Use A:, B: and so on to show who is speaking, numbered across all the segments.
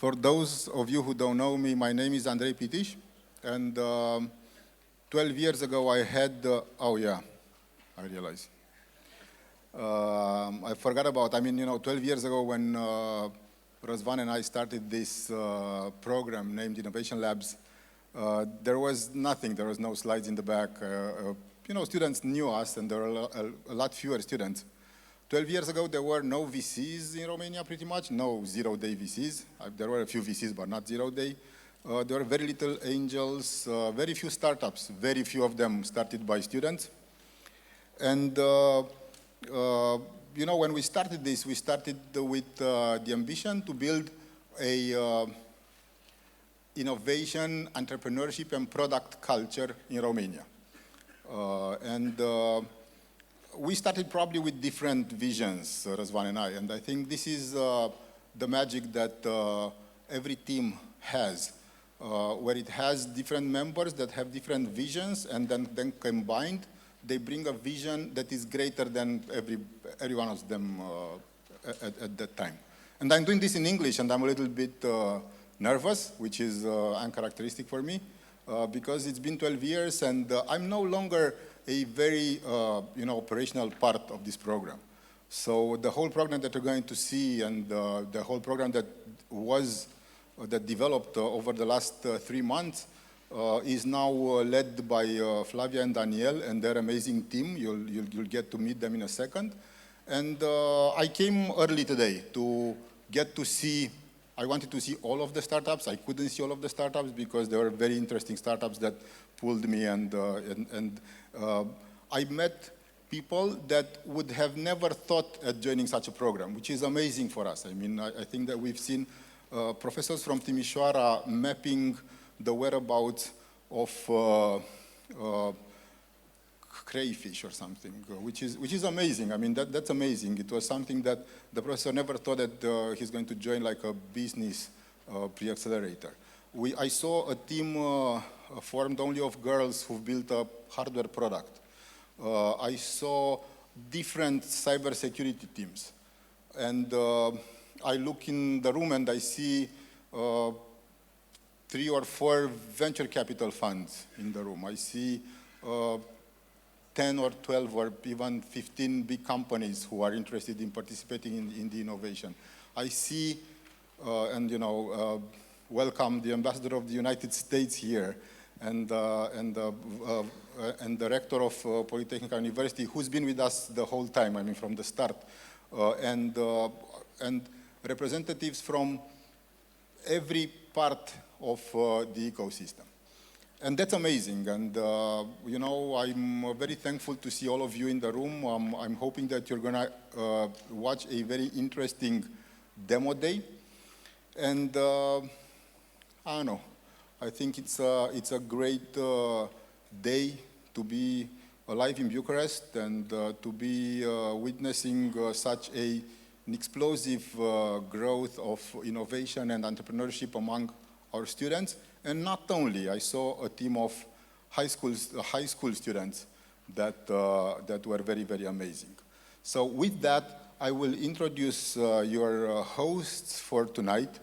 A: For those of you who don't know me, my name is Andrei Pitiș, and 12 years ago I had, oh yeah, I realize. I forgot about, 12 years ago when Răzvan and I started this program named Innovation Labs, there was nothing, there was no slides in the back. Students knew us and there were a lot fewer students. 12 years ago, there were no VCs in Romania, pretty much, no zero-day VCs. There were a few VCs, but not zero-day. There were very little angels, very few startups, very few of them started by students. And, when we started this, we started with the ambition to build a innovation, entrepreneurship, and product culture in Romania. We started probably with different visions, Răzvan and I think this is the magic that every team has, where it has different members that have different visions, and then combined, they bring a vision that is greater than every one of them at that time. And I'm doing this in English, and I'm a little bit nervous, which is uncharacteristic for me, because it's been 12 years, and I'm no longer a very operational part of this program. So the whole program that you're going to see, and the whole program that developed over the last 3 months is now led by Flavia and Daniel and their amazing team. You'll get to meet them in a second. And I came early today to get to see. I wanted to see all of the startups. I couldn't see all of the startups because there were very interesting startups that pulled me, and I met people that would have never thought at joining such a program, which is amazing for us. I think that we've seen professors from Timișoara mapping the whereabouts of crayfish or something, which is amazing. That's amazing. It was something that the professor never thought that he's going to join, like a business pre-accelerator. I saw a team formed only of girls who built a hardware product. I saw different cybersecurity teams. And I look in the room and I see 3 or 4 venture capital funds in the room. I see 10 or 12 or even 15 big companies who are interested in participating in the innovation. I see, welcome the ambassador of the United States here, and the rector of Polytechnic University, who's been with us the whole time, from the start, and representatives from every part of the ecosystem. And that's amazing, and I'm very thankful to see all of you in the room. I'm hoping that you're gonna watch a very interesting demo day, and I don't know, I think it's a great day to be alive in Bucharest and to be witnessing such an explosive growth of innovation and entrepreneurship among our students. And not only, I saw a team of high school students that were very, very amazing. So with that, I will introduce your hosts for tonight.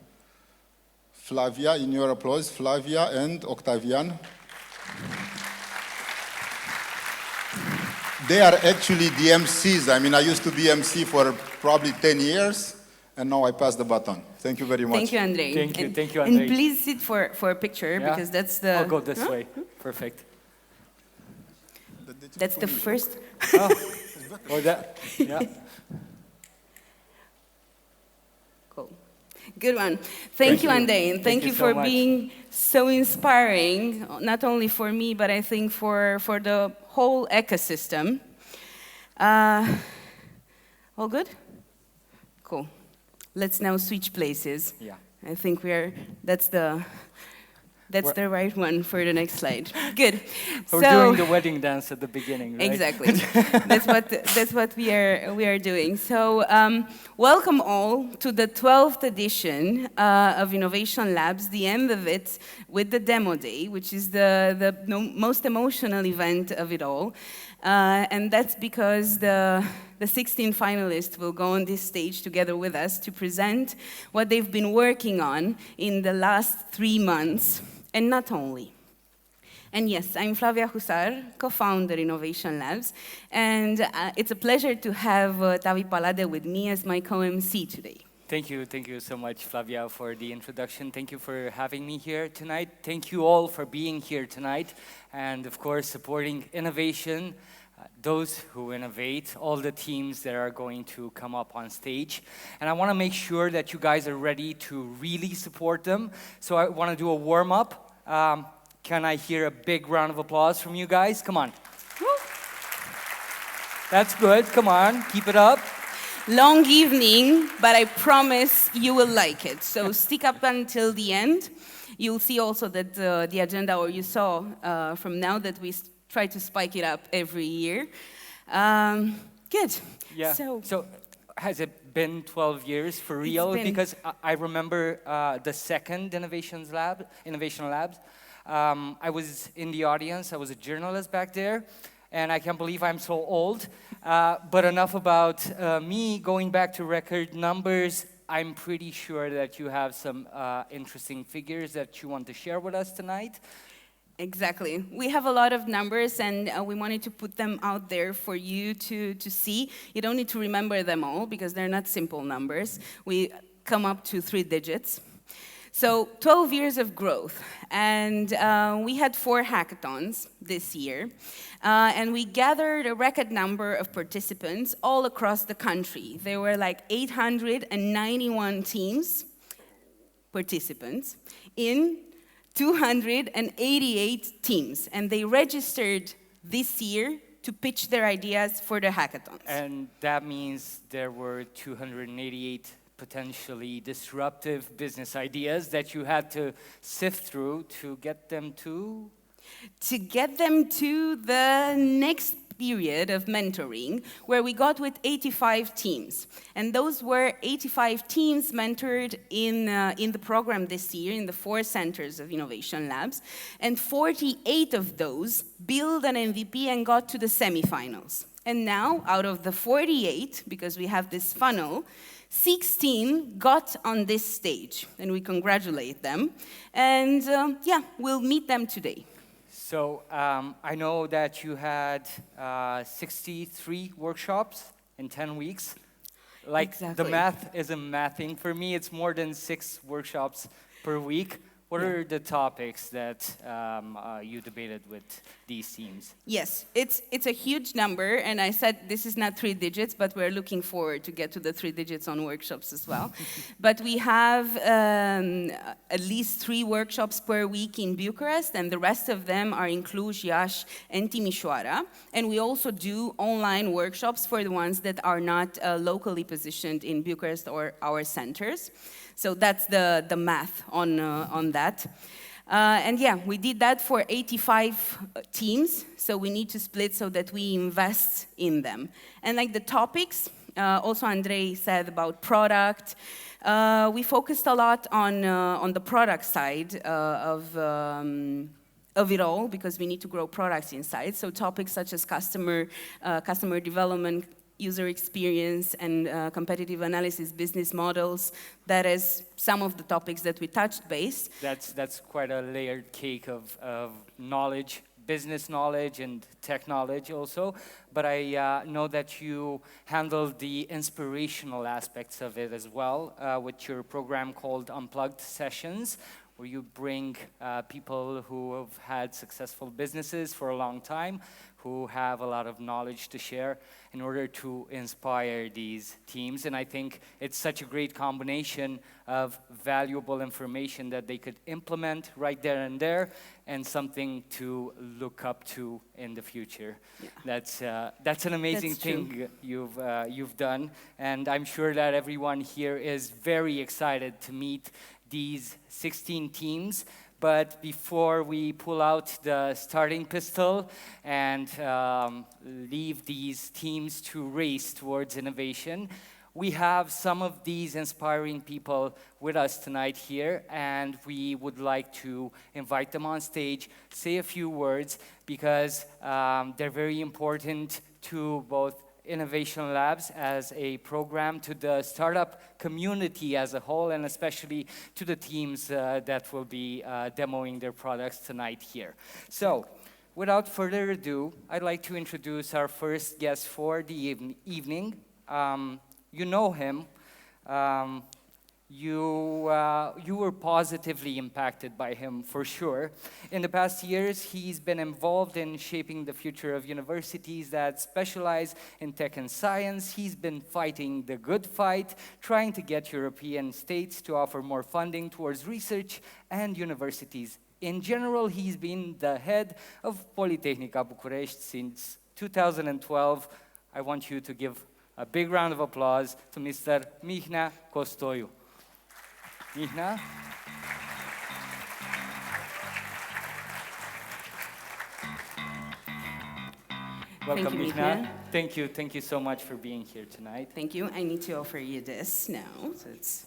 A: Flavia, in your applause, Flavia and Octavian. They are actually the MCs. I used to be MC for probably 10 years, and now I pass the baton. Thank you very much.
B: Thank you, Andrei.
C: Thank you, Andrei.
B: And please sit for a picture, because that's the...
C: I'll go this way. Perfect.
B: That's the first...
C: Or that, yeah.
B: Cool. Good one. Thank you, Andrei, and thank you for being so inspiring, not only for me, but I think for the whole ecosystem. All good? Cool. Let's now switch places.
C: Yeah.
B: I think that's the right one for the next slide. Good.
C: We're doing the wedding dance at the beginning, right?
B: Exactly. That's what we are doing. So welcome all to the 12th edition of Innovation Labs, the end of it with the demo day, which is the most emotional event of it all. And that's because the 16 finalists will go on this stage together with us to present what they've been working on in the last 3 months, and not only. And yes, I'm Flavia Husar, co-founder Innovation Labs, and it's a pleasure to have Tavi Palade with me as my co-MC today.
C: Thank you so much, Flavia, for the introduction. Thank you for having me here tonight. Thank you all for being here tonight, and of course, supporting innovation, those who innovate, all the teams that are going to come up on stage. And I want to make sure that you guys are ready to really support them. So I want to do a warm-up. Can I hear a big round of applause from you guys? Come on. Woo. That's good. Come on, keep it up.
B: Long evening, but I promise you will like it. So stick up until the end. You'll see also that the agenda, or you saw from now, that we try to spike it up every year. Good.
C: Yeah. So has it been 12 years for real? Because I remember the second Innovation Labs. I was in the audience. I was a journalist back there. And I can't believe I'm so old. But enough about me. Going back to record numbers, I'm pretty sure that you have some interesting figures that you want to share with us tonight.
B: Exactly. We have a lot of numbers, and we wanted to put them out there for you to see. You don't need to remember them all, because they're not simple numbers. We come up to 3 digits. So 12 years of growth, and we had 4 hackathons this year, and we gathered a record number of participants all across the country. There were like 891 teams, participants, in 288 teams, and they registered this year to pitch their ideas for the hackathons.
C: And that means there were 288 potentially disruptive business ideas that you had to sift through to get them to?
B: To get them to the next period of mentoring, where we got with 85 teams. And those were 85 teams mentored in the program this year in the 4 centers of Innovation Labs. And 48 of those built an MVP and got to the semifinals. And now, out of the 48, because we have this funnel, 16 got on this stage, and we congratulate them. And yeah, we'll meet them today.
C: So I know that you had 63 workshops in 10 weeks. Like,
B: exactly.
C: The math isn't mathing. For me, it's more than 6 workshops per week. What are the topics that you debated with these teams?
B: Yes, it's a huge number, and I said this is not 3 digits, but we're looking forward to get to the 3 digits on workshops as well. But we have at least 3 workshops per week in Bucharest, and the rest of them are in Cluj, Iași, and Timișoara. And we also do online workshops for the ones that are not locally positioned in Bucharest or our centers. So that's the math on that. And yeah, we did that for 85 teams, so we need to split so that we invest in them. And like the topics, also Andrei said about product, we focused a lot on the product side of it all, because we need to grow products inside. So topics such as customer development, user experience, and competitive analysis, business models. That is some of the topics that we touched base.
C: That's quite a layered cake of knowledge, business knowledge and tech knowledge also. But I know that you handled the inspirational aspects of it as well with your program called Unplugged Sessions, where you bring people who have had successful businesses for a long time, who have a lot of knowledge to share in order to inspire these teams. And I think it's such a great combination of valuable information that they could implement right there and there, and something to look up to in the future. Yeah. That's an amazing thing you've done, and I'm sure that everyone here is very excited to meet these 16 teams. But before we pull out the starting pistol and leave these teams to race towards innovation, We have some of these inspiring people with us tonight here, and we would like to invite them on stage, say a few words, because they're very important to both Innovation Labs as a program, to the startup community as a whole, and especially to the teams that will be demoing their products tonight here. So, without further ado, I'd like to introduce our first guest for the evening. You know him. You were positively impacted by him, for sure. In the past years, he's been involved in shaping the future of universities that specialize in tech and science. He's been fighting the good fight, trying to get European states to offer more funding towards research and universities. In general, he's been the head of Politehnica Bucharest since 2012. I want you to give a big round of applause to Mr. Mihnea Costoiu. Mihnea? Welcome, Mihnea. Thank you so much for being here tonight.
B: Thank you. I need to offer you this now. So it's,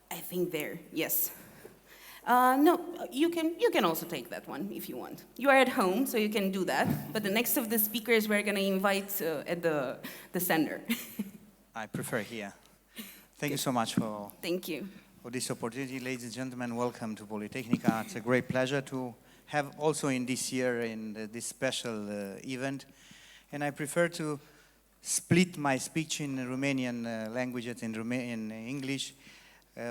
B: I think there, yes. No, you can also take that one if you want. You are at home, so you can do that. But the next of the speakers we're going to invite at the center.
D: I prefer here. Thank you so much for this opportunity. Ladies and gentlemen, welcome to Politehnica. It's a great pleasure to have also in this year in this special event. And I prefer to split my speech in Romanian languages, in English,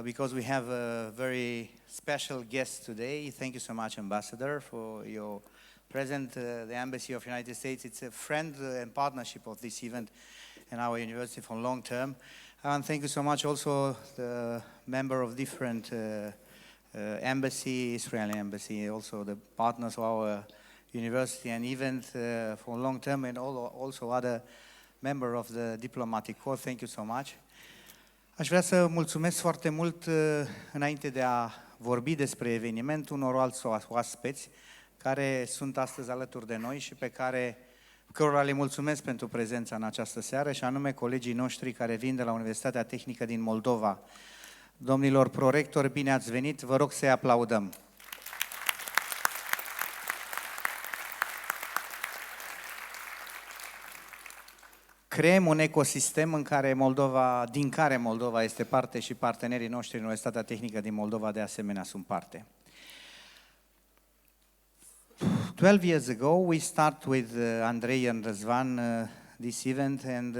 D: because we have a very special guest today. Thank you so much, Ambassador, for your presence. The Embassy of the United States, it's a friend and partnership of this event and our university for long term. And thank you so much also the member of different embassy, Israeli embassy, also the partners of our university and event for long term, and also other member of the diplomatic corps. Thank you so much. Aș vrea să mulțumesc foarte mult înainte de a vorbi despre eveniment unor alți oaspeți care sunt astăzi alături de noi și cărora le mulțumesc pentru prezența în această seară, și anume colegii noștri care vin de la Universitatea Tehnică din Moldova. Domnilor prorectori, bine ați venit, vă rog să-i aplaudăm. Creăm un ecosistem din care Moldova este parte și partenerii noștri în Universitatea Tehnică din Moldova de asemenea sunt parte. 12 years ago, we start with Andrei and Răzvan this event, and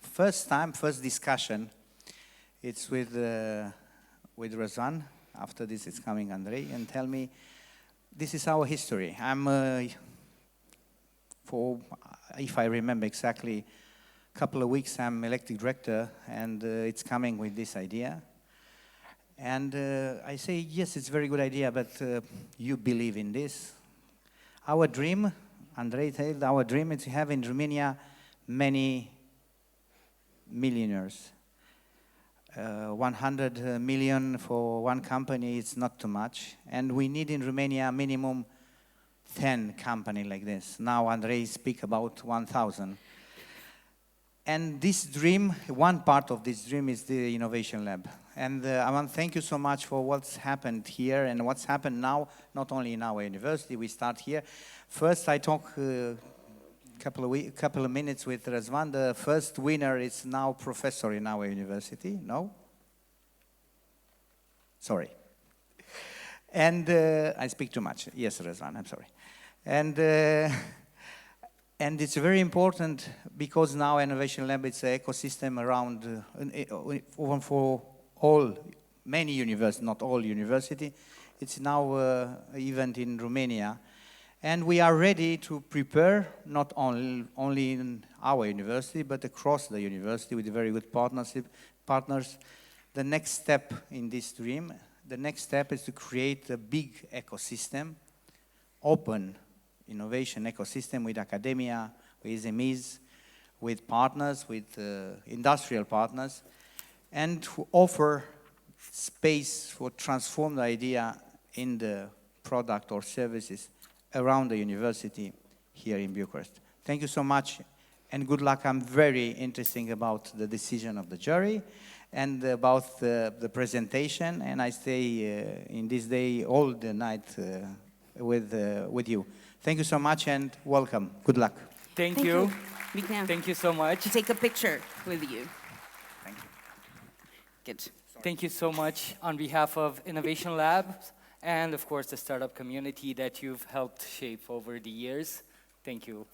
D: first discussion, it's with Răzvan. After this, it's coming Andrei, and tell me, this is our history. If I remember exactly, a couple of weeks I'm elected director, and it's coming with this idea. And I say, yes, it's a very good idea, but you believe in this. Our dream, Andrei said, our dream is to have in Romania many millionaires. 100 million for one company is not too much, and we need in Romania minimum 10 companies like this. Now Andrei speak about 1,000. And this dream, one part of this dream is the Innovation Lab. And I want to thank you so much for what's happened here and what's happened now, not only in our university, we start here. First, I talk couple of minutes with Răzvan. The first winner is now professor in our university, no? Sorry. And I speak too much. Yes, Răzvan, I'm sorry. And it's very important because now Innovation Lab, it's an ecosystem around, for many universities, not all university. It's now an event in Romania. And we are ready to prepare, not only in our university, but across the university with very good partners. The next step in this dream, the next step is to create a big ecosystem, open innovation ecosystem with academia, with SMEs, with partners, with industrial partners, and to offer space for transform the idea in the product or services around the university here in Bucharest. Thank you so much. and good luck. I'm very interested about the decision of the jury and about the presentation, and I stay in this day all the night with you. Thank you so much and welcome. Good luck.
C: Thank you.
B: Thank
C: you so much.
B: To take a picture with you.
D: Thank you.
B: Good.
C: Thank you so much on behalf of Innovation Labs and, of course, the startup community that you've helped shape over the years. Thank you.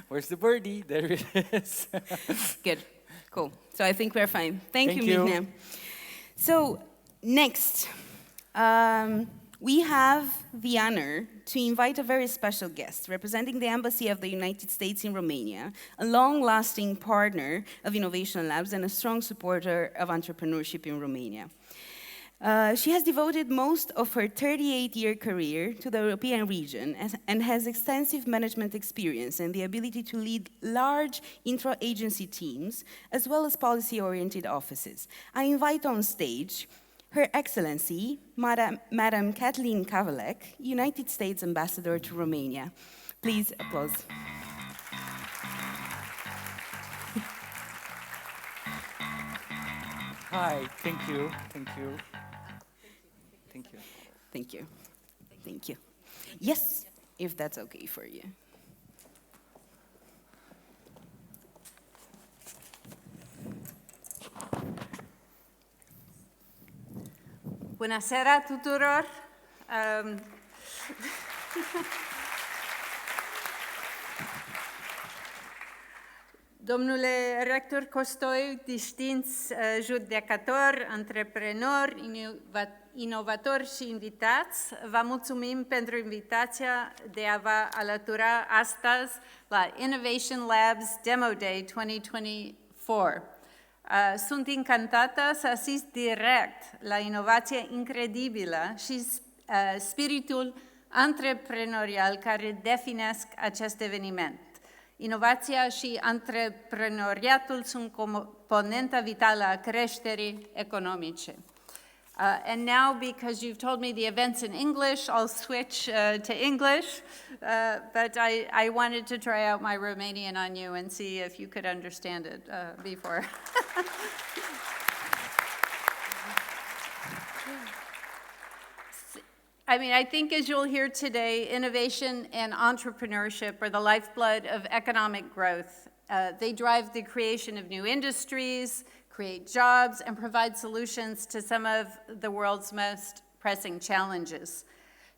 C: Where's the birdie? There it is.
B: Good. Cool. So I think we're fine. Thank you,
C: you.
B: Mignea. So next, we have the honor to invite a very special guest representing the Embassy of the United States in Romania, a long-lasting partner of Innovation Labs and a strong supporter of entrepreneurship in Romania. She has devoted most of her 38-year career to the European region and has extensive management experience and the ability to lead large intra-agency teams as well as policy-oriented offices. I invite on stage Her Excellency, Madam Kathleen Kavalek, United States Ambassador to Romania. Please applause.
C: Hi, thank you, thank you. Thank you.
B: Thank you. Thank you. Yes, if that's okay for you.
E: Bună seara tuturor! Domnule rector Costoi, distinți judecători, antreprenori, inovatori și invitați, vă mulțumim pentru invitația de a vă alătura astăzi la Innovation Labs Demo Day 2024. Sunt încântată să asist direct la inovația incredibilă și spiritul antreprenorial care definesc acest eveniment. Inovația și antreprenoriatul sunt componenta vitală a creșterii economice. And now, because you've told me the event's in English, I'll switch to English. But I wanted to try out my Romanian on you and see if you could understand it before. I mean, I think as you'll hear today, innovation and entrepreneurship are the lifeblood of economic growth. They drive the creation of new industries, create jobs, and provide solutions to some of the world's most pressing challenges.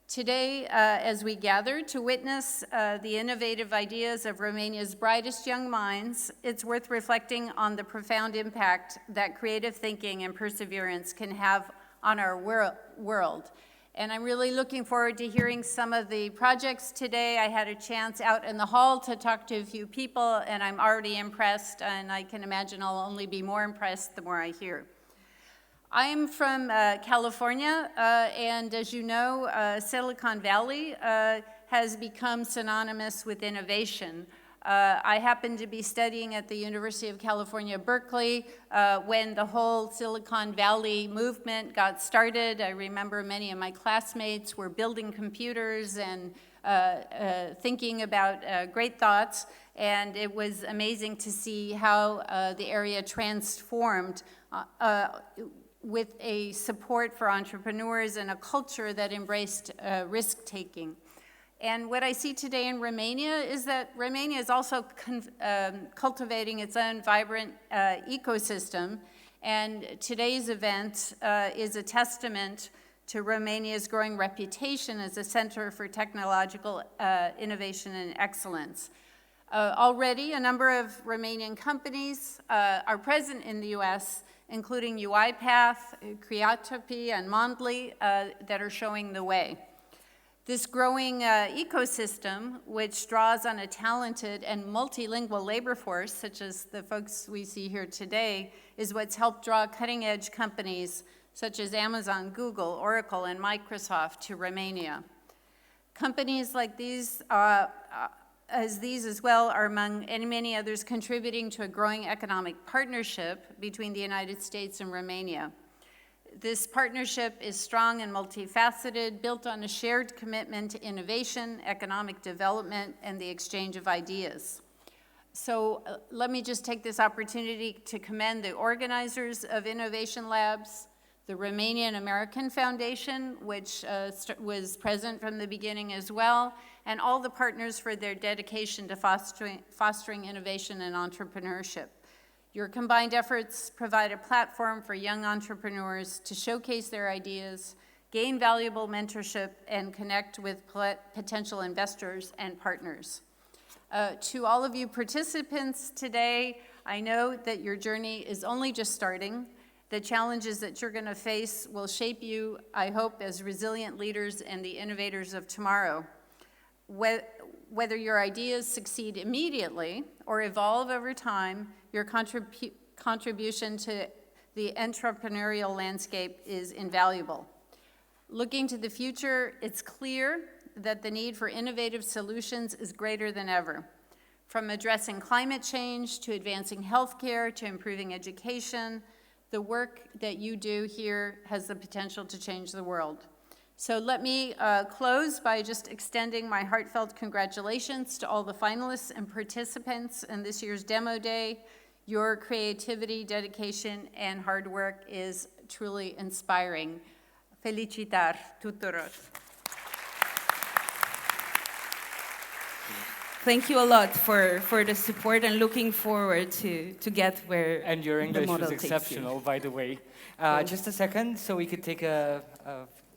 E: Today, as we gather to witness the innovative ideas of Romania's brightest young minds, it's worth reflecting on the profound impact that creative thinking and perseverance can have on our world. And I'm really looking forward to hearing some of the projects today. I had a chance out in the hall to talk to a few people, and I'm already impressed, and I can imagine I'll only be more impressed the more I hear. I'm from California, and as you know, Silicon Valley has become synonymous with innovation. I happened to be studying at the University of California, Berkeley, when the whole Silicon Valley movement got started. I remember many of my classmates were building computers and thinking about great thoughts, and it was amazing to see how the area transformed with a support for entrepreneurs and a culture that embraced risk-taking. And what I see today in Romania is that Romania is also cultivating its own vibrant ecosystem. And today's event is a testament to Romania's growing reputation as a center for technological innovation and excellence. Already, a number of Romanian companies are present in the US, including UiPath, Creatopi, and Mondly, that are showing the way. This growing ecosystem, which draws on a talented and multilingual labor force, such as the folks we see here today, is what's helped draw cutting-edge companies such as Amazon, Google, Oracle, and Microsoft to Romania. Companies like these, as well, are among many others contributing to a growing economic partnership between the United States and Romania. This partnership is strong and multifaceted, built on a shared commitment to innovation, economic development, and the exchange of ideas. So let me just take this opportunity to commend the organizers of Innovation Labs, the Romanian American Foundation, which was present from the beginning as well, and all the partners for their dedication to fostering innovation and entrepreneurship. Your combined efforts provide a platform for young entrepreneurs to showcase their ideas, gain valuable mentorship, and connect with potential investors and partners. To all of you participants today, I know that your journey is only just starting. The challenges that you're going to face will shape you, I hope, as resilient leaders and the innovators of tomorrow. Whether your ideas succeed immediately or evolve over time, your contribution to the entrepreneurial landscape is invaluable. Looking to the future, it's clear that the need for innovative solutions is greater than ever. From addressing climate change to advancing healthcare to improving education, the work that you do here has the potential to change the world. So let me close by just extending my heartfelt congratulations to all the finalists and participants in this year's demo day. Your creativity, dedication, and hard work is truly inspiring. Felicitar tuturor.
B: Thank you a lot for the support and looking forward to get where
C: and your English
B: the model
C: was exceptional, by the way.
B: Cool.
C: Just a second, so we could take a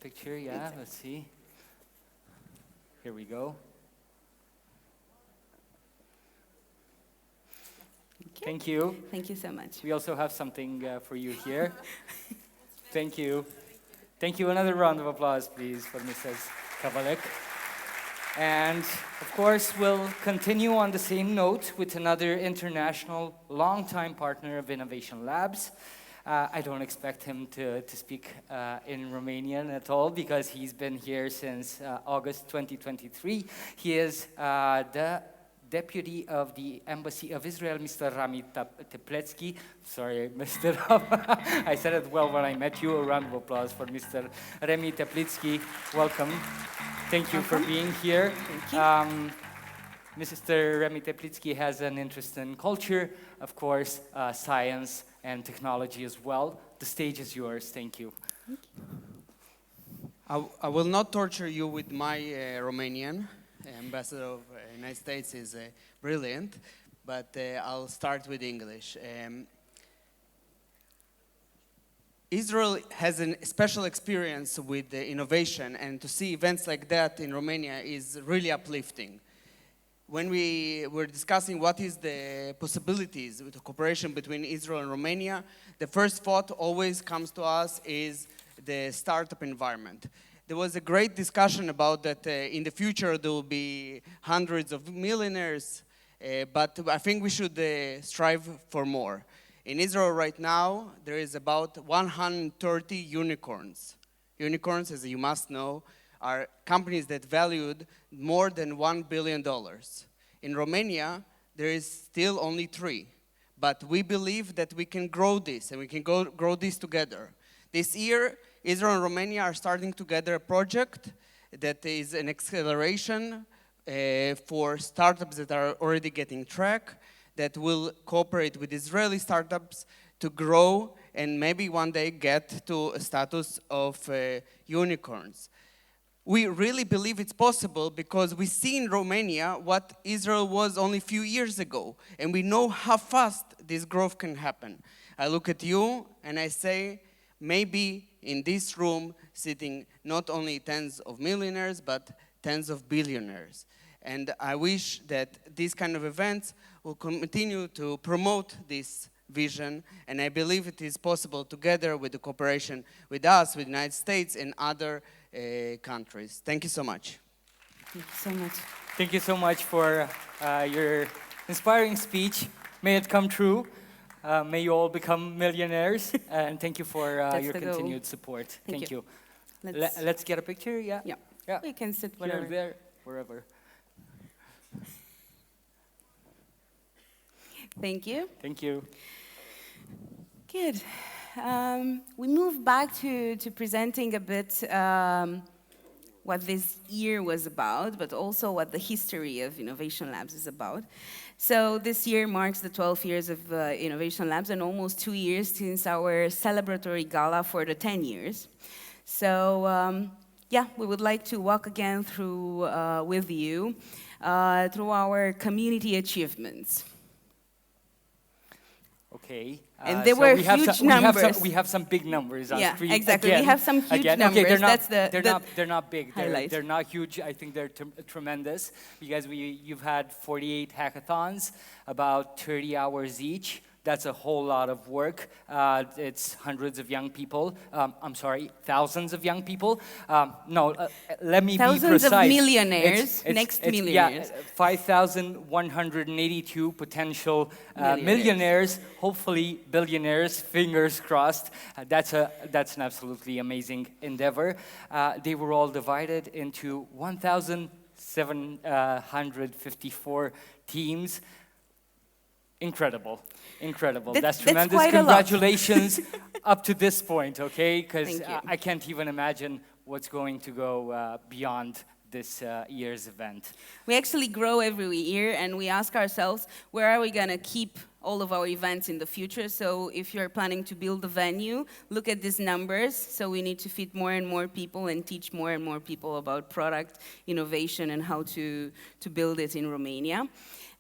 C: picture. Yeah, let's see. Here we go.
B: Okay.
C: Thank you.
B: Thank you so much.
C: We also have something for you here. Thank you. Thank you. Another round of applause, please, for Mrs. Kavalek. And, of course, we'll continue on the same note with another international, long-time partner of Innovation Labs. I don't expect him to speak in Romanian at all because he's been here since August 2023. He is the Deputy of the Embassy of Israel, Mr. Rami Tepletsky. Sorry, Mr. I said it well when I met you. A round of applause for Mr. Rami Tepletsky. Welcome. Thank you for being here.
B: Thank you.
C: Mr. Rami Teplitsky has an interest in culture, of course, science and technology as well. The stage is yours. Thank you.
F: I will not torture you with my Romanian. Ambassador of the United States is brilliant, but I'll start with English. Israel has a special experience with innovation, and to see events like that in Romania is really uplifting. When we were discussing what is the possibilities with the cooperation between Israel and Romania, the first thought always comes to us is the startup environment. There was a great discussion about that in the future there will be hundreds of millionaires, but I think we should strive for more. In Israel right now, there is about 130 unicorns. Unicorns, as you must know, are companies that valued more than $1 billion. In Romania, there is still only 3. But we believe that we can grow this, and we can grow this together. This year, Israel and Romania are starting together a project that is an acceleration for startups that are already getting track, that will cooperate with Israeli startups to grow and maybe one day get to a status of unicorns. We really believe it's possible because we see in Romania what Israel was only a few years ago, and we know how fast this growth can happen. I look at you and I say, maybe in this room sitting not only tens of millionaires, but tens of billionaires. And I wish that these kind of events will continue to promote this vision, and I believe it is possible together with the cooperation with us, with the United States and other countries. Thank you so much.
B: Thank you so much.
C: Thank you so much for your inspiring speech. May it come true. May you all become millionaires. And thank you for your continued support. Thank you. Let's get a picture. Yeah.
B: Yeah. We can sit wherever.
C: Here, there, wherever.
B: Thank you.
C: Thank you.
B: Good. We move back to presenting a bit what this year was about, but also what the history of Innovation Labs is about. So this year marks the 12 years of Innovation Labs and almost 2 years since our celebratory gala for the 10 years. So yeah, we would like to walk again through with you through our community achievements.
C: Okay.
B: And there were huge numbers.
C: We have some big numbers on screen.
B: Yeah, exactly.
C: Again,
B: we have some huge numbers.
C: Okay,
B: they're
C: not big.
B: Highlight.
C: They're not huge. I think they're tremendous because you've had 48 hackathons, about 30 hours each. That's a whole lot of work. It's hundreds of young people. I'm sorry, thousands of young people. Let me
B: thousands
C: be precise.
B: Thousands of millionaires, millionaires.
C: Yeah, 5,182 potential millionaires, hopefully billionaires, fingers crossed. That's an absolutely amazing endeavor. They were all divided into 1,754 teams. Incredible. That's tremendous. Congratulations up to this point, okay? Because I can't even imagine what's going to go beyond this year's event.
B: We actually grow every year, and we ask ourselves, where are we going to keep all of our events in the future? So if you're planning to build a venue, look at these numbers. So we need to fit more and more people and teach more and more people about product innovation and how to build it in Romania.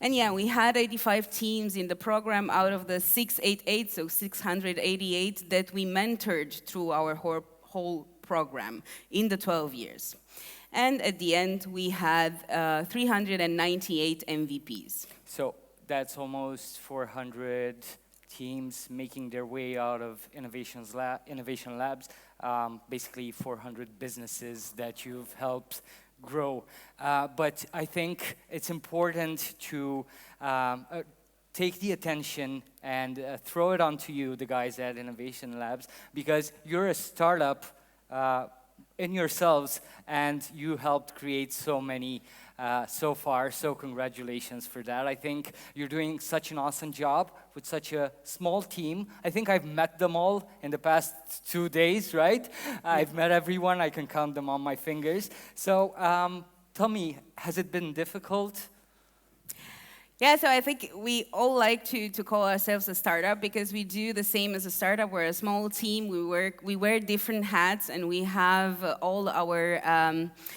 B: And yeah, we had 85 teams in the program out of the 688, so 688 that we mentored through our whole program in the 12 years. And at the end, we had 398 MVPs.
C: So that's almost 400 teams making their way out of Innovation Labs, basically 400 businesses that you've helped grow. But I think it's important to take the attention and throw it onto you, the guys at Innovation Labs, because you're a startup in yourselves, and you helped create so many so far, so congratulations for that. I think you're doing such an awesome job with such a small team. I think I've met them all in the past 2 days, right? I've met everyone, I can count them on my fingers. So tell me, has it been difficult?
B: Yeah, so I think we all like to call ourselves a startup because we do the same as a startup. We're a small team, we wear different hats, and we have all our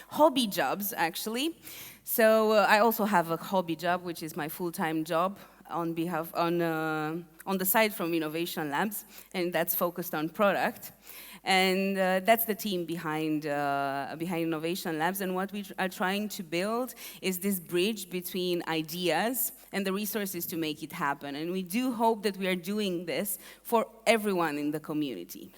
B: hobby jobs, actually. So I also have a hobby job, which is my full-time job on the side from Innovation Labs, and that's focused on product. And that's the team behind Innovation Labs. And what we are trying to build is this bridge between ideas and the resources to make it happen. And we do hope that we are doing this for everyone in the community.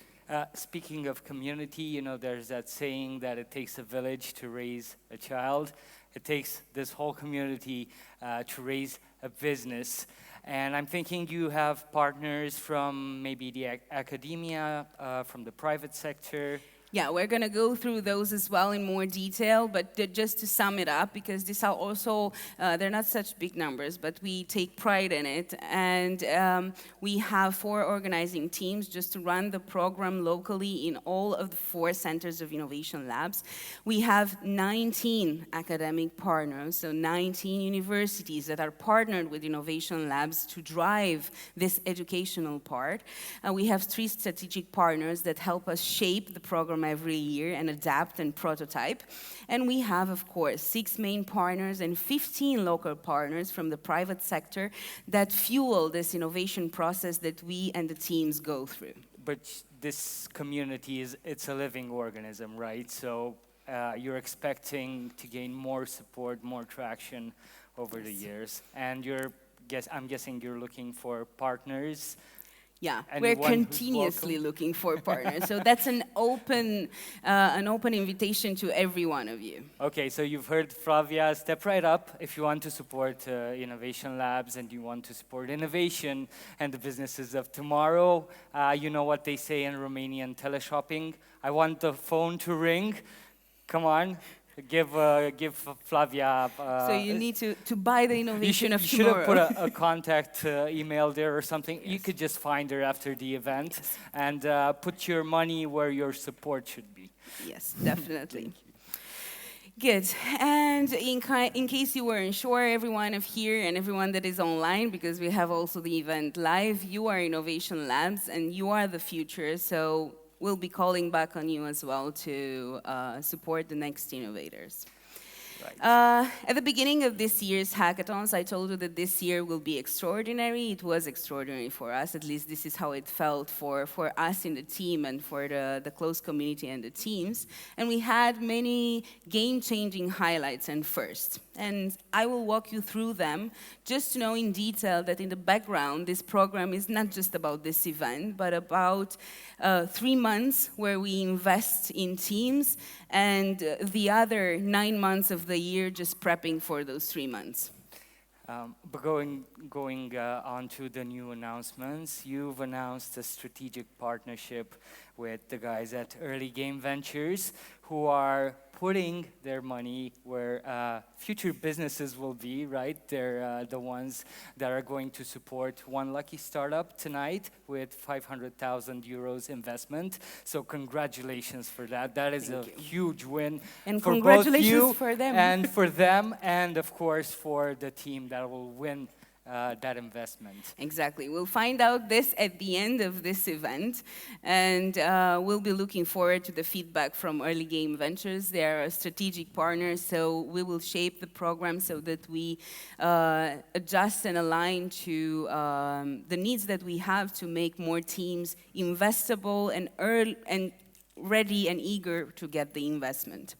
C: Speaking of community, you know, there's that saying that it takes a village to raise a child. It takes this whole community to raise a business. And I'm thinking you have partners from maybe the academia, from the private sector.
B: Yeah, we're going to go through those as well in more detail, but just to sum it up, because these are also, they're not such big numbers, but we take pride in it. And we have 4 organizing teams just to run the program locally in all of the 4 centers of Innovation Labs. We have 19 academic partners, so 19 universities that are partnered with Innovation Labs to drive this educational part. We have 3 strategic partners that help us shape the program every year and adapt and prototype. And we have, of course, 6 main partners and 15 local partners from the private sector that fuel this innovation process that we and the teams go through.
C: But this community it's a living organism, right? So you're expecting to gain more support, more traction over the years. And I'm guessing you're looking for partners.
B: Yeah, we're continuously looking for partners. So that's an open invitation to every one of you.
C: Okay, so you've heard Flavia. Step right up if you want to support Innovation Labs and you want to support innovation and the businesses of tomorrow. You know what they say in Romanian teleshopping. I want the phone to ring. Come on. give Flavia.
B: So you need to buy the innovation of
C: tomorrow. You should have put a contact email there or something. Yes. You could just find her after the event. Yes. And put your money where your support should be.
B: Yes, definitely. Good. And in case you weren't sure, everyone of here and everyone that is online, because we have also the event live, you are Innovation Labs and you are the future. So we'll be calling back on you as well to support the next innovators. Right. At the beginning of this year's hackathons, I told you that this year will be extraordinary. It was extraordinary for us. At least this is how it felt for us in the team and for the close community and the teams. And we had many game-changing highlights and firsts. And I will walk you through them just to know in detail that in the background, this program is not just about this event, but about 3 months where we invest in teams and the other 9 months of the year just prepping for those 3 months.
C: But going on to the new announcements, you've announced a strategic partnership with the guys at Early Game Ventures, who are putting their money where future businesses will be, right? They're the ones that are going to support one lucky startup tonight with 500,000 euros investment. So congratulations for that. That is a huge win
B: and
C: for
B: congratulations
C: both you
B: for them.
C: And for them, and of course for the team that will win that investment.
B: Exactly. We'll find out this at the end of this event, and we'll be looking forward to the feedback from Early Game Ventures. They are a strategic partner, so we will shape the program so that we adjust and align to the needs that we have to make more teams investable and ready and eager to get the investment.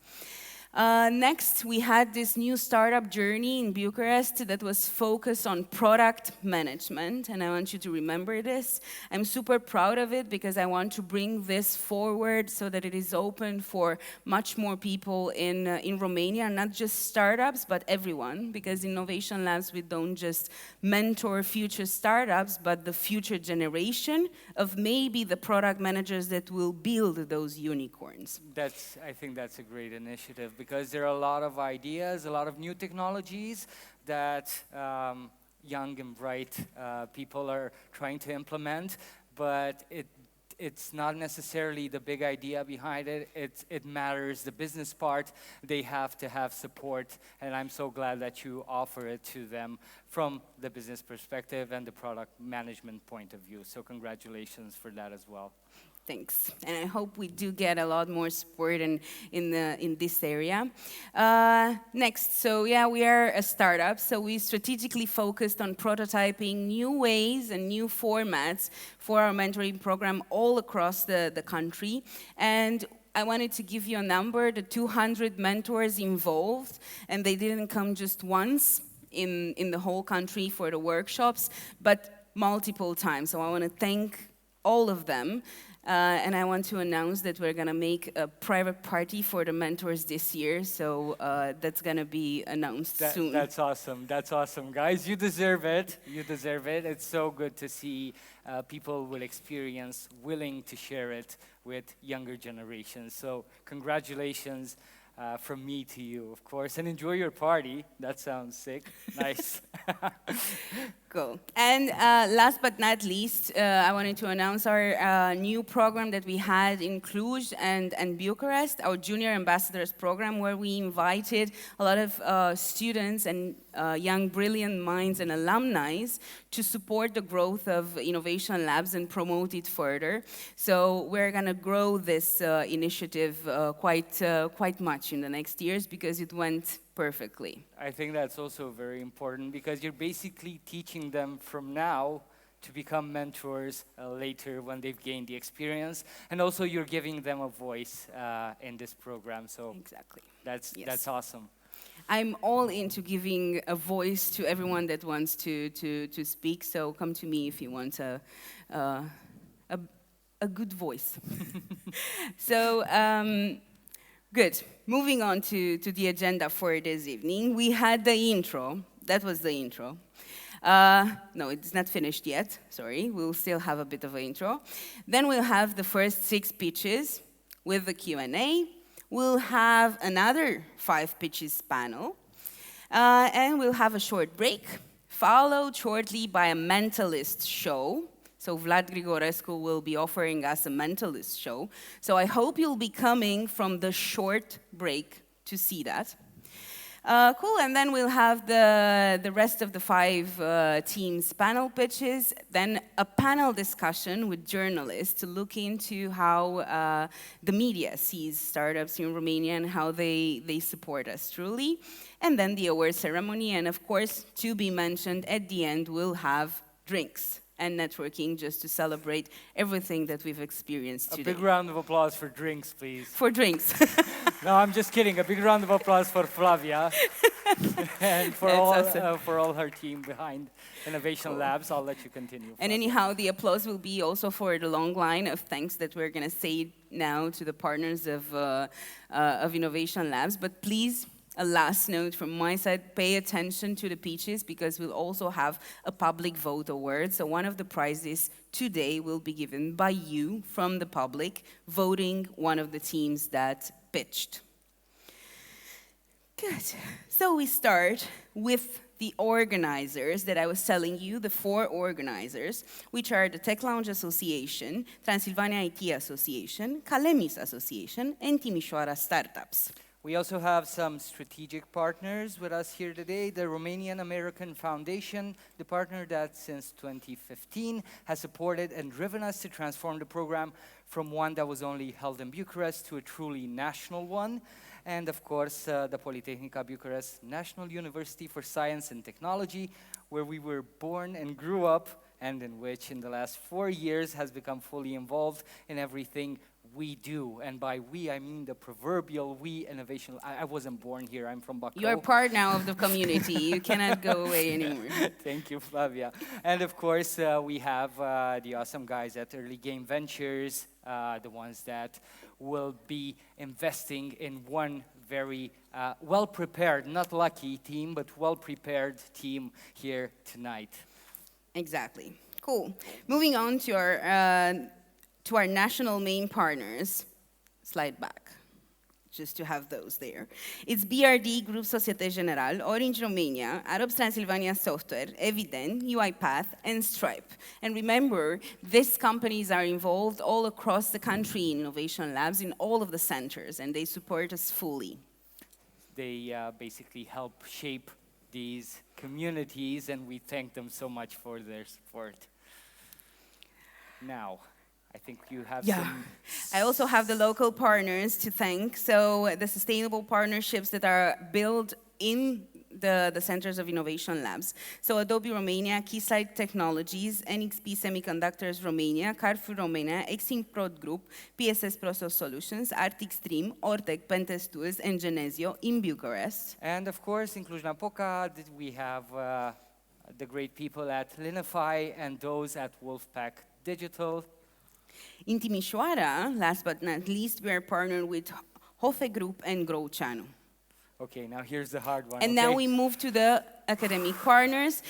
B: Next, we had this new startup journey in Bucharest that was focused on product management, and I want you to remember this. I'm super proud of it because I want to bring this forward so that it is open for much more people in Romania, not just startups, but everyone, because Innovation Labs, we don't just mentor future startups, but the future generation of maybe the product managers that will build those unicorns.
C: I think that's a great initiative, because there are a lot of ideas, a lot of new technologies that young and bright people are trying to implement, but it's not necessarily the big idea behind it. It matters, the business part, they have to have support, and I'm so glad that you offer it to them from the business perspective and the product management point of view. So congratulations for that as well.
B: Thanks. And I hope we do get a lot more support in this area. Next, so yeah, we are a startup, so we strategically focused on prototyping new ways and new formats for our mentoring program all across the country. And I wanted to give you a number, the 200 mentors involved, and they didn't come just once in the whole country for the workshops, but multiple times. So I want to thank all of them. And I want to announce that we're going to make a private party for the mentors this year, so that's going to be announced soon.
C: That's awesome. That's awesome, guys. You deserve it. You deserve it. It's so good to see people with experience willing to share it with younger generations. So congratulations from me to you, of course, and enjoy your party. That sounds sick. Nice.
B: Cool. And last but not least, I wanted to announce our new program that we had in Cluj and Bucharest, our Junior Ambassadors program, where we invited a lot of students and young, brilliant minds and alumni to support the growth of Innovation Labs and promote it further. So we're going to grow this initiative quite much in the next years because it went perfectly.
C: I think that's also very important because you're basically teaching them from now to become mentors later when they've gained the experience, and also you're giving them a voice in this program. So
B: exactly,
C: that's awesome.
B: I'm all into giving a voice to everyone that wants to speak. So come to me if you want a good voice. So. Good. Moving on to the agenda for this evening. We had the intro. That was the intro. No, it's not finished yet. Sorry. We'll still have a bit of an intro. Then we'll have the first 6 pitches with the Q&A. We'll have another 5 pitches panel, and we'll have a short break, followed shortly by a mentalist show. So Vlad Grigorescu will be offering us a mentalist show. So I hope you'll be coming from the short break to see that. Cool, and then we'll have the rest of the 5 teams' panel pitches, then a panel discussion with journalists to look into how the media sees startups in Romania and how they support us truly, and then the award ceremony, and of course, to be mentioned, at the end, we'll have drinks and networking just to celebrate everything that we've experienced today.
C: A big round of applause for drinks, please.
B: For drinks.
C: No, I'm just kidding. A big round of applause for Flavia and for all her team behind Innovation Labs. I'll let you continue.
B: And anyhow, the applause will be also for the long line of thanks that we're going to say now to the partners of Innovation Labs. But please, a last note from my side, pay attention to the pitches because we'll also have a public vote award. So one of the prizes today will be given by you from the public, voting one of the teams that pitched. Good. So we start with the organizers that I was telling you, the 4 organizers, which are the Tech Lounge Association, Transylvania IT Association, Calemis Association, and Timișoara Startups.
C: We also have some strategic partners with us here today. The Romanian American Foundation, the partner that since 2015 has supported and driven us to transform the program from one that was only held in Bucharest to a truly national one. And of course, the Politehnica Bucharest National University for Science and Technology, where we were born and grew up, and in which in the last 4 years has become fully involved in everything we do. And by we, I mean the proverbial we innovation. I wasn't born here, I'm from Bacău.
B: You're part now of the community. You cannot go away anymore.
C: Thank you, Flavia. And of course, we have the awesome guys at Early Game Ventures, the ones that will be investing in one very well-prepared, not lucky team, but well-prepared team here tonight.
B: Exactly. Cool. Moving on to our national main partners. Slide back, just to have those there. It's BRD Group Societe Generale, Orange Romania, Arabs Transylvania Software, Evident, UiPath, and Stripe. And remember, these companies are involved all across the country in Innovation Labs, in all of the centers, and they support us fully.
C: They basically help shape these communities, and we thank them so much for their support. Now, I think you have some...
B: I also have the local partners to thank. So the sustainable partnerships that are built in the centers of Innovation Labs. So Adobe Romania, Keysight Technologies, NXP Semiconductors Romania, Carrefour Romania, Exim Prod Group, PSS Process Solutions, Arctic Stream, Ortec, Pentest Tools, and Genesio in Bucharest.
C: And of course, in Cluj-Napoca, we have the great people at Linify and those at Wolfpack Digital.
B: In Timișoara, last but not least, we are partnered with Hofe Group and Growceanu.
C: Okay, now here's the hard one.
B: And now we move to the academic partners.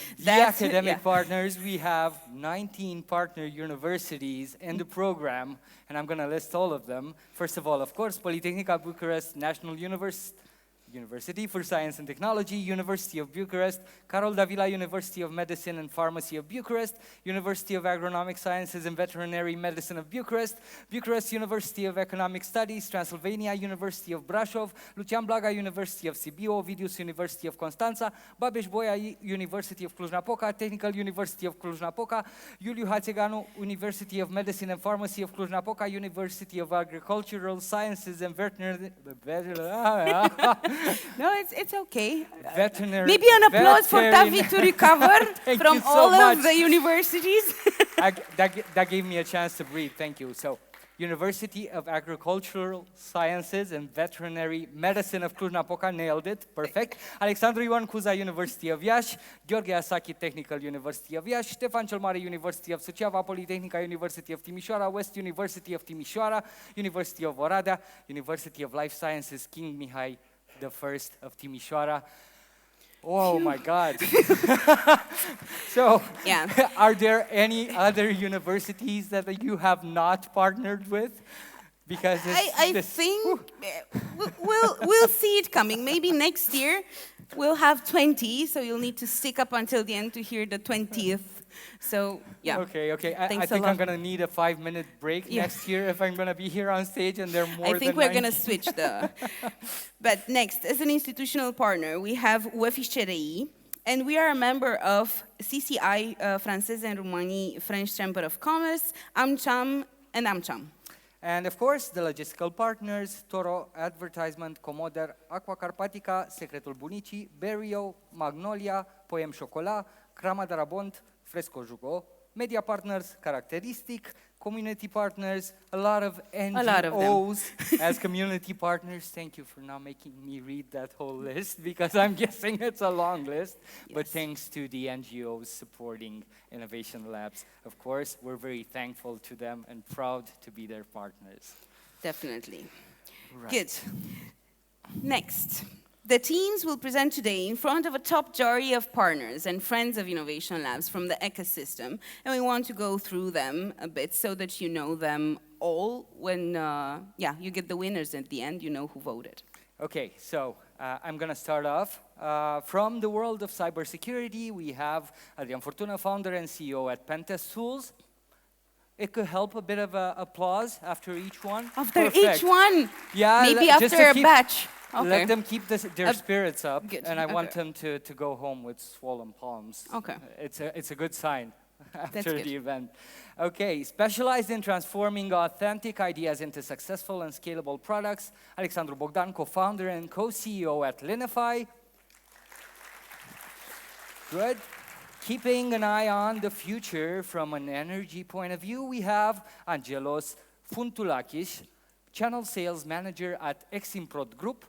C: Partners, we have 19 partner universities in the program, and I'm going to list all of them. First of all, of course, Politehnica Bucharest National University for Science and Technology, University of Bucharest, Carol Davila University of Medicine and Pharmacy of Bucharest, University of Agronomic Sciences and Veterinary Medicine of Bucharest, Bucharest University of Economic Studies, Transylvania University of Brașov, Lucian Blaga University of Sibiu, Ovidius University of Constanța, Babeș-Bolyai University of Cluj-Napoca, Technical University of Cluj-Napoca, Iuliu Hațeganu University of Medicine and Pharmacy of Cluj-Napoca, University of Agricultural Sciences and Veterinary...
B: No, it's okay.
C: Veterinary.
B: Maybe an applause for David to recover from all of the universities.
C: that gave me a chance to breathe. Thank you. So, University of Agricultural Sciences and Veterinary Medicine of Cluj-Napoca, nailed it. Perfect. Alexandru Ioan Cuza University of Iași, Gheorghe Asaki Technical University of Iași, Ștefan cel Mare University of Suceava, Politehnica University of Timișoara, West University of Timișoara, University of Oradea, University of Life Sciences, King Mihai the First of Timișoara. Oh my God. So, are there any other universities that you have not partnered with? Because
B: I think will see it coming. Maybe next year we'll have 20, so you'll need to stick up until the end to hear the 20th. So, yeah.
C: Okay. I think I'm going to need a 5-minute break next year if I'm going to be here on stage and there are more than
B: I think we're
C: 90.
B: going to switch the... But next, as an institutional partner, we have UFICRI, and we are a member of CCI, Française and Romanie, French Chamber of Commerce, AmCham, and AmCham.
C: And of course, the logistical partners, Toro Advertisement, Comoder, Aqua Carpatica, Secretul Bunicii, Berio, Magnolia, Poem Chocolat, Crama Darabont, Fresco Jugo, media partners, Characteristic, community partners, a lot of NGOs as community partners. Thank you for not making me read that whole list because I'm guessing it's a long list. Yes. But thanks to the NGOs supporting Innovation Labs, of course, we're very thankful to them and proud to be their partners.
B: Definitely.
C: Right.
B: Good. Next. The teams will present today in front of a top jury of partners and friends of Innovation Labs from the ecosystem, and we want to go through them a bit so that you know them all when, you get the winners at the end, you know who voted.
C: Okay, so I'm going to start off. From the world of cybersecurity, we have Adrian Fortuna, founder and CEO at Pentest Tools. It could help a bit of applause after each one.
B: After each one?
C: Yeah.
B: Maybe after a batch. Okay.
C: Let them keep their spirits up,
B: good.
C: And I want them to go home with swollen palms.
B: Okay.
C: It's a good sign after the event. Okay, specialized in transforming authentic ideas into successful and scalable products, Alexandru Bogdan, co-founder and co-CEO at Linify. Good. Keeping an eye on the future from an energy point of view, we have Angelos Funtulakis, channel sales manager at Eximprod Group.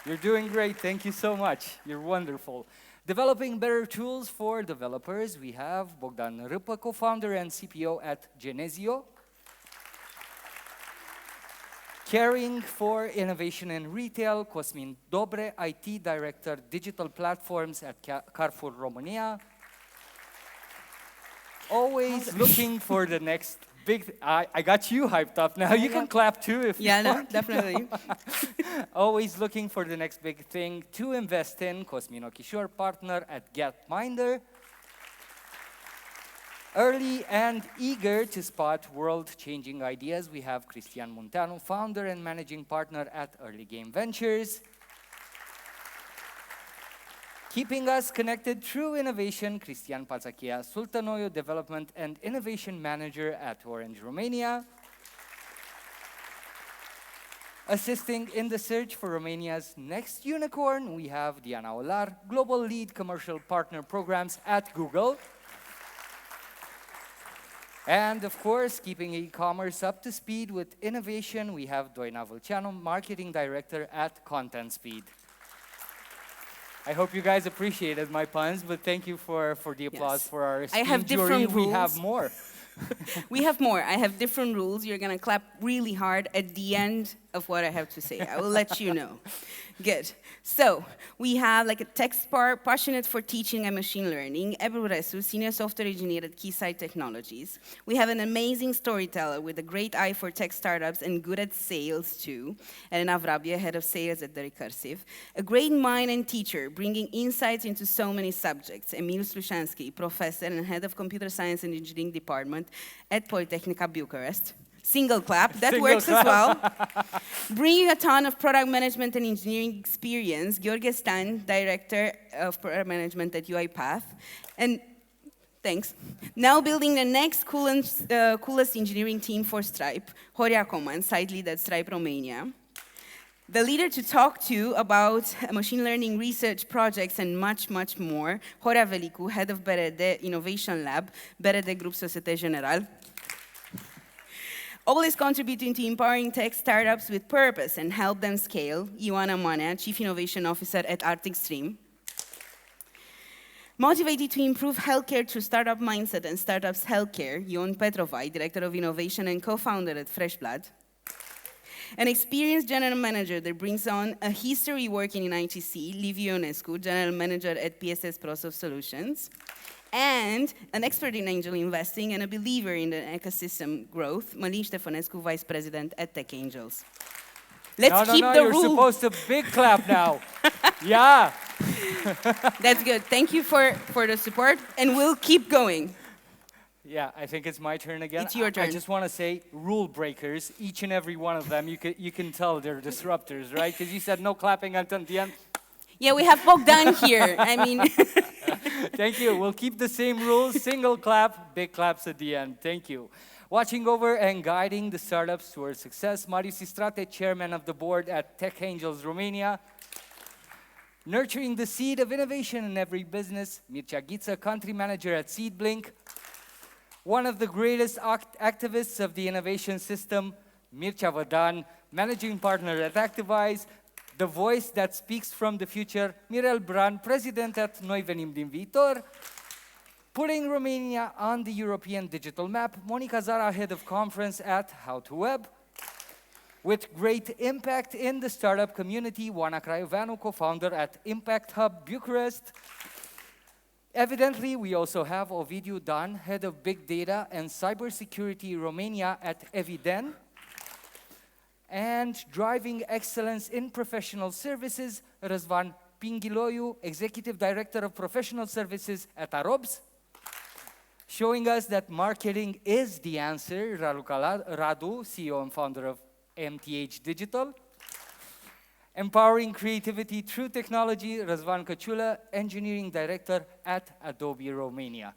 C: You're doing great, thank you so much. You're wonderful. Developing better tools for developers, we have Bogdan Râpă, co-founder and CPO at Genesio. Caring for innovation in retail, Cosmin Dobre, IT director, digital platforms at Carrefour Romania. Always looking for the next big, I got you hyped up now. You can clap too if you want.
B: Yeah, definitely.
C: Always looking for the next big thing to invest in. Cosmin Kishore, partner at Gapminder. Early and eager to spot world-changing ideas, we have Cristian Munteanu, founder and managing partner at Early Game Ventures. Keeping us connected through innovation, Cristian Pațachia Sultanoiu, Development and Innovation Manager at Orange Romania. Assisting in the search for Romania's next unicorn, we have Diana Olar, Global Lead Commercial Partner Programs at Google. And of course, keeping e-commerce up to speed with innovation, we have Doina Vulceanu, Marketing Director at Content Speed. I hope you guys appreciated my puns, but thank you for the applause for our esteemed jury. We have more.
B: We have more. I have different rules. You're going to clap really hard at the end of what I have to say. I will let you know. Good. So, we have like a tech spark, passionate for teaching and machine learning, Ebru Resu, senior software engineer at Keysight Technologies. We have an amazing storyteller with a great eye for tech startups and good at sales too, Elena Vrabie, head of sales at The Recursive. A great mind and teacher, bringing insights into so many subjects, Emil Slușanski, professor and head of computer science and engineering department at Polytechnica Bucharest. Single clap, that works as well. Bringing a ton of product management and engineering experience, Gheorghe Stan, Director of Product Management at UiPath. And thanks. Now building the next coolest engineering team for Stripe, Horia Coman, site lead at Stripe Romania. The leader to talk to about machine learning research projects and much, much more, Horia Velicu, head of BRD Innovation Lab, BRD Group Societe Generale. Always contributing to empowering tech startups with purpose and help them scale, Ioana Manea, Chief Innovation Officer at Arctic Stream. Motivated to improve healthcare through startup mindset and startups healthcare, Ion Petrovai, Director of Innovation and co-founder at Freshblood. An experienced general manager that brings on a history working in ITC, Liviu Ionescu, General Manager at PSS ProSoft Solutions. And an expert in angel investing and a believer in the ecosystem growth, Malin Ștefănescu, Vice President at Tech Angels. Let's keep the
C: you're
B: rule.
C: supposed to big clap now. Yeah.
B: That's good. Thank you for the support, and we'll keep going.
C: Yeah, I think it's my turn again.
B: It's your turn.
C: I just want to say, rule breakers, each and every one of them, you can tell they're disruptors, right? Because you said no clapping until the end.
B: Yeah, we have Bogdan here. I mean...
C: Thank you. We'll keep the same rules. Single clap, big claps at the end. Thank you. Watching over and guiding the startups towards success, Marius Istrate, chairman of the board at Tech Angels Romania. Nurturing the seed of innovation in every business, Mircea Ghiță, country manager at SeedBlink. One of the greatest activists of the innovation system, Mircea Vădan, managing partner at Activize. The voice that speaks from the future, Mirel Bran, president at Noi Venim din Viitor. Putting Romania on the European digital map, Monica Zara, head of conference at How to Web. With great impact in the startup community, Oana Craioveanu, co-founder at Impact Hub Bucharest. Evidently, we also have Ovidiu Dan, head of big data and cybersecurity Romania at Eviden. And driving excellence in professional services, Răzvan Pinghiloiu, executive director of professional services at Arobs. Showing us that marketing is the answer, Raluca Radu, CEO and founder of MTH Digital. Empowering creativity through technology, Răzvan Căciulă, engineering director at Adobe Romania.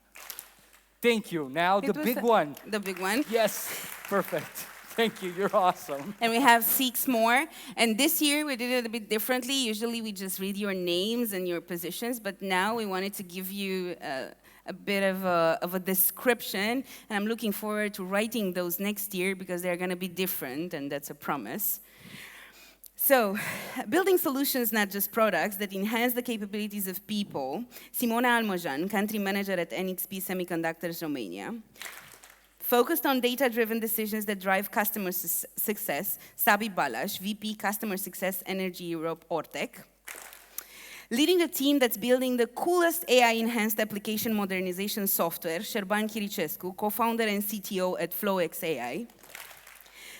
C: Thank you. Now the big one.
B: The big one.
C: Yes, perfect. Thank you, you're awesome.
B: And we have 6 more. And this year we did it a bit differently. Usually we just read your names and your positions, but now we wanted to give you a bit of a description. And I'm looking forward to writing those next year because they're going to be different, and that's a promise. So, building solutions, not just products, that enhance the capabilities of people. Simona Almojan, country manager at NXP Semiconductors Romania. Focused on data-driven decisions that drive customer success, Sabi Balas, VP Customer Success Energy Europe Ortec. Leading the team that's building the coolest AI-enhanced application modernization software, Șerban Chiricescu, co-founder and CTO at FlowX AI.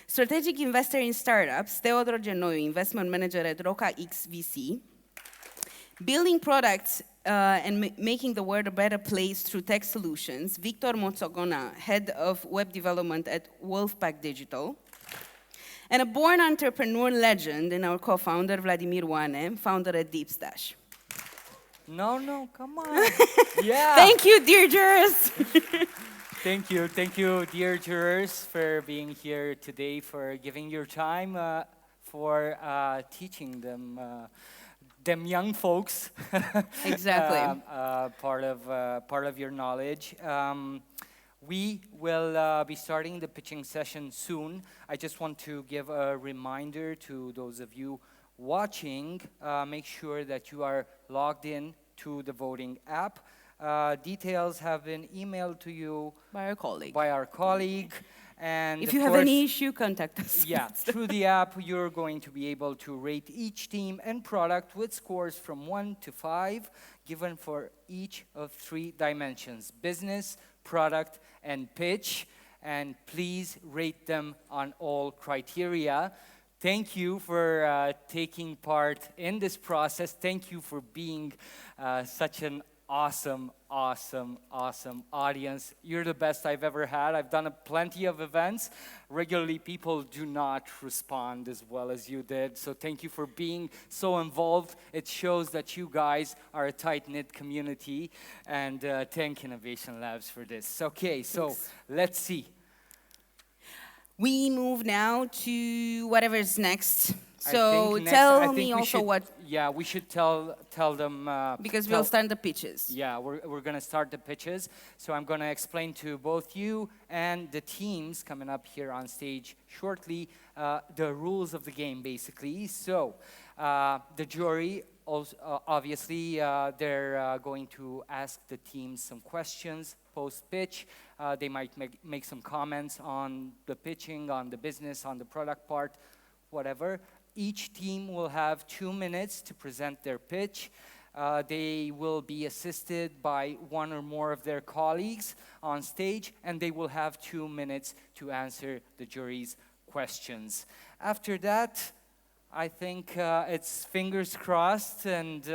B: Strategic investor in startups, Theodor Genoiu, investment manager at Roca X VC. Building products and making the world a better place through tech solutions, Victor Moțogona, head of web development at Wolfpack Digital. And a born entrepreneur legend and our co-founder, Vladimir Oane, founder at DeepStash.
C: No, come on. Yeah.
B: Thank you, dear jurors.
C: Thank you, dear jurors, for being here today, for giving your time, for teaching them young folks.
B: Exactly.
C: Part of your knowledge. We will be starting the pitching session soon. I just want to give a reminder to those of you watching. Make sure that you are logged in to the voting app. Details have been emailed to you
B: by our colleague.
C: And
B: if you have any issue, contact us.
C: Yeah, through the app, you're going to be able to rate each team and product with scores from 1 to 5, given for each of 3 dimensions: business, product, and pitch. And please rate them on all criteria. Thank you for taking part in this process. Thank you for being such an awesome audience. You're the best I've ever had. I've done plenty of events. Regularly, people do not respond as well as you did. So thank you for being so involved. It shows that you guys are a tight-knit community. And thank Innovation Labs for this. Okay, so let's see.
B: We move now to whatever's next. So tell me also what...
C: Yeah, we should tell them...
B: because we'll start the pitches.
C: Yeah, we're going to start the pitches. So I'm going to explain to both you and the teams coming up here on stage shortly the rules of the game, basically. So the jury, also, obviously, they're going to ask the teams some questions post-pitch. They might make some comments on the pitching, on the business, on the product part, whatever. Each team will have 2 minutes to present their pitch. They will be assisted by one or more of their colleagues on stage, and they will have 2 minutes to answer the jury's questions. After that, I think it's fingers crossed, and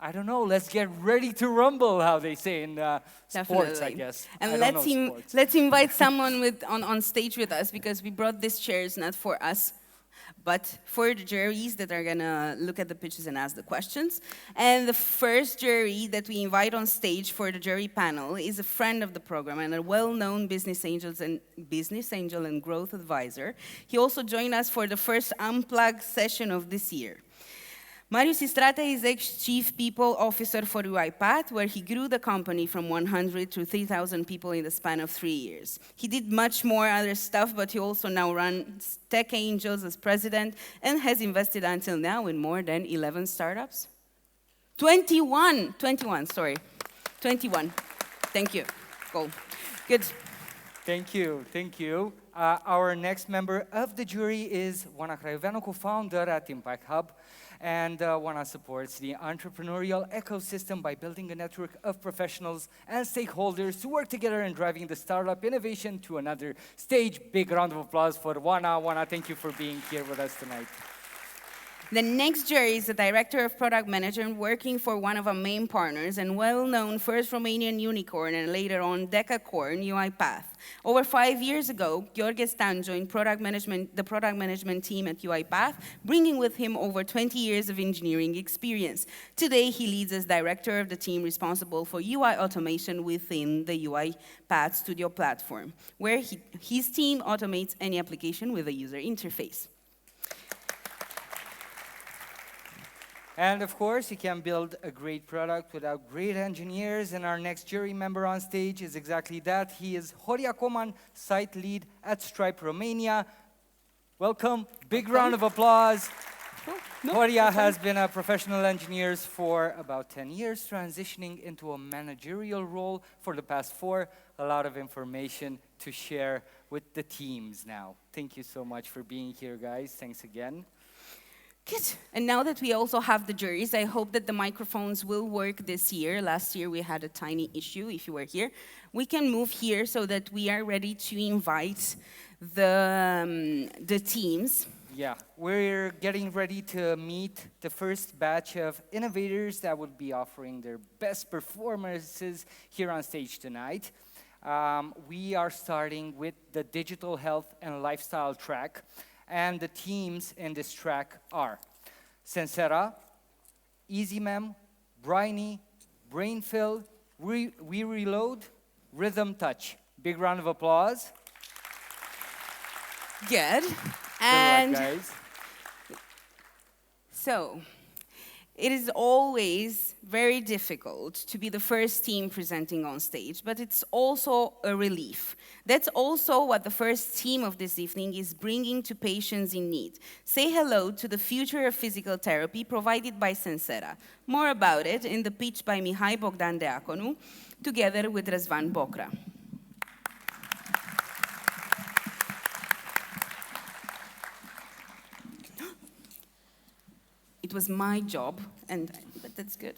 C: I don't know, let's get ready to rumble, how they say in sports, I guess.
B: And let's invite someone on stage with us, because we brought these chairs not for us, but for the juries that are gonna look at the pitches and ask the questions. And the first jury that we invite on stage for the jury panel is a friend of the program and a well-known business angel and growth advisor. He also joined us for the first Unplugged session of this year. Marius Istrate is ex-chief people officer for UiPath, where he grew the company from 100 to 3,000 people in the span of 3 years. He did much more other stuff, but he also now runs Tech Angels as president and has invested until now in more than 11 startups. 21, sorry. 21. Thank you. Cool. Good.
C: Thank you. Our next member of the jury is Oana Craioveanu, co-founder at Impact Hub. And Oana supports the entrepreneurial ecosystem by building a network of professionals and stakeholders to work together in driving the startup innovation to another stage. Big round of applause for Oana. Oana, thank you for being here with us tonight.
B: The next jury is the director of product management working for one of our main partners and well-known first Romanian unicorn and later on decacorn, UiPath. Over 5 years ago, Gheorghe Stan joined the product management team at UiPath, bringing with him over 20 years of engineering experience. Today, he leads as director of the team responsible for UI automation within the UiPath Studio platform, where his team automates any application with a user interface.
C: And of course, you can build a great product without great engineers. And our next jury member on stage is exactly that. He is Horia Coman, site lead at Stripe Romania. Welcome. Big round of applause. Horia has been a professional engineer for about 10 years, transitioning into a managerial role for the past 4. A lot of information to share with the teams now. Thank you so much for being here, guys. Thanks again.
B: Good. And now that we also have the juries, I hope that the microphones will work this year. Last year we had a tiny issue, if you were here. We can move here so that we are ready to invite the teams.
C: Yeah, we're getting ready to meet the first batch of innovators that will be offering their best performances here on stage tonight. We are starting with the digital health and lifestyle track. And the teams in this track are Sensera, EasyMem, Briny, Brainfill, We Reload, Rhythm Touch. Big round of applause.
B: Good.
C: And good luck, guys.
B: So, it is always very difficult to be the first team presenting on stage, but it's also a relief. That's also what the first team of this evening is bringing to patients in need. Say hello to the future of physical therapy provided by Sensera. More about it in the pitch by Mihai Bogdan Deaconu, together with Răzvan Bocra. It was my job, but that's good.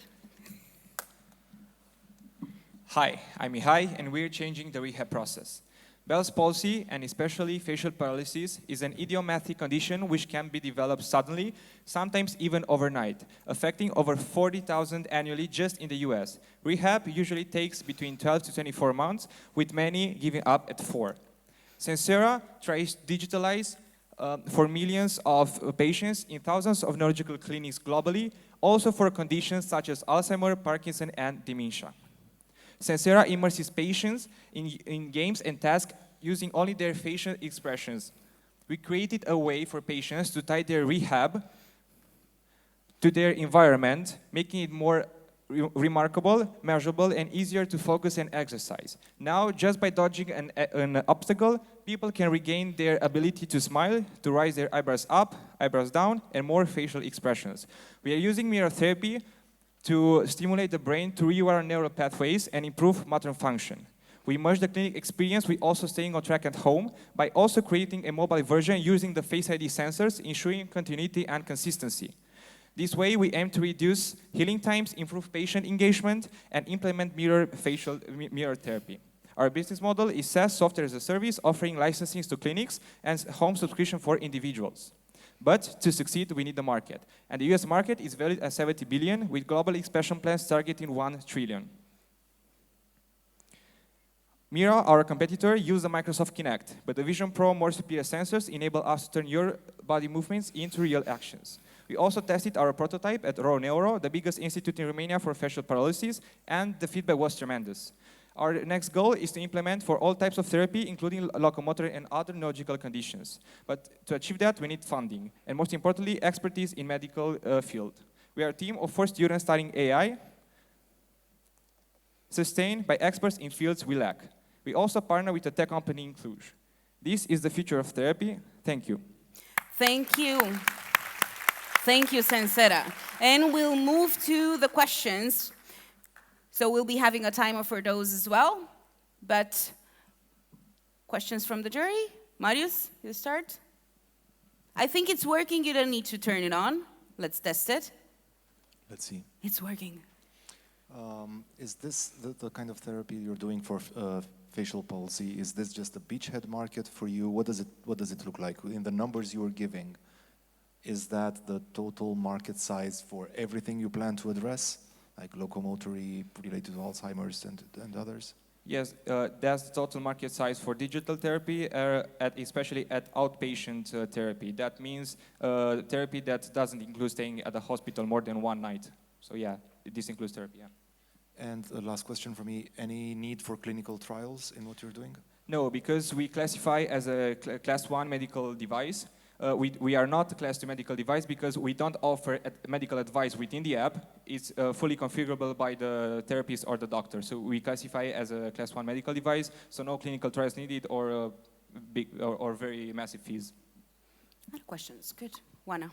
G: Hi, I'm Mihai, and we're changing the rehab process. Bell's palsy, and especially facial paralysis, is an idiomatic condition which can be developed suddenly, sometimes even overnight, affecting over 40,000 annually just in the US. Rehab usually takes between 12 to 24 months, with many giving up at 4. Sensera tries to digitalize for millions of patients in thousands of neurological clinics globally, also for conditions such as Alzheimer's, Parkinson, and dementia. Sensera immerses patients in games and tasks using only their facial expressions. We created a way for patients to tie their rehab to their environment, making it more remarkable, measurable, and easier to focus and exercise. Now, just by dodging an obstacle, people can regain their ability to smile, to raise their eyebrows up, eyebrows down, and more facial expressions. We are using mirror therapy to stimulate the brain to rewire neural pathways and improve motor function. We merge the clinic experience with also staying on track at home by also creating a mobile version using the Face ID sensors, ensuring continuity and consistency. This way, we aim to reduce healing times, improve patient engagement, and implement mirror therapy. Our business model is SaaS, software as a service, offering licensing to clinics and home subscription for individuals. But to succeed, we need the market. And the US market is valued at 70 billion, with global expansion plans targeting 1 trillion. Mira, our competitor, uses the Microsoft Kinect, but the Vision Pro more superior sensors enable us to turn your body movements into real actions. We also tested our prototype at RoNeuro, the biggest institute in Romania for facial paralysis, and the feedback was tremendous. Our next goal is to implement for all types of therapy, including locomotor and other neurological conditions. But to achieve that, we need funding, and most importantly, expertise in medical field. We are a team of 4 students studying AI, sustained by experts in fields we lack. We also partner with a tech company in Cluj. This is the future of therapy. Thank you.
B: Thank you. Thank you, Sensera. And we'll move to the questions. So we'll be having a timer for those as well. But questions from the jury? Marius, you start? I think it's working. You don't need to turn it on. Let's test it.
H: Let's see.
B: It's working.
H: Is this the kind of therapy you're doing for facial palsy? Is this just a beachhead market for you? What does it look like? In the numbers you are giving, is that the total market size for everything you plan to address, like locomotory related to Alzheimer's and others?
G: Yes, that's the total market size for digital therapy, especially at outpatient therapy. That means therapy that doesn't include staying at the hospital more than 1 night. So yeah, this includes therapy, yeah.
H: And the last question for me, any need for clinical trials in what you're doing?
G: No, because we classify as a class 1 medical device. We are not a class 2 medical device because we don't offer medical advice within the app. It's fully configurable by the therapist or the doctor. So we classify as a class 1 medical device, so no clinical trials needed or big or very massive fees.
B: Other questions? Good. Juana.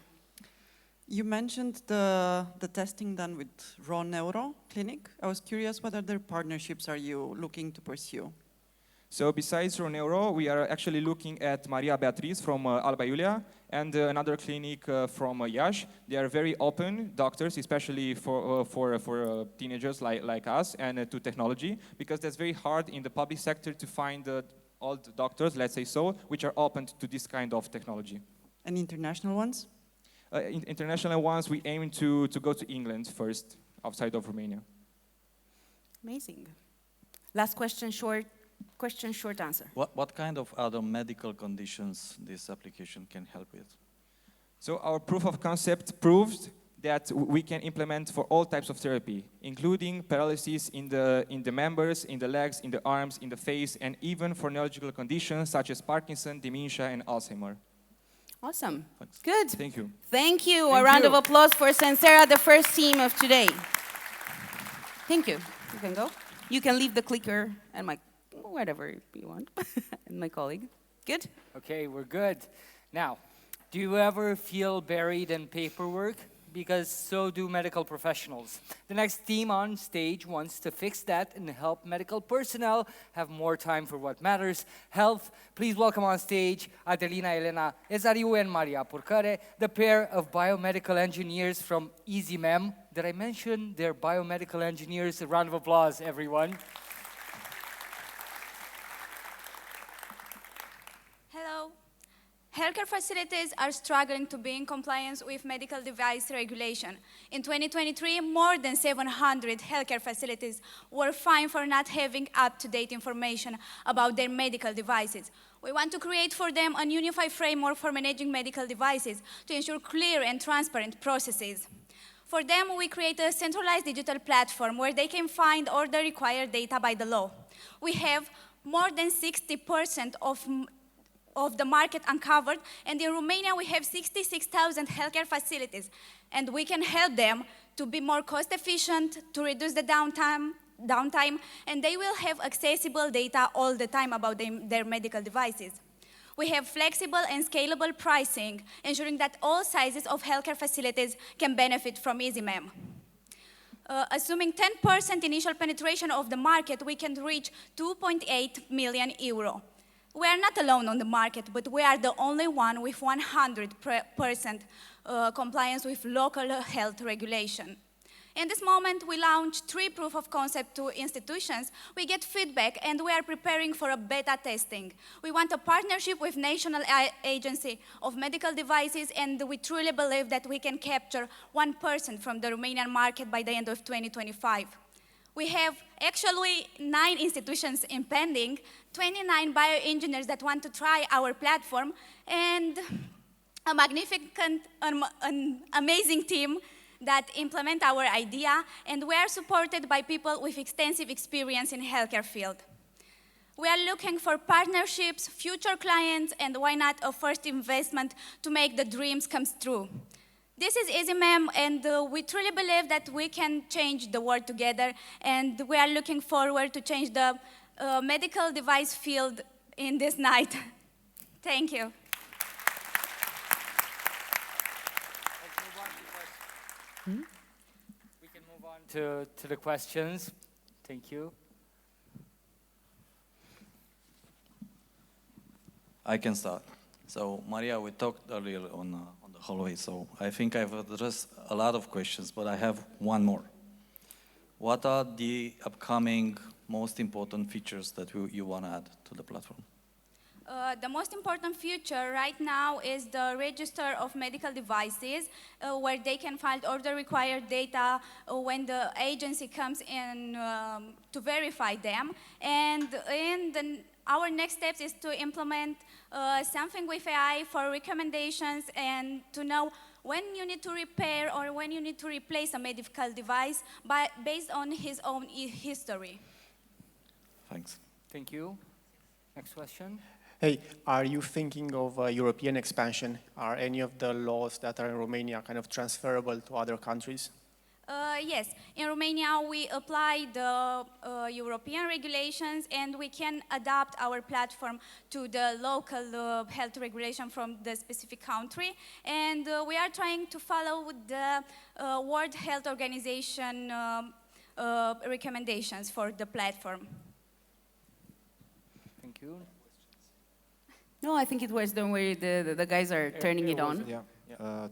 I: You mentioned the testing done with RoNeuro Clinic. I was curious what other partnerships are you looking to pursue?
G: So besides RoNeuro, we are actually looking at Maria Beatriz from Alba Iulia and another clinic from Iași. They are very open doctors, especially for teenagers like us and to technology, because that's very hard in the public sector to find all the doctors, let's say so, which are open to this kind of technology.
I: And international ones?
G: International ones, we aim to go to England first, outside of Romania.
B: Amazing. Last question, short answer.
J: What kind of other medical conditions this application can help with?
G: So our proof of concept proved that we can implement for all types of therapy, including paralysis in the members, in the legs, in the arms, in the face, and even for neurological conditions such as Parkinson, dementia, and Alzheimer.
B: Awesome. Good.
G: Thank you.
B: Thank you. A round of applause for Sensera, the first team of today. Thank you. You can go. You can leave the clicker and whatever you want, and my colleague. Good?
C: Okay, we're good. Now, do you ever feel buried in paperwork? Because so do medical professionals. The next team on stage wants to fix that and help medical personnel have more time for what matters, health. Please welcome on stage Adelina Elena Ezariu and Maria Purcare, the pair of biomedical engineers from EasyMem. Did I mention they're biomedical engineers? A round of applause, everyone.
K: Hello. Healthcare facilities are struggling to be in compliance with medical device regulation. In 2023, more than 700 healthcare facilities were fined for not having up-to-date information about their medical devices. We want to create for them a unified framework for managing medical devices to ensure clear and transparent processes. For them, we create a centralized digital platform where they can find all the required data by the law. We have more than 60% of the market uncovered, and in Romania we have 66,000 healthcare facilities, and we can help them to be more cost efficient, to reduce the downtime, and they will have accessible data all the time about their medical devices. We have flexible and scalable pricing, ensuring that all sizes of healthcare facilities can benefit from EasyMem. Assuming 10% initial penetration of the market, we can reach 2.8 million euro. We are not alone on the market, but we are the only one with 100% compliance with local health regulation. In this moment, we launched 3 proof of concept to institutions. We get feedback, and we are preparing for a beta testing. We want a partnership with National Agency of Medical Devices, and we truly believe that we can capture 1% from the Romanian market by the end of 2025. We have actually 9 institutions in pending, 29 bioengineers that want to try our platform, and a magnificent, an amazing team that implement our idea, and we are supported by people with extensive experience in healthcare field. We are looking for partnerships, future clients, and why not a first investment to make the dreams come true. This is Easy Ma'am, and we truly believe that we can change the world together, and we are looking forward to change the medical device field in this night. Thank you.
C: We can move on to the questions. Thank you.
J: I can start. So, Maria, we talked earlier on the hallway, so I think I've addressed a lot of questions, but I have one more. What are the upcoming most important features that you want to add to the platform?
K: The most important feature right now is the register of medical devices, where they can find all the required data when the agency comes in to verify them. And our next steps is to implement something with AI for recommendations and to know when you need to repair or when you need to replace a medical device based on his own history.
J: Thanks.
C: Thank you. Next question.
L: Hey, are you thinking of European expansion? Are any of the laws that are in Romania kind of transferable to other countries?
K: Yes, in Romania we apply the European regulations, and we can adapt our platform to the local health regulation from the specific country. And we are trying to follow the World Health Organization recommendations for the platform.
C: Thank you.
B: No, I think it was, don't worry, the guys are turning it on.
H: Yeah,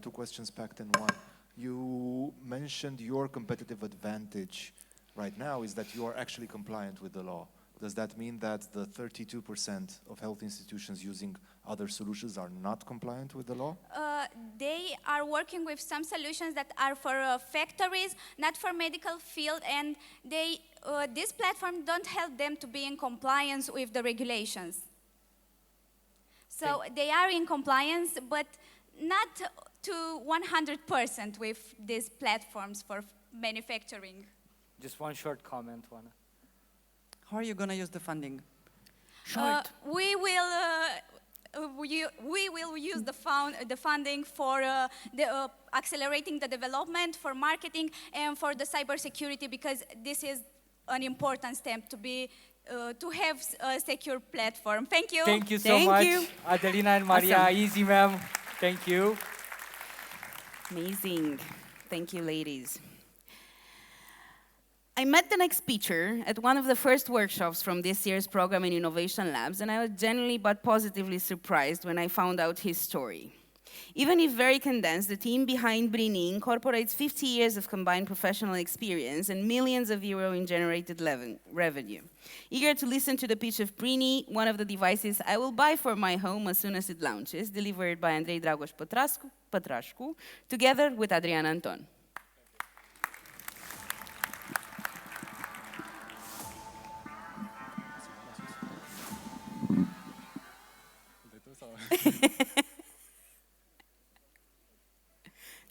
H: 2 questions packed in one. You mentioned your competitive advantage right now is that you are actually compliant with the law. Does that mean that the 32% of health institutions using other solutions are not compliant with the law?
K: They are working with some solutions that are for factories, not for medical field, and this platform don't help them to be in compliance with the regulations. So they are in compliance, but not to 100% with these platforms for manufacturing.
C: Just one short comment, Juana.
I: How are you going to use the funding?
K: We will use the funding for accelerating the development, for marketing, and for the cybersecurity, because this is an important step to have a secure platform. Thank you.
C: Thank you so much, Adelina and Maria.
B: Awesome.
C: Easy, ma'am. Thank you.
B: Amazing. Thank you, ladies. I met the next speaker at one of the first workshops from this year's program in Innovation Labs, and I was genuinely but positively surprised when I found out his story. Even if very condensed, the team behind Brini incorporates 50 years of combined professional experience and millions of euro in generated revenue. Eager to listen to the pitch of Brini, one of the devices I will buy for my home as soon as it launches, delivered by Andrei Dragoș Pătrașcu, together with Adrian Anton.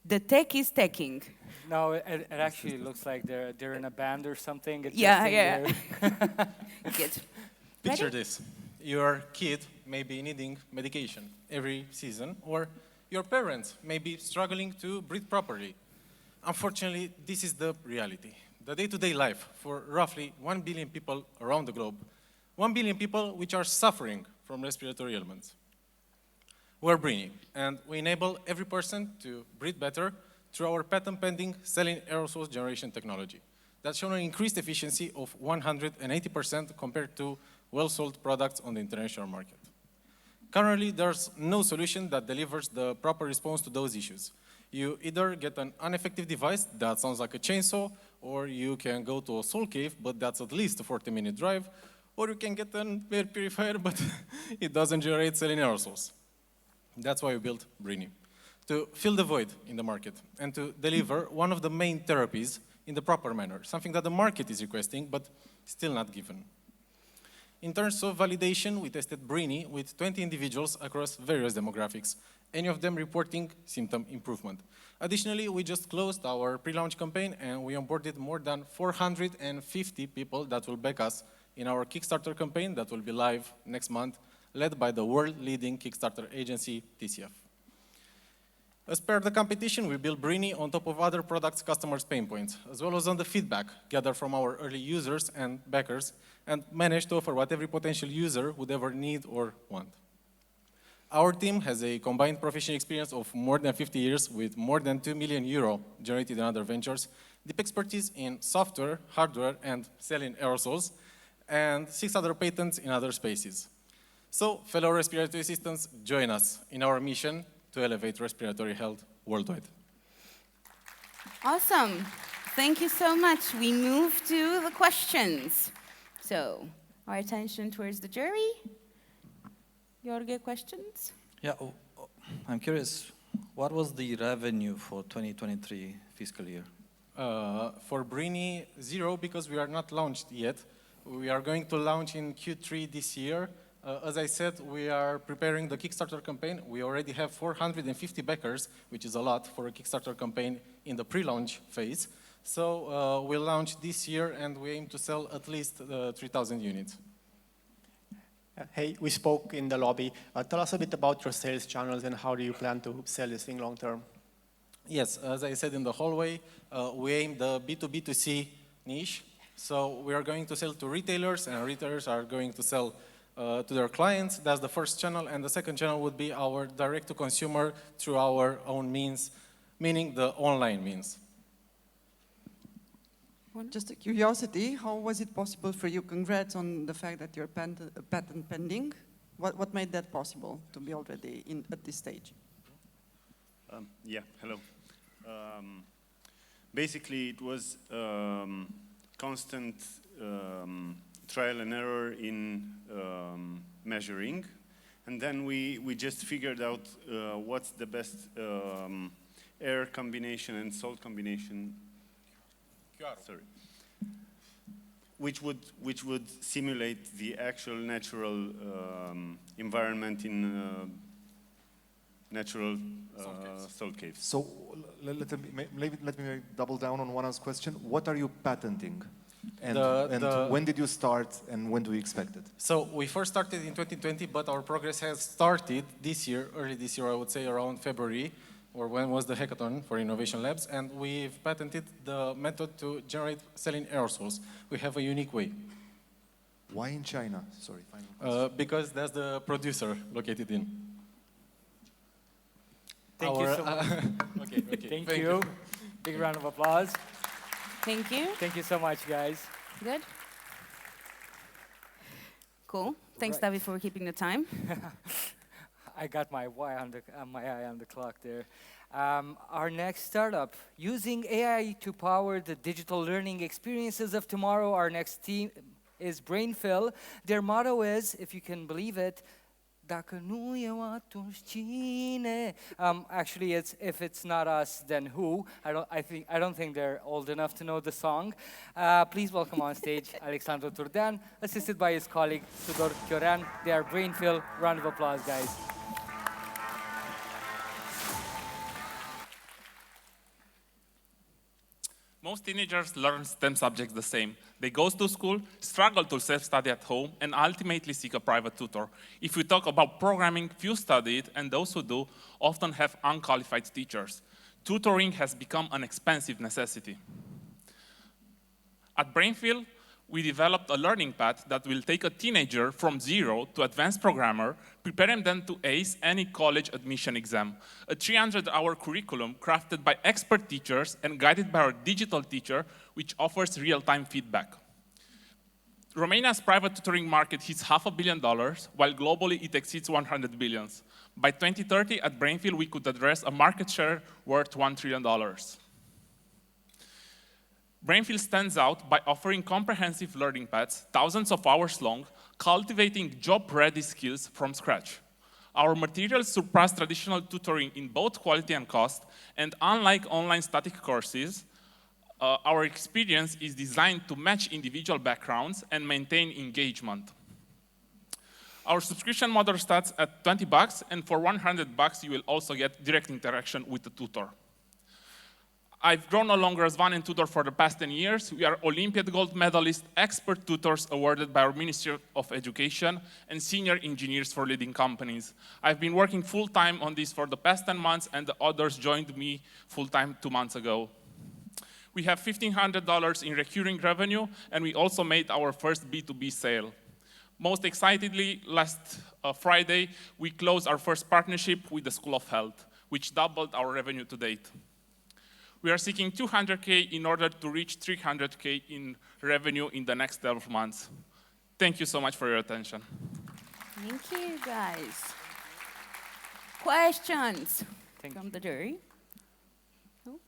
B: The tech is teching.
C: No, it actually looks like they're in a band or something. It's
B: yeah. Good.
M: Picture
B: Ready?
M: this. Your kid may be needing medication every season, or your parents may be struggling to breathe properly. Unfortunately, this is the reality. The day-to-day life for roughly 1 billion people around the globe, 1 billion people which are suffering from respiratory ailments. We're Brini, and we enable every person to breathe better through our patent-pending saline aerosol generation technology. That's shown an increased efficiency of 180% compared to well-sold products on the international market. Currently, there's no solution that delivers the proper response to those issues. You either get an ineffective device that sounds like a chainsaw, or you can go to a soul cave, but that's at least a 40-minute drive, or you can get an air purifier, but it doesn't generate saline aerosols. That's why we built Brini, to fill the void in the market and to deliver one of the main therapies in the proper manner, something that the market is requesting, but still not given. In terms of validation, we tested Brini with 20 individuals across various demographics, any of them reporting symptom improvement. Additionally, we just closed our pre-launch campaign and we onboarded more than 450 people that will back us in our Kickstarter campaign that will be live next month, led by the world-leading Kickstarter agency, TCF. As per the competition, we built Brini on top of other products' customers' pain points, as well as on the feedback gathered from our early users and backers, and managed to offer what every potential user would ever need or want. Our team has a combined professional experience of more than 50 years with more than 2 million euro generated in other ventures, deep expertise in software, hardware, and selling aerosols, and 6 other patents in other spaces. So, fellow respiratory assistants, join us in our mission to elevate respiratory health worldwide.
B: Awesome. Thank you so much. We move to the questions. So, our attention towards the jury. Jorge, questions?
J: Yeah, I'm curious, what was the revenue for 2023 fiscal year?
M: For Brini, 0, because we are not launched yet. We are going to launch in Q3 this year. As I said, we are preparing the Kickstarter campaign. We already have 450 backers, which is a lot for a Kickstarter campaign in the pre-launch phase. So we'll launch this year, and we aim to sell at least 3,000 units.
L: Hey, we spoke in the lobby. Tell us a bit about your sales channels and how do you plan to sell this thing long term?
M: Yes, as I said in the hallway, we aim the B2B2C niche. So we are going to sell to retailers, and retailers are going to sell to their clients. That's the first channel, and the second channel would be our direct-to-consumer through our own means, meaning the online means.
I: Just a curiosity, how was it possible for you? Congrats on the fact that your patent pending. What made that possible to be already at this stage?
N: Yeah, hello. Basically, it was constant trial and error in measuring, and then we just figured out what's the best air combination and salt combination. Sorry. Which would simulate the actual natural environment in natural salt caves.
H: So let me double down on one last question. What are you patenting? And when did you start, and when do we expect it?
M: So we first started in 2020, but our progress has started this year, early this year, I would say around February, or when was the hackathon for Innovation Labs, and we've patented the method to generate saline aerosols. We have a unique way.
H: Why in China? Sorry.
M: Because that's the producer located in.
C: Thank you so much.
M: Okay.
C: Thank you. Big round of applause.
B: Thank you.
C: Thank you so much, guys.
B: Good. Cool. Thanks, Davi, for keeping the time.
C: I got my eye on the clock there. Our next startup, using AI to power the digital learning experiences of tomorrow. Our next team is Brainfill. Their motto is, if you can believe it, Dacă nu eu, atunci cine? Actually, it's if it's not us, then who? I don't think they're old enough to know the song. Please welcome on stage Alexandru Turdean, assisted by his colleague Tudor Chiorean. They are Brainfill. Round of applause, guys.
O: Most teenagers learn STEM subjects the same. They go to school, struggle to self-study at home, and ultimately seek a private tutor. If we talk about programming, few study it, and those who do often have unqualified teachers. Tutoring has become an expensive necessity. At Brainfill, we developed a learning path that will take a teenager from 0 to advanced programmer, preparing them to ace any college admission exam. A 300-hour curriculum crafted by expert teachers and guided by our digital teacher, which offers real-time feedback. Romania's private tutoring market hits $500 million, while globally it exceeds 100 billion. By 2030, at Brainfield, we could address a market share worth $1 trillion. Brainfield stands out by offering comprehensive learning paths, thousands of hours long, cultivating job-ready skills from scratch. Our materials surpass traditional tutoring in both quality and cost, and unlike online static courses, our experience is designed to match individual backgrounds and maintain engagement. Our subscription model starts at $20, and for $100, you will also get direct interaction with the tutor. I've grown along Răzvan and Tudor for the past 10 years. We are Olympiad gold medalist, expert tutors awarded by our Ministry of Education, and senior engineers for leading companies. I've been working full-time on this for the past 10 months, and the others joined me full-time 2 months ago. We have $1,500 in recurring revenue, and we also made our first B2B sale. Most excitedly, last Friday, we closed our first partnership with the School of Health, which doubled our revenue to date. We are seeking $200K in order to reach $300K in revenue in the next 12 months. Thank you so much for your attention.
B: Thank you, guys. Questions from the jury? No?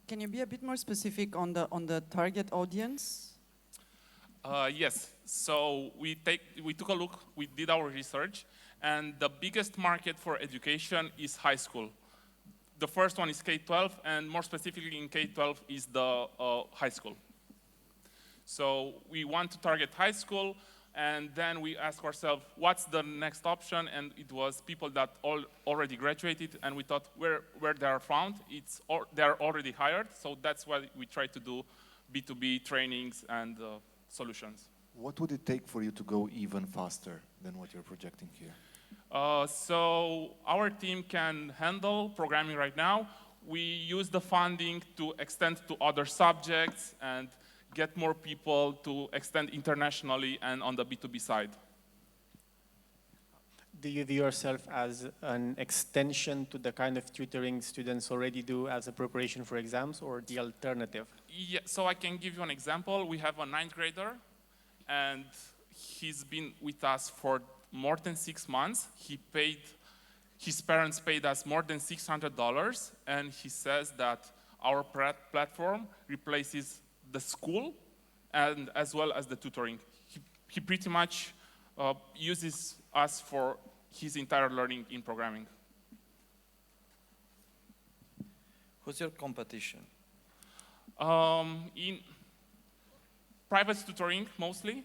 I: Can you be a bit more specific on the target audience?
O: Yes. So we took a look, we did our research, and the biggest market for education is high school. The first one is K-12, and more specifically in K-12 is the high school. So we want to target high school, and then we ask ourselves, what's the next option? And it was people that already graduated, and we thought where they are found, they are already hired, so that's why we try to do B2B trainings and solutions.
H: What would it take for you to go even faster than what you're projecting here?
O: So our team can handle programming right now. We use the funding to extend to other subjects and get more people to extend internationally and on the B2B side.
L: Do you view yourself as an extension to the kind of tutoring students already do as a preparation for exams, or the alternative?
O: Yeah, so I can give you an example. We have a 9th grader, and he's been with us for more than 6 months. His parents paid us more than $600, and he says that our platform replaces the school and as well as the tutoring. He pretty much uses us for his entire learning in programming.
J: Who's your competition?
O: In private tutoring mostly,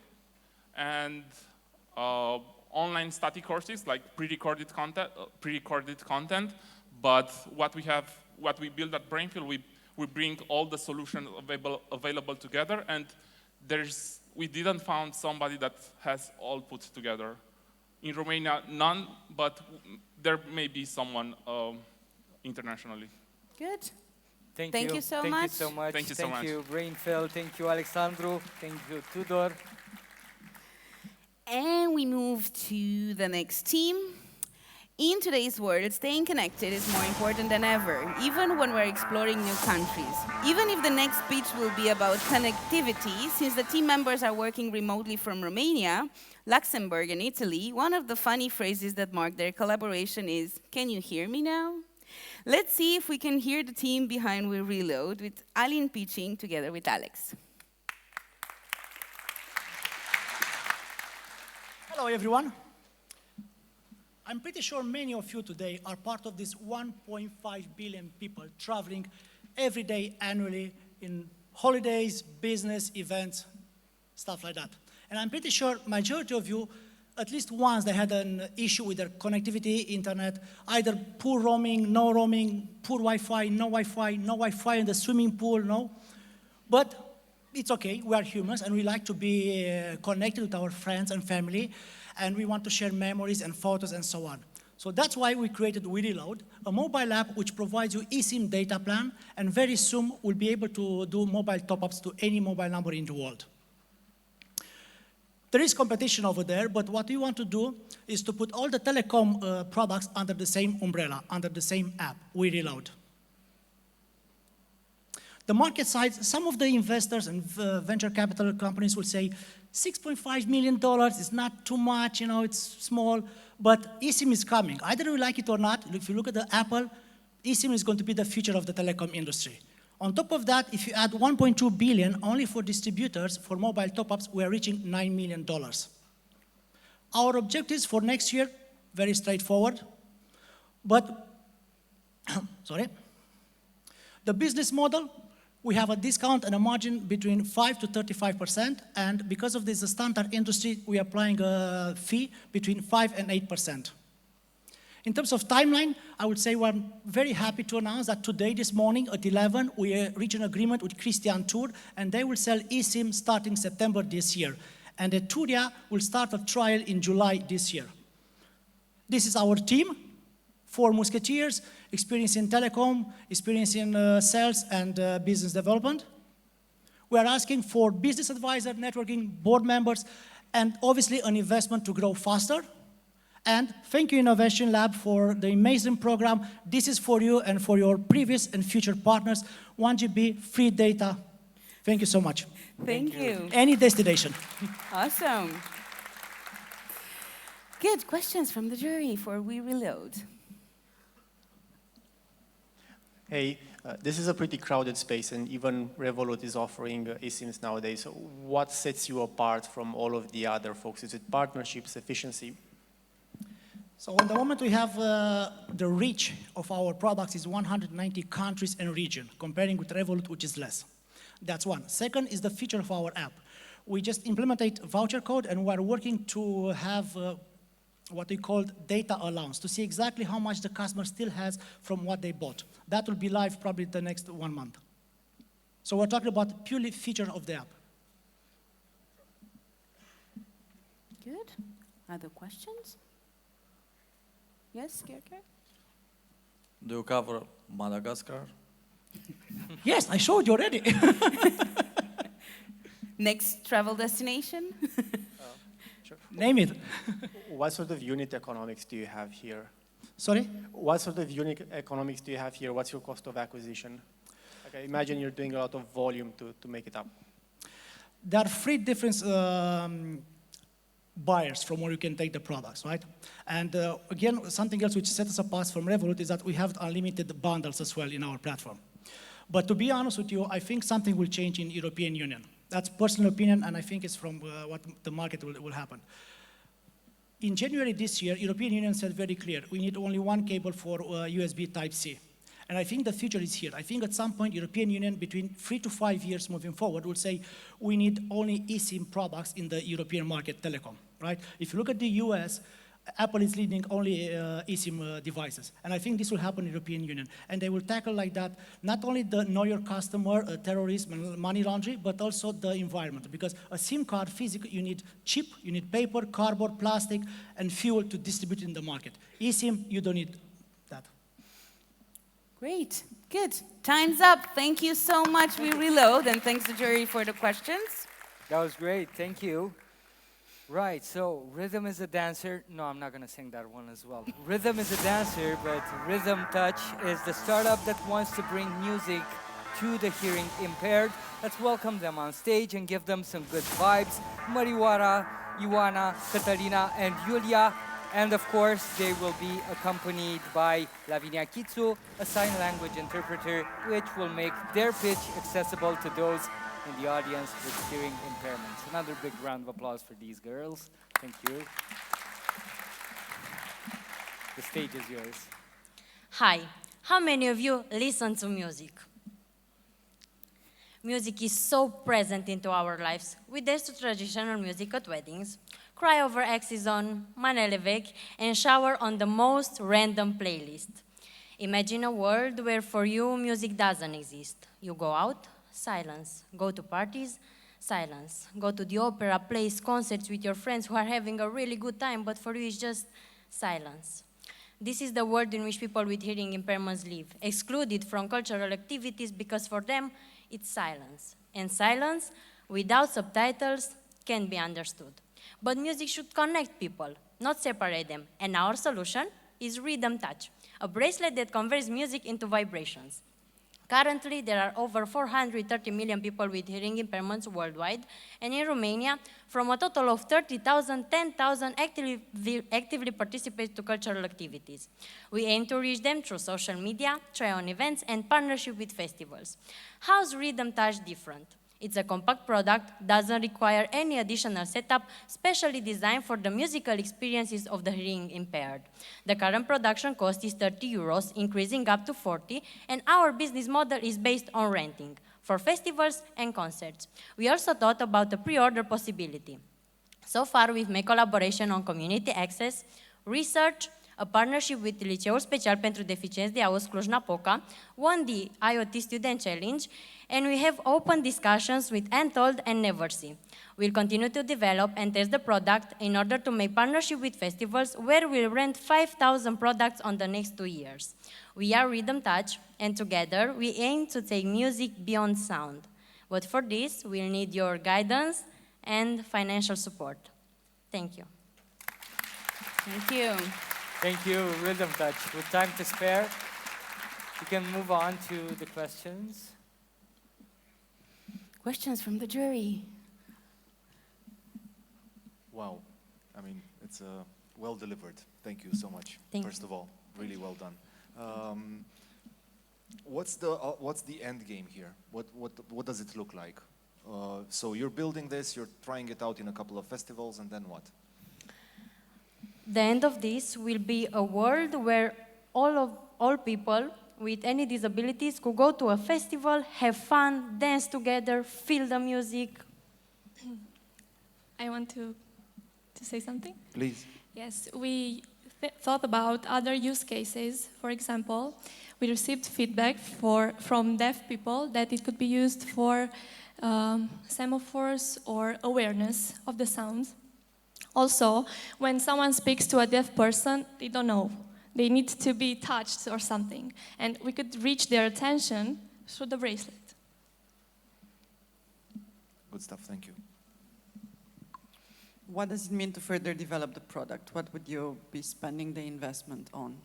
O: and online static courses like pre-recorded content. But what we build at Brainfield, we bring all the solutions available together, and we didn't find somebody that has all put together. In Romania, none, but there may be someone internationally.
B: Good.
C: Thank you so much.
O: Thank you so much.
C: Thank you, Brainfield. Thank you, Alexandru. Thank you, Tudor.
B: And we move to the next team. In today's world, staying connected is more important than ever, even when we're exploring new countries. Even if the next speech will be about connectivity, since the team members are working remotely from Romania, Luxembourg, and Italy, one of the funny phrases that mark their collaboration is, "Can you hear me now?" Let's see if we can hear the team behind We Reload, with Alin pitching together with Alex.
P: Hello, everyone. I'm pretty sure many of you today are part of this 1.5 billion people traveling every day annually in holidays, business, events, stuff like that. And I'm pretty sure majority of you, at least once they had an issue with their connectivity, internet, either poor roaming, no roaming, poor Wi-Fi, no Wi-Fi in the swimming pool, no. But it's okay, we are humans and we like to be connected with our friends and family, and we want to share memories and photos and so on. So that's why we created We Reload, a mobile app which provides you eSIM data plan, and very soon we'll be able to do mobile top-ups to any mobile number in the world. There is competition over there, but what we want to do is to put all the telecom products under the same umbrella, under the same app, We Reload. The market size, some of the investors and venture capital companies will say, $6.5 million is not too much, you know, it's small, but eSIM is coming. Either you like it or not, if you look at the Apple, eSIM is going to be the future of the telecom industry. On top of that, if you add 1.2 billion only for distributors for mobile top-ups, we are reaching $9 million. Our objectives for next year, very straightforward, but, sorry. The business model, we have a discount and a margin between 5 to 35%, and because of this standard industry, we are applying a fee between 5 and 8%. In terms of timeline, I would say we're very happy to announce that today, this morning at 11, we reached an agreement with Christian Tour, and they will sell eSIM starting September this year. And Eturia will start a trial in July this year. This is our team, 4 musketeers, experience in telecom, experience in sales and business development. We are asking for business advisor, networking, board members, and obviously an investment to grow faster. And thank you, Innovation Lab, for the amazing program. This is for you and for your previous and future partners. 1 GB free data. Thank you so much.
B: Thank you.
P: Any destination.
B: Awesome. Good questions from the jury for We Reload.
L: Hey, this is a pretty crowded space, and even Revolut is offering eSIMs nowadays. So what sets you apart from all of the other folks? Is it partnerships, efficiency?
P: So at the moment we have the reach of our products is 190 countries and region, comparing with Revolut, which is less. That's one. Second is the feature of our app. We just implemented voucher code, and we're working to have what we call data allowance, to see exactly how much the customer still has from what they bought. That will be live probably the next 1 month. So we're talking about purely feature of the app.
B: Good. Other questions? Yes, Kirker?
J: Do you cover Madagascar?
P: Yes, I showed you already.
B: Next travel destination?
L: Sure.
P: Name it.
L: What sort of unit economics do you have here?
P: Sorry?
L: What sort of unit economics do you have here? What's your cost of acquisition? Like, I imagine you're doing a lot of volume to make it up.
P: There are 3 different buyers from where you can take the products, right? And again, something else which sets us apart from Revolut is that we have unlimited bundles as well in our platform. But to be honest with you, I think something will change in European Union. That's personal opinion, and I think it's from what the market will happen. In January this year, European Union said very clear, we need only 1 cable for USB Type-C. And I think the future is here. I think at some point, European Union, between 3 to 5 years moving forward, will say, we need only eSIM products in the European market telecom, right? If you look at the US, Apple is leading only eSIM devices. And I think this will happen in the European Union. And they will tackle like that, not only the know your customer, terrorism, money laundering, but also the environment. Because a SIM card, physical, you need chip, you need paper, cardboard, plastic, and fuel to distribute in the market. eSIM, you don't need that.
B: Great, good. Time's up. Thank you so much, We Reload, and thanks to jury for the questions.
C: That was great, thank you. Right, so rhythm is a dancer. No, I'm not going to sing that one as well. Rhythm is a dancer, but Rhythm Touch is the startup that wants to bring music to the hearing impaired. Let's welcome them on stage and give them some good vibes. Mariwara, Ioana, Catalina, and Yulia. And of course, they will be accompanied by Lavinia Kitsu, a sign language interpreter, which will make their pitch accessible to those in the audience with hearing impairments. Another big round of applause for these girls. Thank you. The stage is yours.
Q: Hi, how many of you listen to music? Music is so present into our lives. We dance to traditional music at weddings, cry over exes on Manelevek, and shower on the most random playlist. Imagine a world where for you music doesn't exist. You go out, silence. Go to parties, silence. Go to the opera, plays, concerts with your friends who are having a really good time, but for you it's just silence. This is the world in which people with hearing impairments live, excluded from cultural activities because for them it's silence. And silence, without subtitles, can be understood. But music should connect people, not separate them. And our solution is Rhythm Touch, a bracelet that converts music into vibrations. Currently, there are over 430 million people with hearing impairments worldwide, and in Romania, from a total of 30,000, 10,000 actively participate to cultural activities. We aim to reach them through social media, try-on events, and partnership with festivals. How's Rhythm Touch different? It's a compact product, doesn't require any additional setup, specially designed for the musical experiences of the hearing impaired. The current production cost is 30 euros, increasing up to 40, and our business model is based on renting for festivals and concerts. We also thought about the pre-order possibility. So far, we've made collaboration on community access, research, a partnership with Liceul Special pentru Deficienți de Auz Cluj-Napoca, won the IoT Student Challenge, and we have open discussions with Untold and Neversee. We'll continue to develop and test the product in order to make partnership with festivals where we'll rent 5,000 products on the next 2 years. We are Rhythm Touch, and together we aim to take music beyond sound. But for this, we'll need your guidance and financial support. Thank you.
B: Thank you.
C: Thank you, Rhythm Touch. With time to spare, we can move on to the questions.
B: Questions from the jury.
H: Wow. I mean, it's well delivered. Thank you so much. First of all, really well done. What's the end game here? What does it look like? So you're building this, you're trying it out in a couple of festivals, and then what?
Q: The end of this will be a world where all people with any disabilities could go to a festival, have fun, dance together, feel the music.
R: I want to say something.
H: Please.
R: Yes, we thought about other use cases. For example, we received feedback from deaf people that it could be used for semaphores or awareness of the sounds. Also, when someone speaks to a deaf person, they don't know. They need to be touched or something. And we could reach their attention through the bracelet.
H: Good stuff, thank you.
I: What does it mean to further develop the product? What would you be spending the investment on?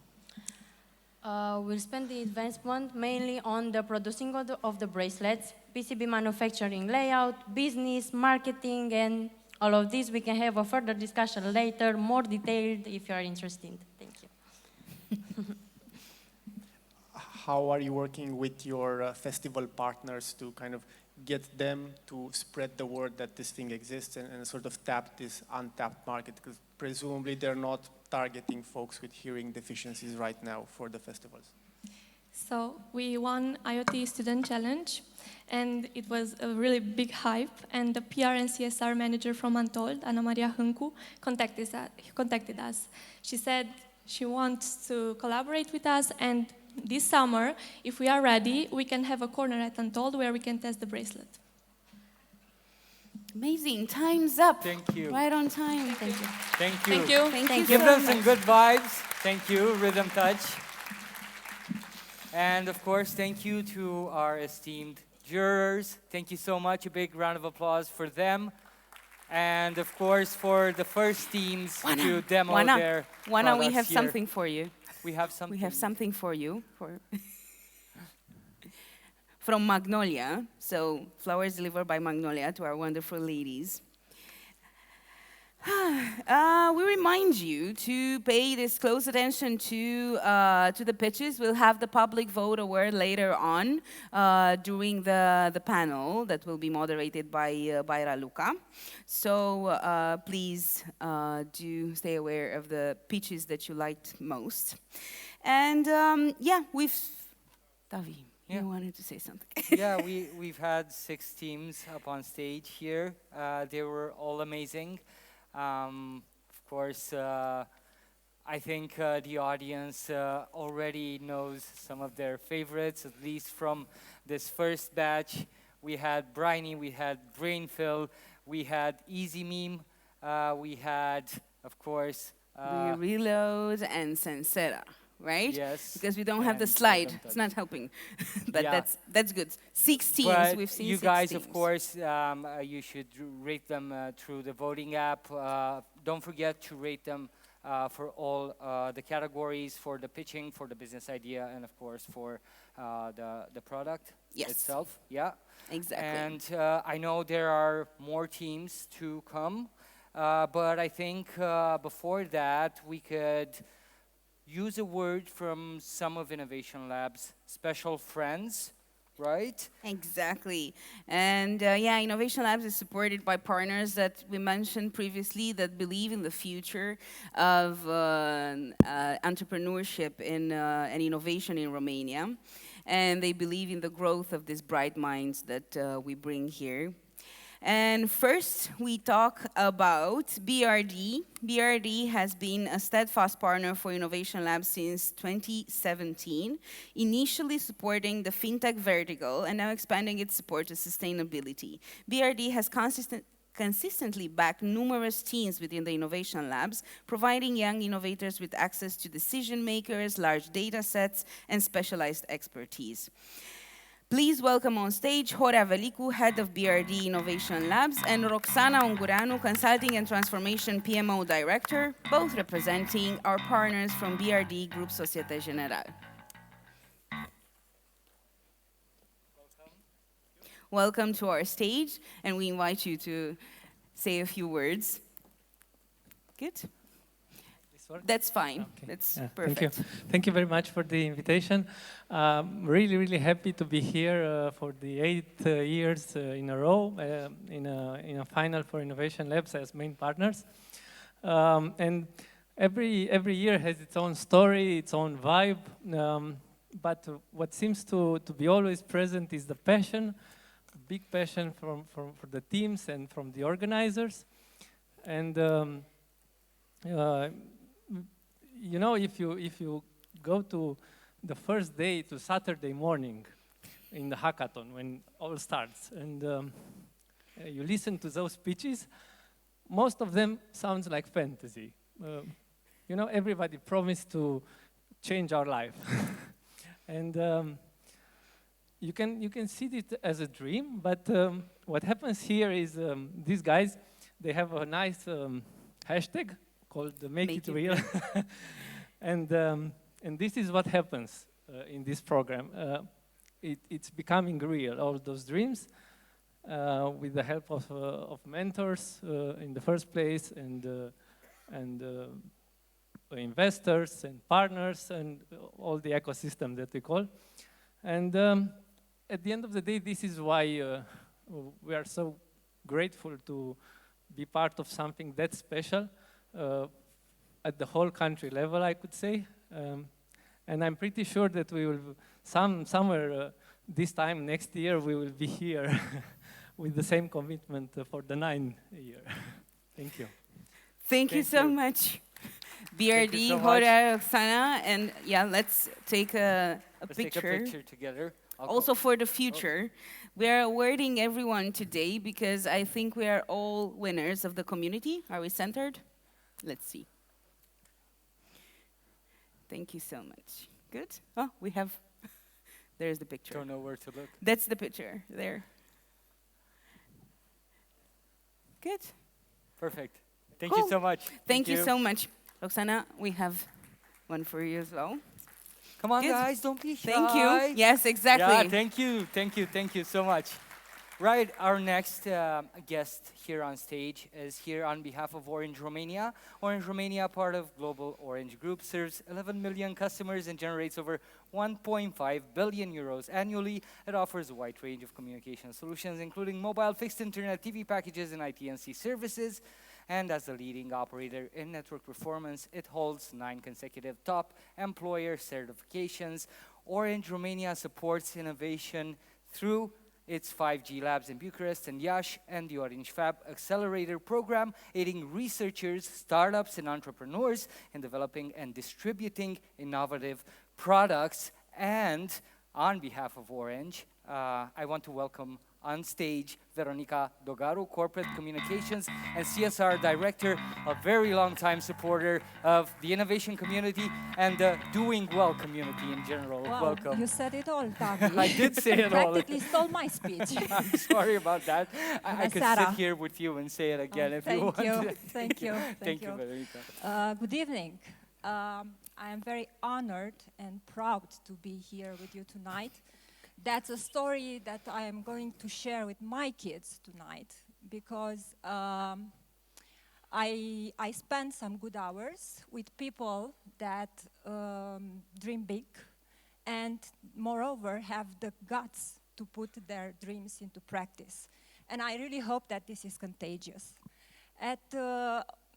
Q: We'll spend the investment mainly on the producing of the bracelets, PCB manufacturing layout, business, marketing, and all of this. We can have a further discussion later, more detailed if you are interested. Thank you.
L: How are you working with your festival partners to kind of get them to spread the word that this thing exists and sort of tap this untapped market? Because presumably they're not targeting folks with hearing deficiencies right now for the festivals.
R: So we won IoT Student Challenge, and it was a really big hype, and the PR and CSR manager from Untold, Ana Maria Hâncu, contacted us. She said she wants to collaborate with us, and this summer, if we are ready, we can have a corner at Untold where we can test the bracelet.
B: Amazing. Time's up.
C: Thank you.
B: Right on time. Thank you.
C: Thank you.
R: Thank you.
B: Thank you
C: Give
B: so
C: them
B: much.
C: some good vibes. Thank you, Rhythm Touch. And of course, thank you to our esteemed jurors. Thank you so much. A big round of applause for them. And of course, for the first teams to demo their
B: Juana, we have
C: products here.
B: something for you.
C: We have something.
B: We have something for you. From Magnolia. So, flowers delivered by Magnolia to our wonderful ladies. We remind you to pay this close attention to the pitches. We'll have the public vote award later on during the panel that will be moderated by Raluca. So please do stay aware of the pitches that you liked most. And yeah, Davi, you wanted to say something.
C: Yeah, we've had 6 teams up on stage here. They were all amazing. Of course, I think the audience already knows some of their favorites, at least from this first batch. We had Briny, we had Brainfill, we had Easy Meme, we had, of course...
B: Reload and Sensera, right?
C: Yes.
B: Because we don't have the slide. It's not helping. But
C: Yeah.
B: that's good. 6 teams.
C: But
B: We've seen
C: you
B: 6
C: guys,
B: teams.
C: of course, you should rate them through the voting app. Don't forget to rate them for all the categories, for the pitching, for the business idea, and of course for the product itself. Yeah,
B: exactly.
C: And I know there are more teams to come, but I think before that we could use a word from some of Innovation Labs' special friends. Right?
B: Exactly. And yeah, Innovation Labs is supported by partners that we mentioned previously that believe in the future of entrepreneurship and innovation in Romania. And they believe in the growth of these bright minds that we bring here. And first, we talk about BRD. BRD has been a steadfast partner for Innovation Labs since 2017, initially supporting the fintech vertical and now expanding its support to sustainability. BRD has consistently backed numerous teams within the Innovation Labs, providing young innovators with access to decision makers, large data sets, and specialized expertise. Please welcome on stage Horea Velicu, Head of BRD Innovation Labs, and Roxana Ungureanu, Consulting and Transformation PMO Director, both representing our partners from BRD Group Societe Generale. Welcome to our stage, and we invite you to say a few words. Good? That's fine. Okay. That's perfect.
S: Thank you. Thank you very much for the invitation. Really, really happy to be here for the 8th years in a row in a final for Innovation Labs as main partners. And every year has its own story, its own vibe. But what seems to be always present is the passion, big passion for the teams and from the organizers. And you know, if you go to the first day to Saturday morning in the hackathon when all starts, and you listen to those speeches, most of them sounds like fantasy. You know, everybody promised to change our life, and you can see it as a dream. But what happens here is these guys, they have a nice hashtag called Make It Real. And this is what happens in this program. It's becoming real, all those dreams, with the help of mentors in the first place, and investors and partners and all the ecosystem that we call. And at the end of the day, this is why we are so grateful to be part of something that special. At the whole country level, I could say. And I'm pretty sure that we will, somewhere this time next year, we will be here with the same commitment for the 9th year. Thank you.
B: Thank you so much. BRD, Horea, Roxana, and yeah, let's take a picture.
C: Take a picture together.
B: Also for the future. We are awarding everyone today because I think we are all winners of the community. Are we centered? Let's see. Thank you so much. Good? Oh, we have, there's the picture.
C: Don't know where to look.
B: That's the picture, there. Good?
C: Perfect. Thank you so much.
B: Thank you so much. Roxana, we have one for you as well.
C: Come on,
B: Good.
C: guys, don't be shy.
B: Thank you. Yes, exactly.
C: Yeah, thank you so much. Right, our next guest here on stage is here on behalf of Orange Romania. Orange Romania, part of Global Orange Group, serves 11 million customers and generates over 1.5 billion euros annually. It offers a wide range of communication solutions, including mobile, fixed internet, TV packages, and IT&C services. And as the leading operator in network performance, it holds 9 consecutive top employer certifications. Orange Romania supports innovation through its 5G labs in Bucharest and Iași, and the Orange Fab Accelerator program, aiding researchers, startups, and entrepreneurs in developing and distributing innovative products. And on behalf of Orange, I want to welcome on stage Veronica Dogaru, Corporate Communications and CSR Director, a very long-time supporter of the innovation community and the Doing Well community in general.
T: Wow,
C: welcome.
T: You said it all, Tavi.
C: I did say it all.
T: Practically stole my speech.
C: I'm sorry about that. I could sit here with you and say it again if you want.
T: Thank you.
C: Thank you, Veronica.
T: Good evening. I am very honored and proud to be here with you tonight. That's a story that I am going to share with my kids tonight because I spent some good hours with people that dream big and moreover have the guts to put their dreams into practice. And I really hope that this is contagious. At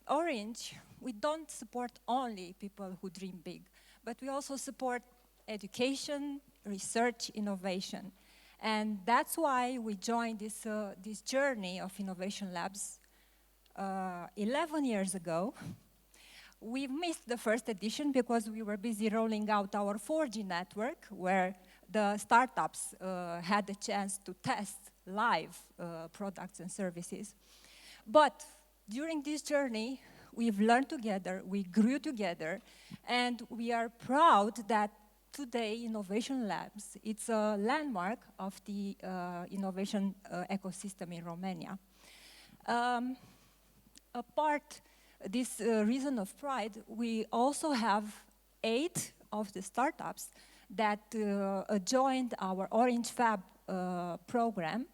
T: Orange, we don't support only people who dream big, but we also support education, research, innovation. And that's why we joined this journey of Innovation Labs 11 years ago. We missed the first edition because we were busy rolling out our 4G network, where the startups had the chance to test live products and services. But during this journey, we've learned together, we grew together, and we are proud that today, Innovation Labs, it's a landmark of the innovation ecosystem in Romania. Apart this reason of pride, we also have 8 of the startups that joined our Orange Fab program,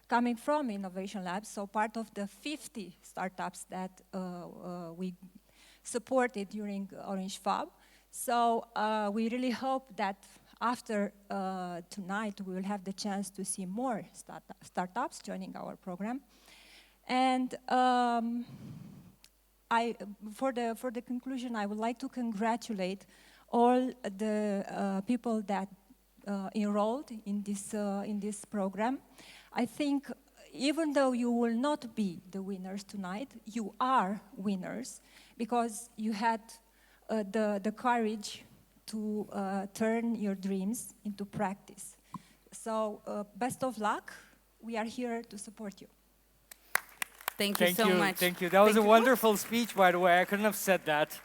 T: coming from Innovation Labs, so part of the 50 startups that we supported during Orange Fab. So we really hope that after tonight, we will have the chance to see more startups joining our program. And for the conclusion, I would like to congratulate all the people that enrolled in this program. I think even though you will not be the winners tonight, you are winners because you had the courage to turn your dreams into practice. So best of luck. We are here to support you.
B: Thank you so much.
C: Thank you. That was a wonderful speech, by the way. I couldn't have said that.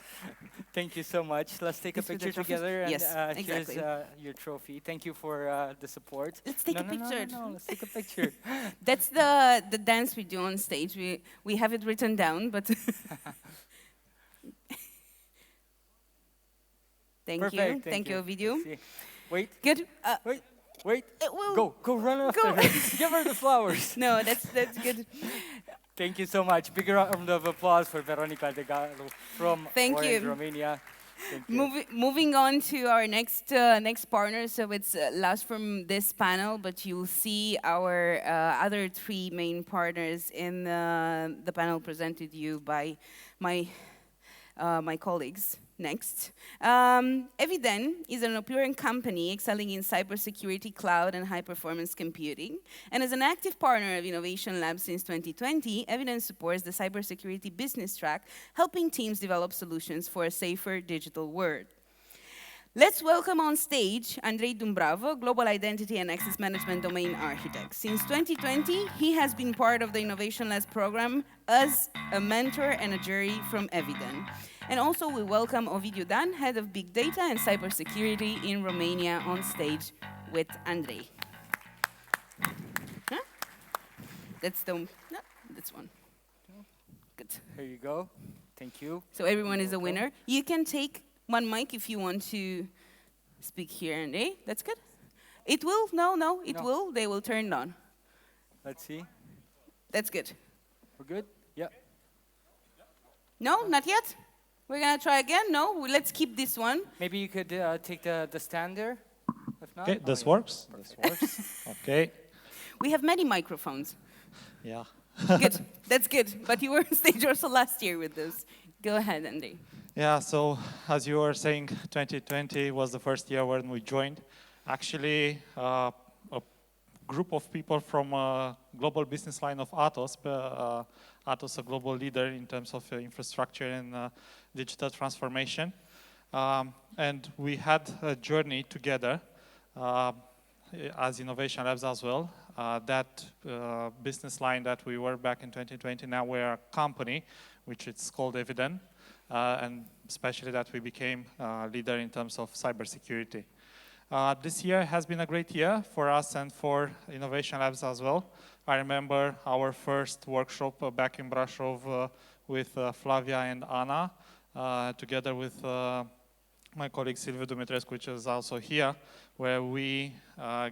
C: Thank you so much. Let's take a picture together. And,
B: yes, exactly.
C: Here's your trophy. Thank you for the support.
B: Let's take a picture.
C: No, let's take a picture.
B: That's the dance we do on stage. We have it written down, but... Thank you. Thank you, Ovidiu.
C: Wait.
B: Good.
C: Wait. Go run after her. Give her the flowers.
B: No, that's good.
C: Thank you so much. Big round of applause for Veronica Dogaru from Orange, Romania.
B: Moving on to our next partner. So it's last from this panel, but you'll see our other 3 main partners in the panel presented you by my colleagues. Next. Eviden is an European company excelling in cybersecurity, cloud, and high-performance computing. And as an active partner of Innovation Labs since 2020, Eviden supports the cybersecurity business track, helping teams develop solutions for a safer digital world. Let's welcome on stage Andrei Dumbravo, Global Identity and Access Management Domain Architect. Since 2020, he has been part of the Innovation Labs program as a mentor and a jury from Eviden. And also we welcome Ovidiu Dan, Head of Big Data and Cybersecurity in Romania, on stage with Andrei. Huh? That's one. Good.
C: Here you go. Thank you.
B: So everyone is a winner. You can take one mic if you want to speak here, Andrei. That's good. It will? No, it will. They will turn it on.
C: Let's see.
B: That's good.
C: We're good? Yeah.
B: No, not yet? We're going to try again? No? Let's keep this one.
C: Maybe you could take the stand there, if not.
U: Okay, this works.
C: This works.
U: Okay.
B: We have many microphones.
U: Yeah.
B: Good. That's good. But you were on stage also last year with this. Go ahead, Andy.
U: Yeah, so as you were saying, 2020 was the first year when we joined. Actually, a group of people from a global business line of Atos, Atos, a global leader in terms of infrastructure and digital transformation. And we had a journey together as Innovation Labs as well. That business line that we were back in 2020, now we're a company, which it's called Eviden, and especially that we became a leader in terms of cybersecurity. This year has been a great year for us and for Innovation Labs as well. I remember our first workshop back in Brașov with Flavia and Anna, together with my colleague Silviu Dumitrescu, which is also here, where we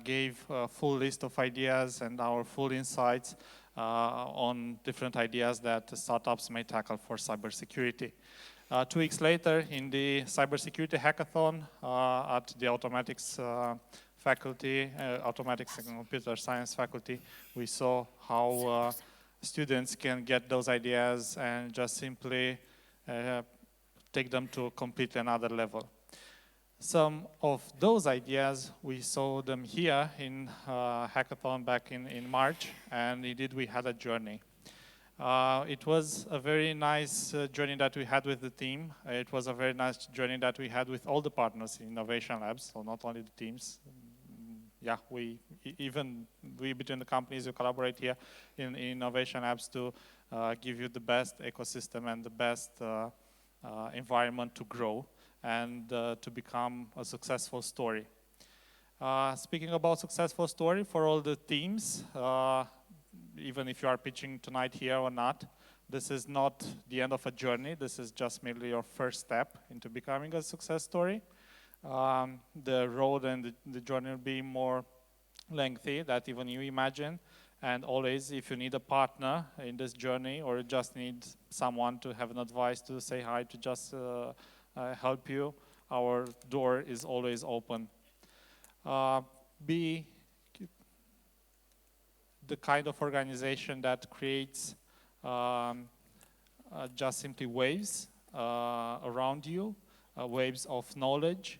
U: gave a full list of ideas and our full insights on different ideas that startups may tackle for cybersecurity. 2 weeks later, in the cybersecurity hackathon at the automatics faculty, automatics and computer science faculty, we saw how students can get those ideas and just simply take them to a completely another level. Some of those ideas, we saw them here in hackathon back in March, and indeed we had a journey. It was a very nice journey that we had with the team. It was a very nice journey that we had with all the partners in Innovation Labs, so not only the teams. Yeah, we between the companies, we collaborate here in Innovation Labs to give you the best ecosystem and the best environment to grow and to become a successful story. Speaking about successful story for all the teams, even if you are pitching tonight here or not, this is not the end of a journey. This is just merely your first step into becoming a success story. The road and the journey will be more lengthy than even you imagine. And always, if you need a partner in this journey or just need someone to have an advice, to say hi, to just help you, our door is always open. Be the kind of organization that creates just simply waves around you, waves of knowledge,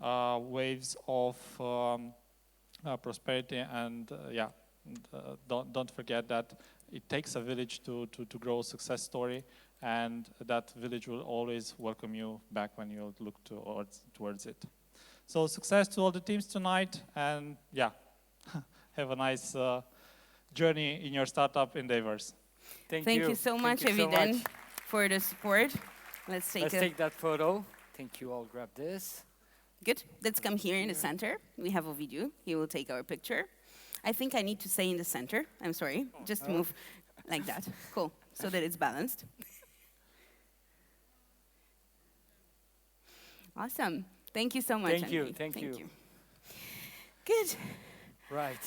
U: waves of prosperity, and don't forget that it takes a village to grow a success story, and that village will always welcome you back when you look towards it. So success to all the teams tonight, and yeah, have a nice journey in your startup endeavors.
B: Thank you so much, Eviden, for the support. Let's take
C: that photo. Thank you all. Grab this.
B: Good. Let's come here in the center. We have a video. He will take our picture. I think I need to stay in the center. I'm sorry. Just move like that. Cool. So that it's balanced. Awesome. Thank you so much.
C: Thank you. Thank you.
B: Good.
C: Right.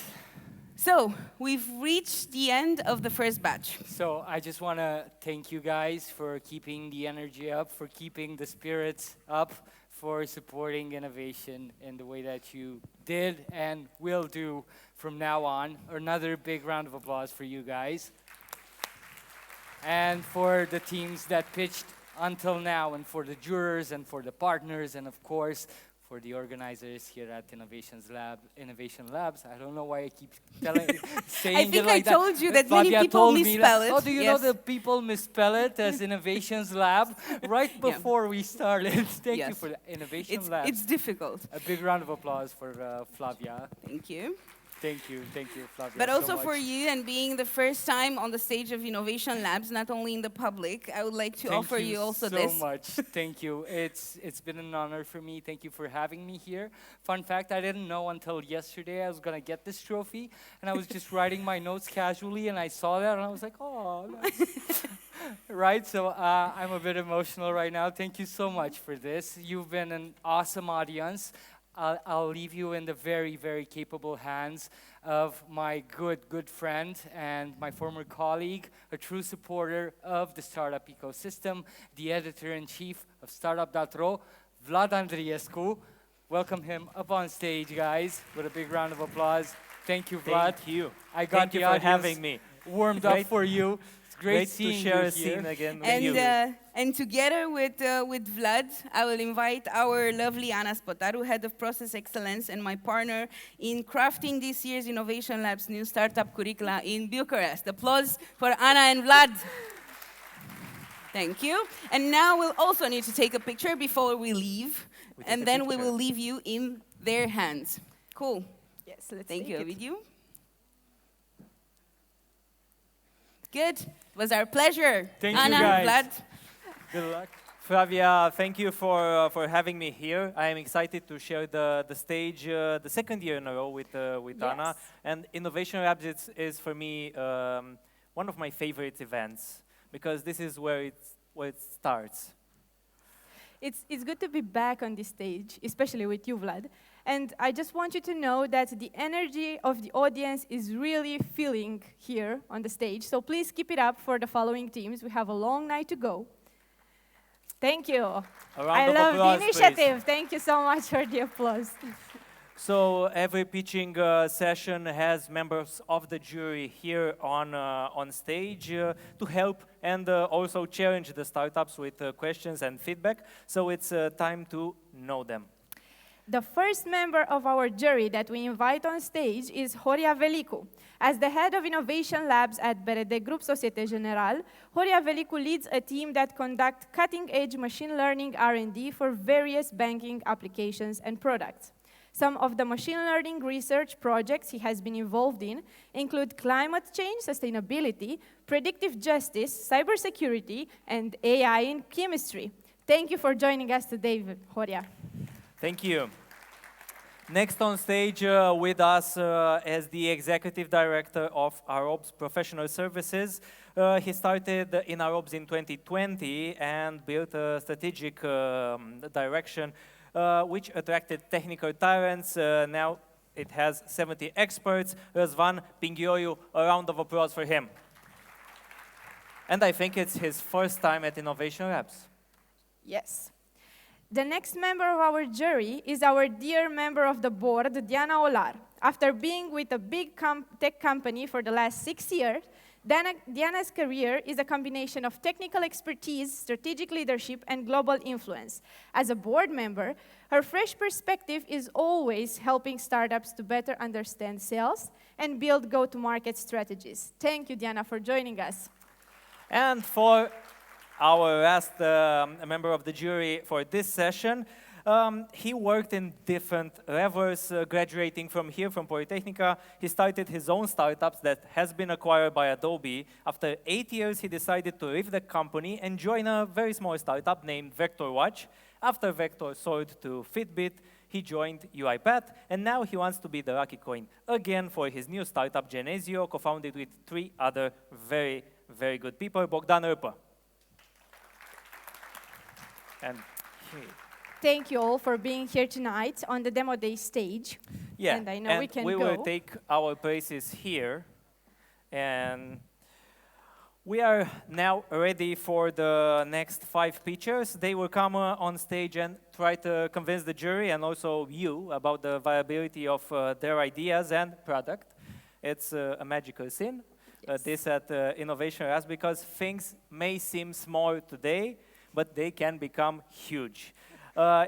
B: So we've reached the end of the first batch.
C: So I just want to thank you guys for keeping the energy up, for keeping the spirits up, for supporting innovation in the way that you did and will do from now on. Another big round of applause for you guys. And for the teams that pitched until now, and for the jurors, and for the partners, and of course, for the organizers here at Innovation Labs. I don't know why I keep saying
B: I think
C: it like
B: I told you that
C: Flavia
B: many people
C: told me
B: misspell it.
C: Oh, do you know that people misspell it as Innovations Lab? Right before we started. Thank you for the Innovation Lab.
B: It's difficult.
C: A big round of applause for Flavia.
B: Thank you.
C: Thank you, Flavia.
B: But also for you, and being the first time on the stage of Innovation Labs, not only in the public, I would like to offer you also this.
C: Thank you so much. Thank you. It's been an honor for me. Thank you for having me here. Fun fact, I didn't know until yesterday I was going to get this trophy, and I was just writing my notes casually, and I saw that, and I was like, oh, nice. Right? So I'm a bit emotional right now. Thank you so much for this. You've been an awesome audience. I'll leave you in the very, very capable hands of my good friend and my former colleague, a true supporter of the startup ecosystem, the editor-in-chief of Startup.ro, Vlad Andriescu. Welcome him up on stage, guys, with a big round of applause. Thank you, Vlad.
A: Thank you.
C: I got the audience
A: for having me.
C: Warmed up for you. Great
A: to share a scene again with you.
B: And together with Vlad, I will invite our lovely Ana Spotaru, Head of Process Excellence, and my partner in crafting this year's Innovation Labs new startup curricula in Bucharest. Applause for Ana and Vlad. Thank you. And now we'll also need to take a picture before we leave, and then we will leave you in their hands. Cool. Yes.
D: Yes, let's
B: Thank
D: take
B: you,
D: it.
B: Ovidiu. Good. It was our pleasure.
A: Thank
B: Anna,
A: you, guys.
B: Vlad.
A: Good luck. Flavia, thank you for having me here. I am excited to share the stage the second year in a row with Anna. And Innovation Labs is for me one of my favorite events because this is where it starts.
D: It's good to be back on this stage, especially with you, Vlad. And I just want you to know that the energy of the audience is really feeling here on the stage. So please keep it up for the following teams. We have a long night to go. Thank you. I love the initiative.
A: Please.
D: Thank you so much for the applause.
A: So every pitching session has members of the jury here on stage to help and also challenge the startups with questions and feedback. So it's time to know them.
D: The first member of our jury that we invite on stage is Horia Velicu. As the head of Innovation Labs at BRD Group Societe Generale, Horia Velicu leads a team that conducts cutting-edge machine learning R&D for various banking applications and products. Some of the machine learning research projects he has been involved in include climate change, sustainability, predictive justice, cybersecurity, and AI in chemistry. Thank you for joining us today, Horia.
A: Thank you. Next on stage with us as the Executive Director of Arobs Professional Services. He started in Arobs in 2020 and built a strategic direction which attracted technical talents. Now it has 70 experts. Răzvan Pinghioiu, a round of applause for him. And I think it's his first time at Innovation Labs.
D: Yes. The next member of our jury is our dear member of the board, Diana Olar. After being with a big tech company for the last 6 years, Diana's career is a combination of technical expertise, strategic leadership, and global influence. As a board member, her fresh perspective is always helping startups to better understand sales and build go-to-market strategies. Thank you, Diana, for joining us.
A: And for our last member of the jury for this session, he worked in different levels, graduating from here, from Polytechnica. He started his own startups that has been acquired by Adobe. After 8 years, he decided to leave the company and join a very small startup named Vector Watch. After Vector sold to Fitbit, he joined UiPath, and now he wants to be the lucky coin again for his new startup, Genesio, co-founded with 3 other very, very good people. Bogdan Râpă. And
D: thank you all for being here tonight on the demo day stage.
A: yeah,
D: and I know we can go.
A: will take our places here, and we are now ready for the next 5 pitchers. They will come on stage and try to convince the jury and also you about the viability of their ideas and product. It's a magical scene, this at Innovation Labs, because things may seem small today, but they can become huge.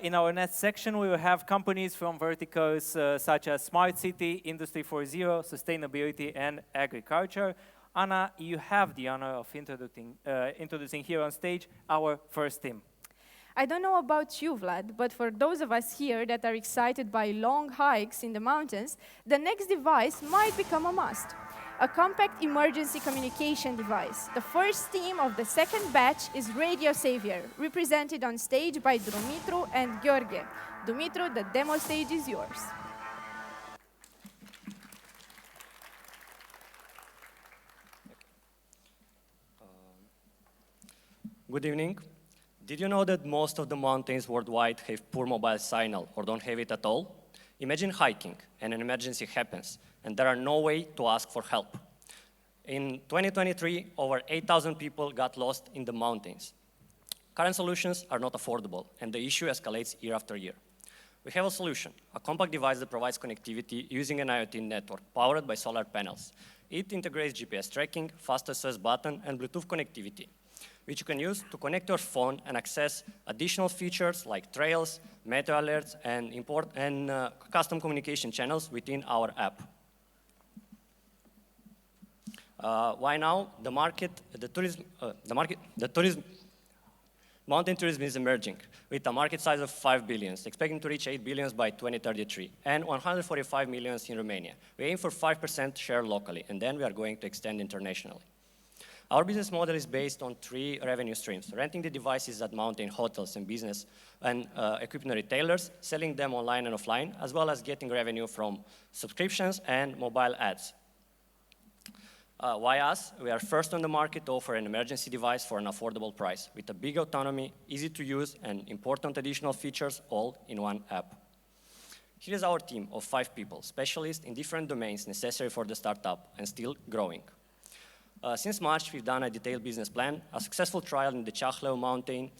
A: In our next section, we will have companies from verticals such as Smart City, Industry 4.0, Sustainability, and Agriculture. Anna, you have the honor of introducing here on stage our first team.
D: I don't know about you, Vlad, but for those of us here that are excited by long hikes in the mountains, the next device might become a must. A compact emergency communication device. The first team of the second batch is Radio Savior, represented on stage by Dumitru and Gheorghe. Dumitru, the demo stage is yours.
V: Good evening. Did you know that most of the mountains worldwide have poor mobile signal or don't have it at all? Imagine hiking and an emergency happens, and there are no way to ask for help. In 2023, over 8,000 people got lost in the mountains. Current solutions are not affordable, and the issue escalates year after year. We have a solution, a compact device that provides connectivity using an IoT network powered by solar panels. It integrates GPS tracking, fast SOS button, and Bluetooth connectivity, which you can use to connect your phone and access additional features like trails, meteo alerts, and custom communication channels within our app. Why now? The Mountain tourism is emerging with a market size of 5 billion, expecting to reach 8 billion by 2033, and 145 million in Romania. We aim for 5% share locally, and then we are going to extend internationally. Our business model is based on 3 revenue streams: renting the devices at mountain hotels and business and equipment retailers, selling them online and offline, as well as getting revenue from subscriptions and mobile ads. Why us? We are first on the market to offer an emergency device for an affordable price, with a big autonomy, easy to use, and important additional features all in one app. Here is our team of 5 people, specialists in different domains necessary for the startup and still growing. Since March, we've done a detailed business plan, a successful trial in the Chahleu mountain.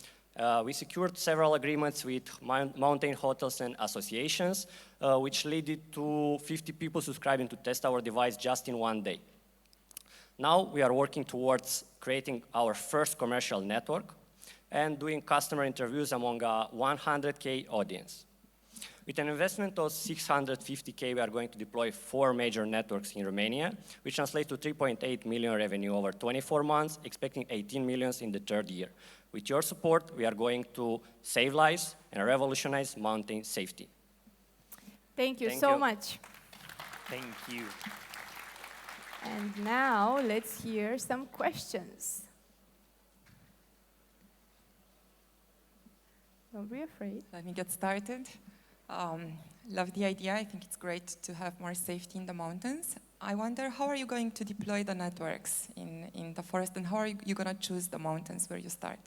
V: We secured several agreements with mountain hotels and associations, which led to 50 people subscribing to test our device just in one day. Now we are working towards creating our first commercial network and doing customer interviews among a 100K audience. With an investment of 650K, we are going to deploy 4 major networks in Romania, which translates to 3.8 million revenue over 24 months, expecting 18 million in the 3rd year. With your support, we are going to save lives and revolutionize mountain safety.
D: Thank you so much.
A: Thank you.
D: And now let's hear some questions. Don't be afraid.
E: Let me get started. Love the idea. I think it's great to have more safety in the mountains. I wonder, how are you going to deploy the networks in the forest, and how are you going to choose the mountains where you start?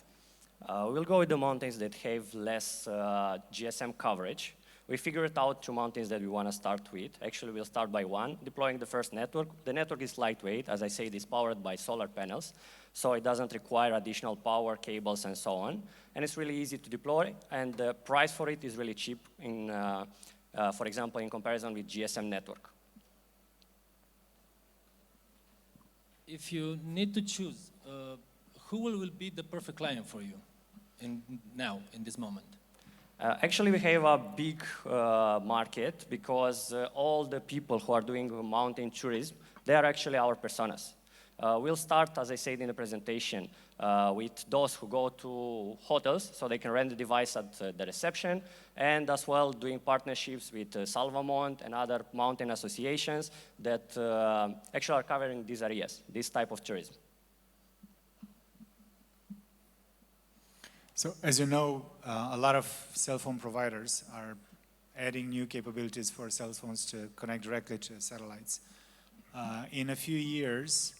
V: We'll go with the mountains that have less GSM coverage. We figured out 2 mountains that we want to start with. Actually, we'll start by 1, deploying the first network. The network is lightweight. As I said, it's powered by solar panels, so it doesn't require additional power cables and so on. And it's really easy to deploy, and the price for it is really cheap, for example, in comparison with GSM network.
F: If you need to choose, who will be the perfect client for you now, in this moment?
V: Actually, we have a big market because all the people who are doing mountain tourism, they are actually our personas. We'll start, as I said in the presentation, with those who go to hotels, so they can rent the device at the reception, and as well doing partnerships with Salvamont and other mountain associations that actually are covering these areas, this type of tourism.
W: So, as you know, a lot of cell phone providers are adding new capabilities for cell phones to connect directly to satellites. In a few years,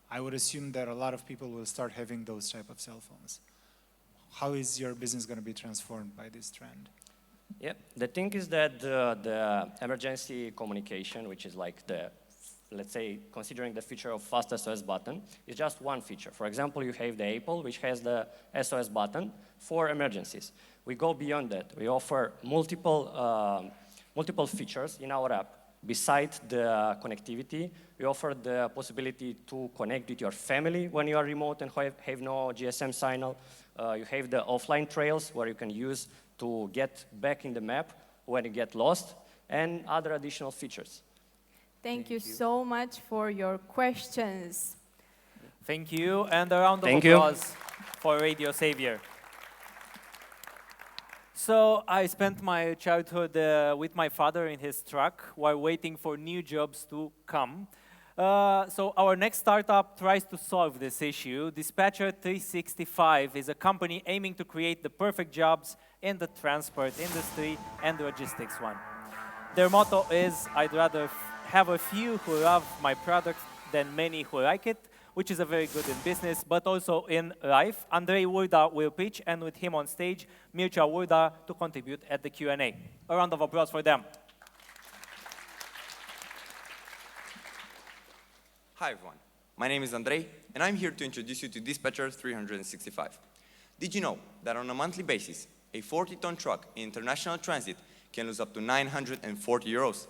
W: I would assume that a lot of people will start having those type of cell phones. How is your business going to be transformed by this trend?
V: Yeah, the thing is that the emergency communication, which is like the, let's say, considering the feature of fast SOS button, is just one feature. For example, you have the Apple, which has the SOS button for emergencies. We go beyond that. We offer multiple features in our app. Besides the connectivity, we offer the possibility to connect with your family when you are remote and have no GSM signal. You have the offline trails where you can use to get back in the map when you get lost, and other additional features.
D: Thank you so much for your questions.
A: Thank you, and a round of
V: Thank you.
A: applause for Radio Savior. So I spent my childhood with my father in his truck while waiting for new jobs to come. So our next startup tries to solve this issue. Dispatcher 365 is a company aiming to create the perfect jobs in the transport industry and logistics one. Their motto is, I'd rather have a few who love my product than many who like it, which is a very good in business, but also in life. Andrei Urda will pitch, and with him on stage, Mircea Urda to contribute at the Q&A. A round of applause for them.
X: Hi everyone, my name is Andrei, and I'm here to introduce you to Dispatcher 365. Did you know that on a monthly basis, a 40-ton truck in international transit can lose up to 940 euros?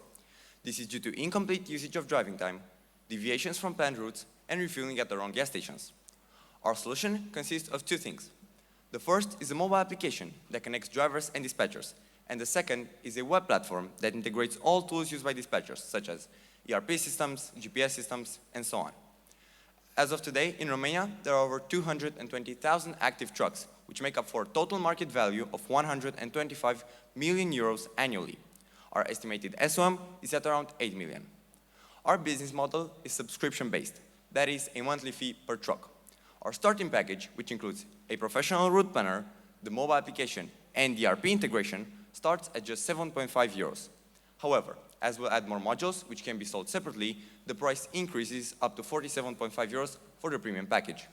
X: This is due to incomplete usage of driving time, deviations from planned routes, and refueling at the wrong gas stations. Our solution consists of 2 things. The first is a mobile application that connects drivers and dispatchers, and the second is a web platform that integrates all tools used by dispatchers, such as ERP systems, GPS systems, and so on. As of today, in Romania, there are over 220,000 active trucks which make up for a total market value of 125 million euros annually. Our estimated SOM is at around 8 million. Our business model is subscription-based, that is a monthly fee per truck. Our starting package, which includes a professional route planner, the mobile application, and the ERP integration, starts at just 7.5 euros. However, as we'll add more modules, which can be sold separately, the price increases up to 47.5 euros for the premium package.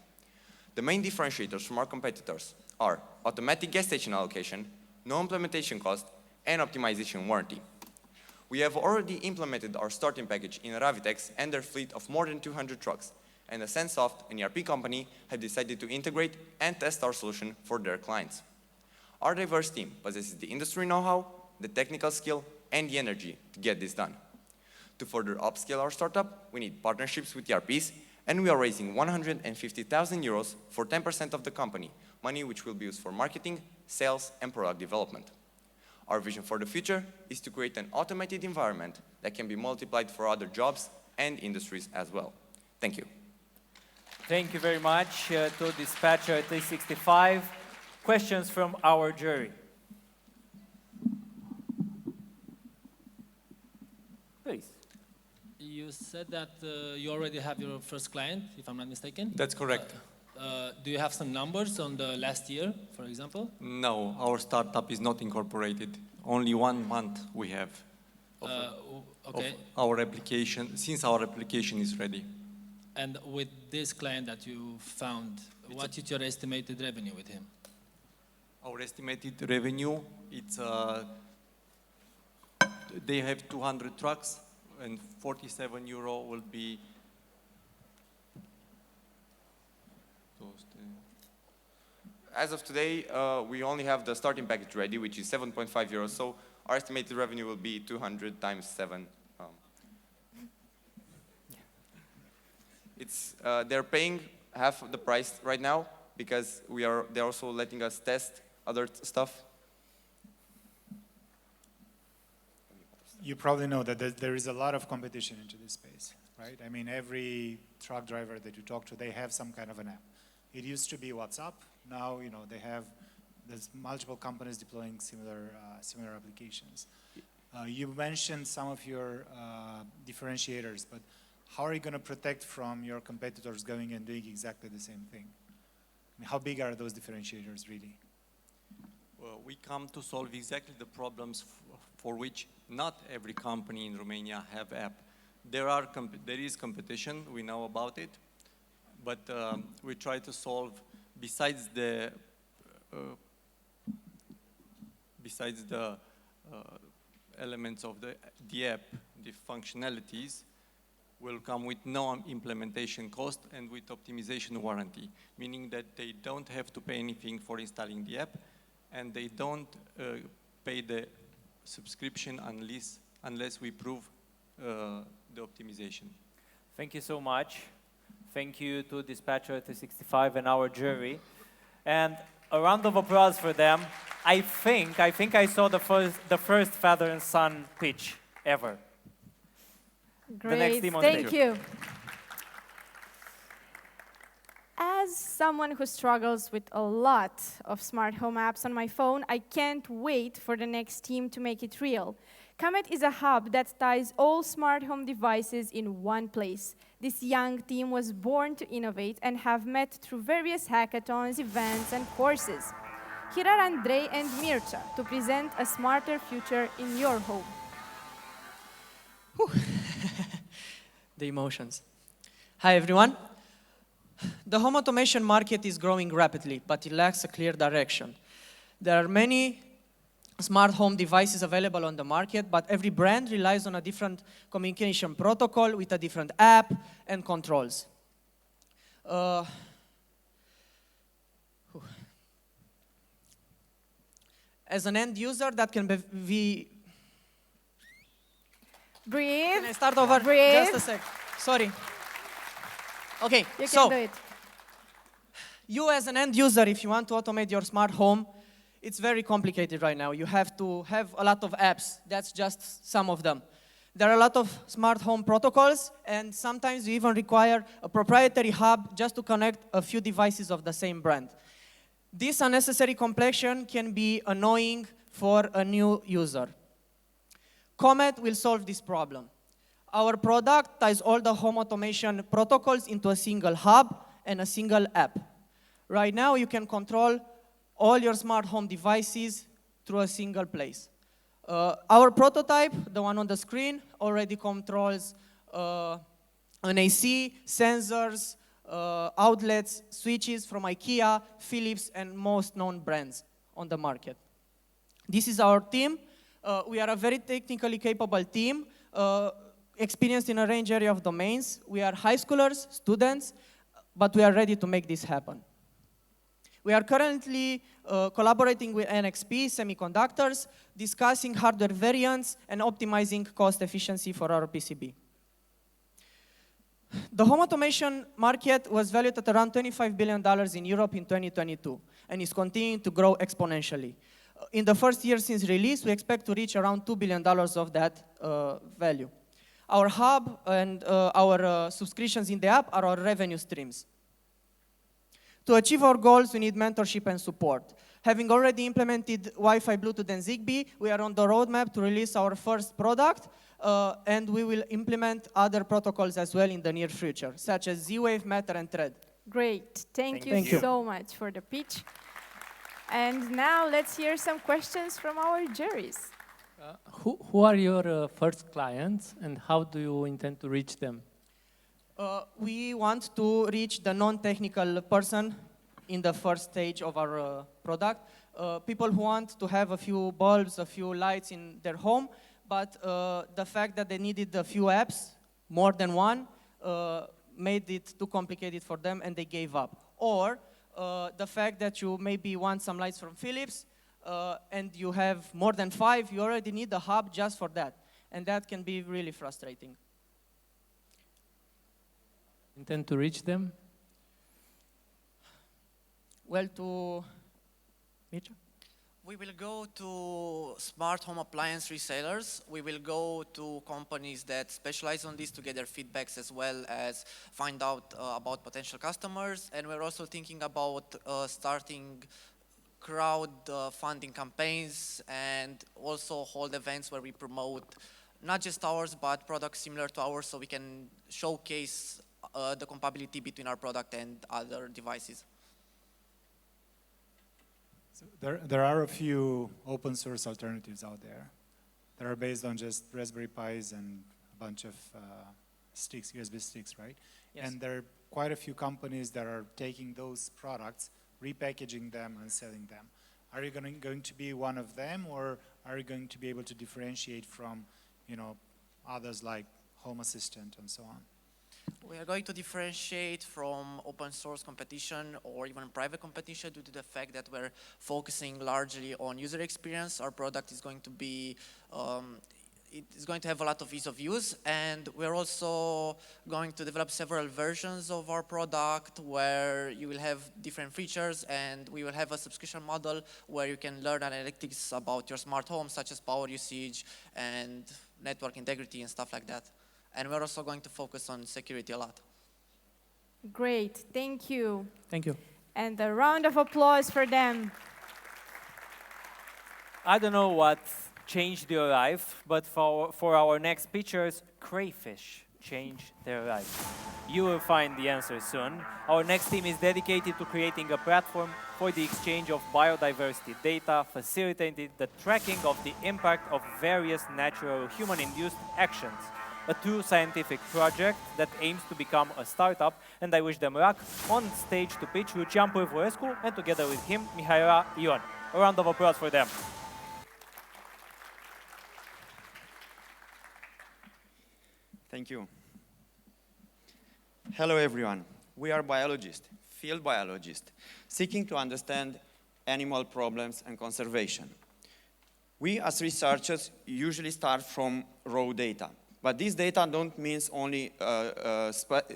X: The main differentiators from our competitors are automatic gas station allocation, no implementation cost, and optimization warranty. We have already implemented our starting package in Ravitex and their fleet of more than 200 trucks, and the Sensoft, an ERP company, have decided to integrate and test our solution for their clients. Our diverse team possesses the industry know-how, the technical skill, and the energy to get this done. To further upscale our startup, we need partnerships with ERPs, and we are raising 150,000 euros for 10% of the company, money which will be used for marketing, sales, and product development. Our vision for the future is to create an automated environment that can be multiplied for other jobs and industries as well. Thank you.
A: Thank you very much to Dispatcher 365. Questions from our jury. Please.
F: You said that you already have your first client, if I'm not mistaken?
G: That's correct.
F: Do you have some numbers on the last year, for example?
G: No, our startup is not incorporated. Only 1 month we have of our application, since our application is ready.
F: And with this client that you found, what is your estimated revenue with him?
G: Our estimated revenue, it's they have 200 trucks, and 47 euro will be
X: As of today, we only have the starting package ready, which is 7.5 euros, so our estimated revenue will be 200 times 7. They're paying half of the price right now because they're also letting us test other stuff.
W: You probably know that there is a lot of competition into this space, right? I mean, every truck driver that you talk to, they have some kind of an app. It used to be WhatsApp. Now, you know, there's multiple companies deploying similar applications. You mentioned some of your differentiators, but how are you going to protect from your competitors going and doing exactly the same thing? I mean, how big are those differentiators really?
G: Well, we come to solve exactly the problems for which not every company in Romania have app. There is competition, we know about it, but we try to solve, besides the elements of the app, the functionalities will come with no implementation cost and with optimization warranty, meaning that they don't have to pay anything for installing the app, and they don't pay the subscription unless we prove the optimization.
A: Thank you so much. Thank you to Dispatcher 365 and our jury. And a round of applause for them. I think I saw the first father and son pitch ever.
D: Great,
A: the next team on
D: thank you. As someone who struggles with a lot of smart home apps on my phone, I can't wait for the next team to make it real. Comet is a hub that ties all smart home devices in one place. This young team was born to innovate and have met through various hackathons, events, and courses. Here are Andrei and Mircea to present a smarter future in your home.
K: The emotions. Hi, everyone. The home automation market is growing rapidly, but it lacks a clear direction. There are many smart home devices available on the market, but every brand relies on a different communication protocol with a different app and controls. As an end user, that can be...
D: Breathe.
K: Can I start over?
D: Breathe.
K: Just a sec. Sorry. Okay,
D: You
K: so
D: can do it.
K: You as an end user, if you want to automate your smart home, it's very complicated right now. You have to have a lot of apps. That's just some of them. There are a lot of smart home protocols, and sometimes you even require a proprietary hub just to connect a few devices of the same brand. This unnecessary complexion can be annoying for a new user. Comet will solve this problem. Our product ties all the home automation protocols into a single hub and a single app. Right now, you can control all your smart home devices through a single place. Our prototype, the one on the screen, already controls an AC, sensors, outlets, switches from IKEA, Philips, and most known brands on the market. This is our team. We are a very technically capable team, experienced in a range area of domains. We are high schoolers, students, but we are ready to make this happen. We are currently collaborating with NXP Semiconductors, discussing hardware variants and optimizing cost efficiency for our PCB. The home automation market was valued at around $25 billion in Europe in 2022 and is continuing to grow exponentially. In the first year since release, we expect to reach around $2 billion of that value. Our hub and our subscriptions in the app are our revenue streams. To achieve our goals, we need mentorship and support. Having already implemented Wi-Fi, Bluetooth, and Zigbee, we are on the roadmap to release our first product, and we will implement other protocols as well in the near future, such as Z-Wave, Matter, and Thread.
D: Great. Thank you so much for the pitch. And now let's hear some questions from our juries.
S: Who are your first clients, and how do you intend to reach them?
K: We want to reach the non-technical person in the first stage of our product. People who want to have a few bulbs, a few lights in their home, but the fact that they needed a few apps, more than one, made it too complicated for them and they gave up. Or the fact that you maybe want some lights from Philips and you have more than 5, you already need a hub just for that. And that can be really frustrating.
S: Intend to reach them?
K: Well, to Mitch?
J: We will go to smart home appliance resellers. We will go to companies that specialize on this to get their feedbacks as well as find out about potential customers. And we're also thinking about starting crowd funding campaigns and also hold events where we promote not just ours, but products similar to ours so we can showcase the compatibility between our product and other devices.
W: So there are a few open source alternatives out there that are based on just Raspberry Pis and a bunch of sticks, USB sticks, right?
K: Yes.
W: And there are quite a few companies that are taking those products, repackaging them and selling them. Are you going to be one of them, or are you going to be able to differentiate from, you know, others like Home Assistant and so on?
J: We are going to differentiate from open source competition or even private competition due to the fact that we're focusing largely on user experience. Our product is going to be, it is going to have a lot of ease of use, and we're also going to develop several versions of our product where you will have different features, and we will have a subscription model where you can learn analytics about your smart home, such as power usage and network integrity and stuff like that. And we're also going to focus on security a lot.
D: Great, thank you.
K: Thank you.
D: And a round of applause for them.
A: I don't know what changed your life, but for our next pictures, crayfish changed their life. You will find the answer soon. Our next team is dedicated to creating a platform for the exchange of biodiversity data, facilitating the tracking of the impact of various natural human-induced actions. A true scientific project that aims to become a startup, and I wish them luck. On stage to pitch Lucian Pârvorescu, and together with him, Mihaela Ion. A round of applause for them.
X: Thank you. Hello, everyone. We are biologists, field biologists, seeking to understand animal problems and conservation. We, as researchers, usually start from raw data. But these data don't mean only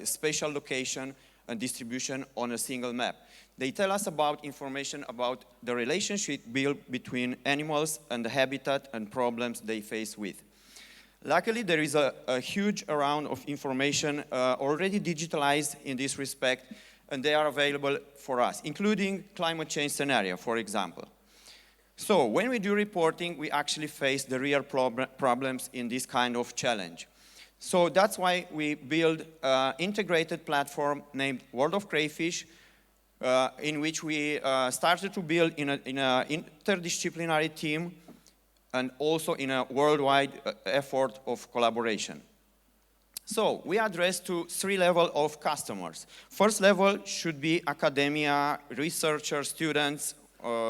X: spatial location and distribution on a single map. They tell us about information about the relationship built between animals and the habitat and problems they face with. Luckily, there is a huge amount of information already digitalized in this respect,
M: and they are available for us, including climate change scenario, for example. So when we do reporting, we actually face the real problems in this kind of challenge. So that's why we build an integrated platform named World of Crayfish, in which we started to build in an interdisciplinary team and also in a worldwide effort of collaboration. So we address to 3 levels of customers. First level should be academia, researchers, students,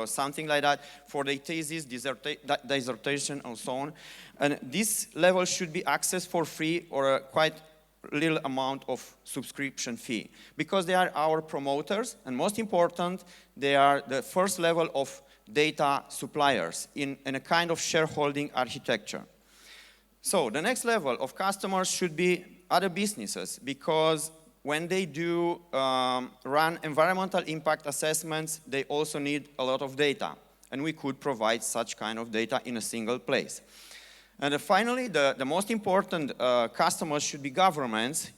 M: something like that, for their thesis, dissertation, and so on. And this level should be accessed for free or a quite little amount of subscription fee, because they are our promoters, and most important, they are the first level of data suppliers in a kind of shareholding architecture. So the next level of customers should be other businesses, because when they do run environmental impact assessments, they also need a lot of data, and we could provide such kind of data in a single place. And finally, the most important customers should be governments,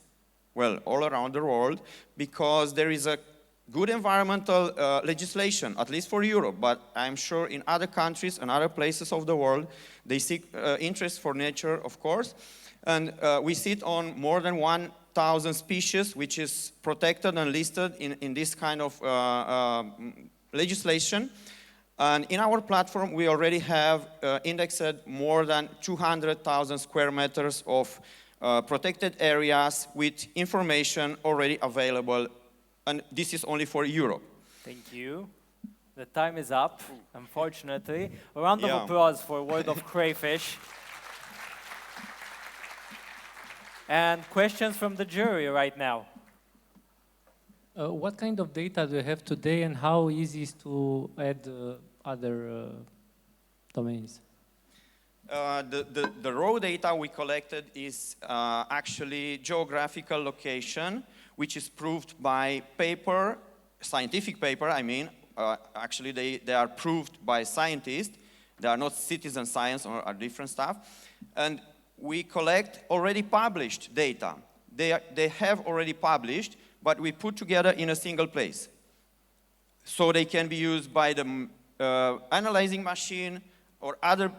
M: well, all around the world, because there is a good environmental legislation, at least for Europe, but I'm sure in other countries and other places of the world, they seek interest for nature, of course. And we sit on more than 1,000 species, which is protected and listed in this kind of legislation. And in our platform, we already have indexed more than 200,000 square meters of protected areas with information already available. And this is only for Europe.
A: Thank you. The time is up, unfortunately. A round of applause for World of Crayfish. And questions from the jury right now.
S: What kind of data do you have today, and how easy is to add other domains?
M: The raw data we collected is actually geographical location, which is proved by paper, scientific paper, I mean. Actually, they are proved by scientists. They are not citizen science or different stuff. And we collect already published data. They have already published, but we put together in a single place. So they can be used by the analyzing machine or other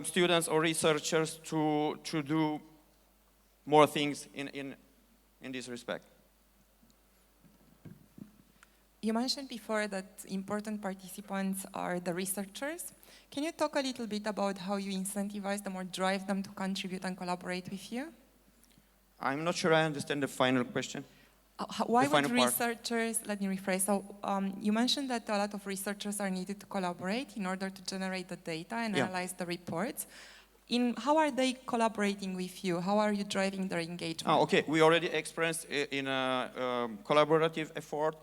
M: students or researchers to do more things in this respect.
E: You mentioned before that important participants are the researchers. Can you talk a little bit about how you incentivize them or drive them to contribute and collaborate with you?
M: I'm not sure I understand the final question.
E: Why would researchers, let me rephrase, so you mentioned that a lot of researchers are needed to collaborate in order to generate the data and analyze the reports. How are they collaborating with you? How are you driving their engagement?
M: Oh, okay, we already experienced in a collaborative effort.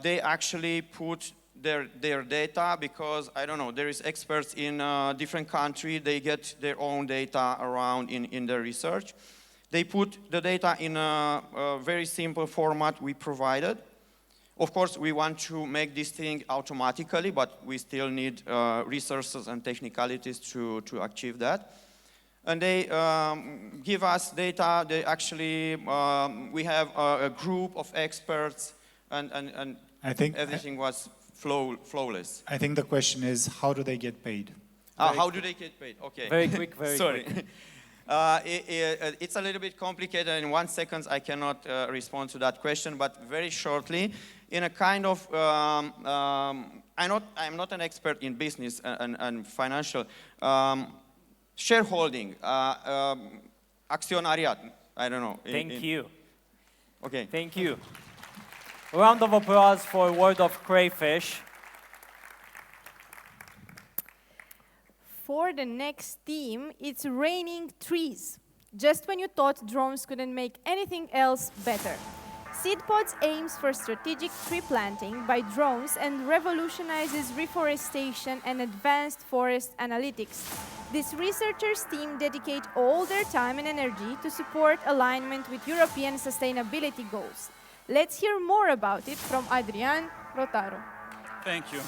M: They actually put their data, because, I don't know, there is experts in different countries, they get their own data around in their research. They put the data in a very simple format we provided. Of course, we want to make this thing automatically, but we still need resources and technicalities to achieve that. And they give us data. They actually, we have a group of experts, and
W: I think
M: everything was flawless.
W: I think the question is, how do they get paid?
M: How do they get paid? Okay.
A: Very quick, very
M: Sorry.
A: quick.
M: It's a little bit complicated. In 1 second, I cannot respond to that question, but very shortly, in a kind of, I'm not an expert in business and financial, shareholding, actionariat, I don't know.
A: Thank you.
M: Okay.
A: Thank you. A round of applause for World of Crayfish.
D: For the next team, it's raining trees. Just when you thought drones couldn't make anything else better. SeedPods aims for strategic tree planting by drones and revolutionizes reforestation and advanced forest analytics. This researchers team dedicate all their time and energy to support alignment with European sustainability goals. Let's hear more about it from Adrian Rotaro.
N: Thank you.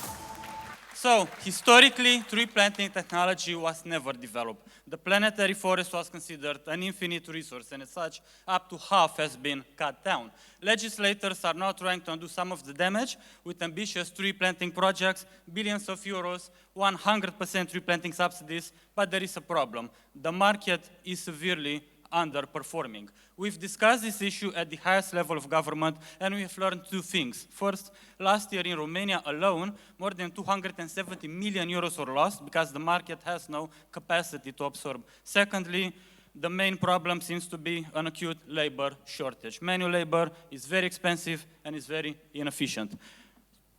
H: So, historically, tree planting technology was never developed. The planetary forest was considered an infinite resource, and as such, up to half has been cut down. Legislators are now trying to undo some of the damage with ambitious tree planting projects, billions of euros, 100% tree planting subsidies, but there is a problem. The market is severely underperforming. We've discussed this issue at the highest level of government, and we have learned two things. First, last year in Romania alone, more than 270 million euros were lost because the market has no capacity to absorb. Secondly, the main problem seems to be an acute labor shortage. Manual labor is very expensive and is very inefficient.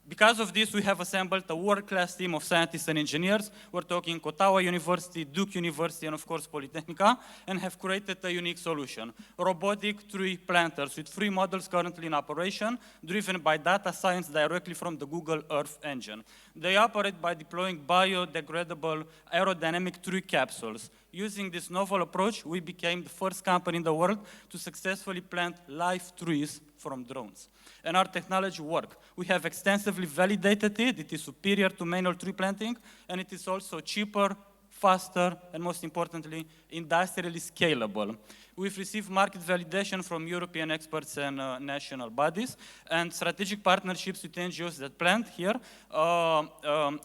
H: Because of this, we have assembled a world-class team of scientists and engineers. We're talking Ottawa University, Duke University, and of course Polytechnica, and have created a unique solution. Robotic tree planters with 3 models currently in operation, driven by data science directly from the Google Earth engine. They operate by deploying biodegradable aerodynamic tree capsules. Using this novel approach, we became the first company in the world to successfully plant live trees from drones. And our technology works. We have extensively validated it. It is superior to manual tree planting, and it is also cheaper, faster, and most importantly, industrially scalable. We've received market validation from European experts and national bodies, and strategic partnerships with NGOs that plant here are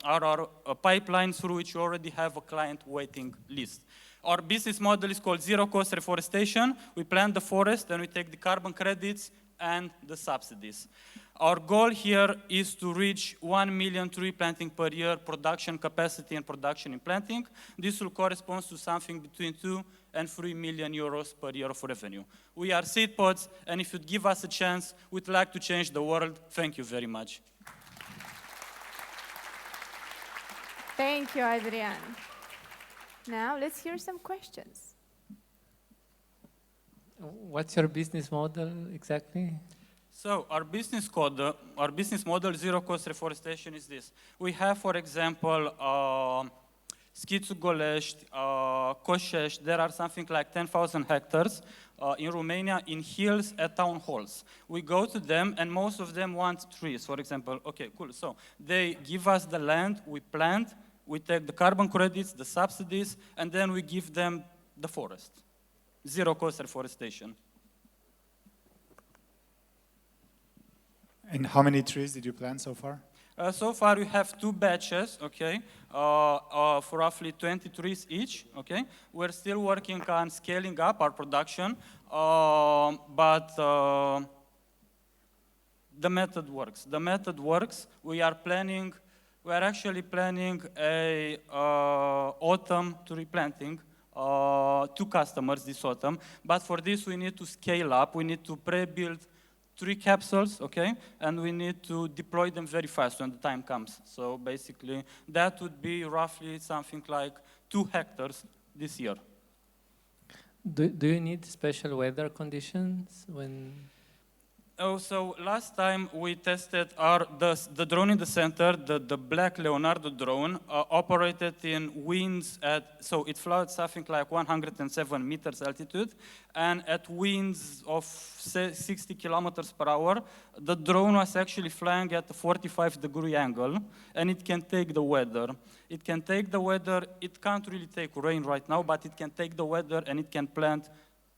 H: our pipeline through which we already have a client waiting list. Our business model is called zero-cost reforestation. We plant the forest, and we take the carbon credits and the subsidies. Our goal here is to reach 1 million tree planting per year production capacity and production in planting. This will correspond to something between 2 and 3 million euros per year of revenue. We are SeedPods, and if you'd give us a chance, we'd like to change the world. Thank you very much.
D: Thank you, Adrian. Now let's hear some questions.
S: What's your business model exactly?
H: So our business model, zero-cost reforestation, is this. We have, for example, Schițu Golești, Coșești. There are something like 10,000 hectares in Romania in hills at town halls. We go to them, and most of them want trees, for example. Okay, cool. So they give us the land, we plant, we take the carbon credits, the subsidies, and then we give them the forest. Zero-cost reforestation.
W: And how many trees did you plant so far?
H: So far, we have 2 batches, okay, for roughly 20 trees each, okay. We're still working on scaling up our production, but the method works. The method works. We are actually planning a autumn tree planting. 2 customers this autumn, but for this we need to scale up. We need to pre-build 3 capsules, okay, and we need to deploy them very fast when the time comes. So basically, that would be roughly something like 2 hectares this year.
S: Do you need special weather conditions when?
H: Oh, so last time we tested the drone in the center, the black Leonardo drone, operated in winds so it flew something like 107 meters altitude, and at winds of 60 kilometers per hour, the drone was actually flying at a 45-degree angle, and it can take the weather. It can take the weather. It can't really take rain right now, but it can take the weather, and it can plant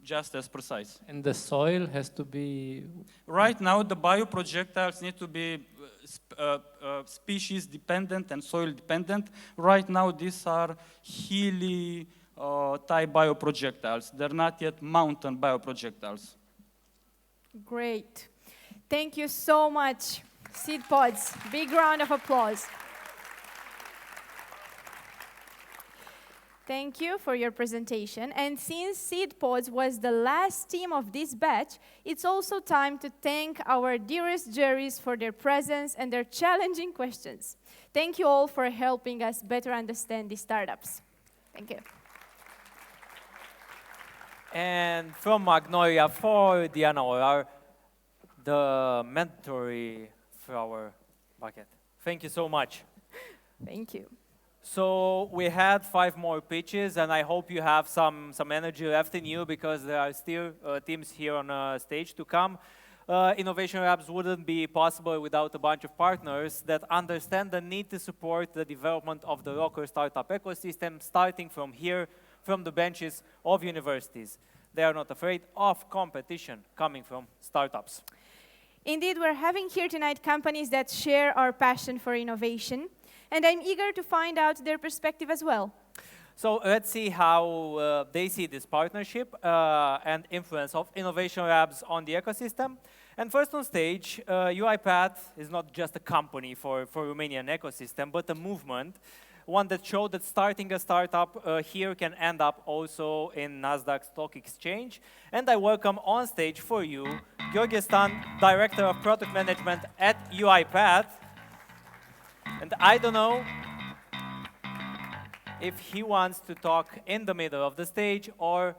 H: just as precise.
S: And the soil has to be?
H: Right now, the bioprojectiles need to be species dependent and soil dependent. Right now, these are hilly type bioprojectiles. They're not yet mountain bioprojectiles.
D: Great. Thank you so much, SeedPods. Big round of applause. Thank you for your presentation. And since SeedPods was the last team of this batch, it's also time to thank our dearest juries for their presence and their challenging questions. Thank you all for helping us better understand these startups. Thank you.
A: And from Magnolia for Diana Orar, the mandatory flower bucket. Thank you so much.
D: Thank you.
A: So we had 5 more pitches, and I hope you have some energy left in you because there are still teams here on stage to come. Innovation Labs wouldn't be possible without a bunch of partners that understand the need to support the development of the local startup ecosystem, starting from here, from the benches of universities. They are not afraid of competition coming from startups.
D: Indeed, we're having here tonight companies that share our passion for innovation, and I'm eager to find out their perspective as well.
A: So let's see how they see this partnership and influence of Innovation Labs on the ecosystem. And first on stage, UiPath is not just a company for Romanian ecosystem, but a movement, one that showed that starting a startup here can end up also in Nasdaq Stock Exchange. And I welcome on stage for you, Gheorghe Stan, Director of Product Management at UiPath. And I don't know if he wants to talk in the middle of the stage or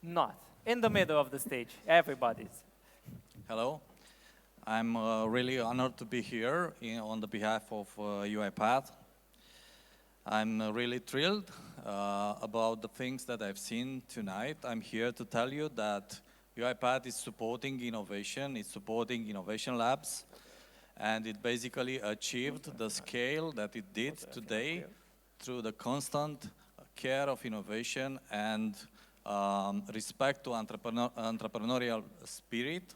A: not. In the middle of the stage, everybody's.
I: Hello. I'm really honored to be here on the behalf of UiPath. I'm really thrilled about the things that I've seen tonight. I'm here to tell you that UiPath is supporting innovation, it's supporting Innovation Labs, and it basically achieved the scale that it did today through the constant care of innovation and respect to entrepreneurial spirit.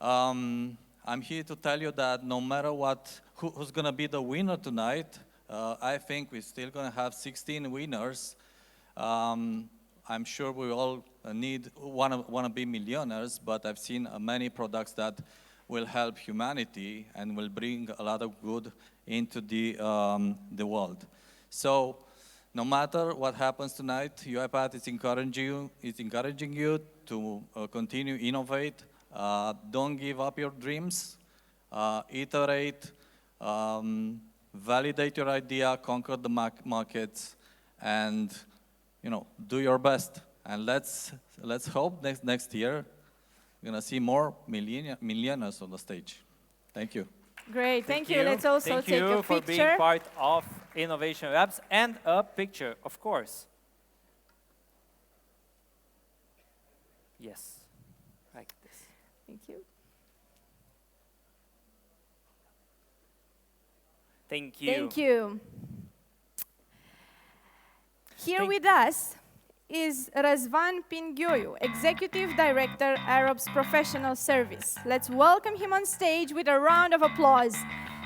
I: I'm here to tell you that no matter who's going to be the winner tonight, I think we're still going to have 16 winners. I'm sure we all want to be millionaires, but I've seen many products that will help humanity and will bring a lot of good into the world. So no matter what happens tonight, UiPath is encouraging you to continue innovate. Don't give up your dreams. Iterate. Validate your idea. Conquer the markets, and do your best. And let's hope next year we're gonna see more millionaires on the stage. Thank you.
D: Great, thank you. Let's also
A: Thank
D: take a
A: you for
D: picture.
A: being part of Innovation Labs, and a picture, of course. Yes, like this.
D: Thank you.
A: Thank you.
D: Thank you. Here with us is Răzvan Pingioiu, Executive Director, Arabs Professional Service. Let's welcome him on stage with a round of applause.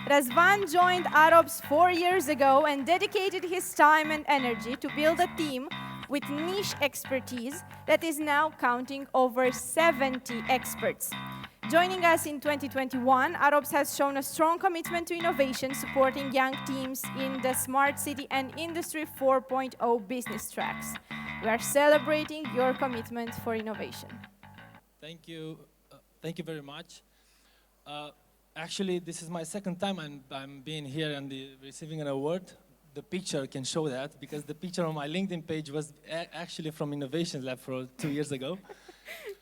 D: Răzvan joined Arabs 4 years ago and dedicated his time and energy to build a team with niche expertise that is now counting over 70 experts. Joining us in 2021, Arabs has shown a strong commitment to innovation, supporting young teams in the Smart City and Industry 4.0 business tracks. We are celebrating your commitment for innovation.
F: Thank you. Thank you very much. Actually, this is my second time I'm being here and receiving an award. The picture can show that, because the picture on my LinkedIn page was actually from Innovation Lab for 2 years ago.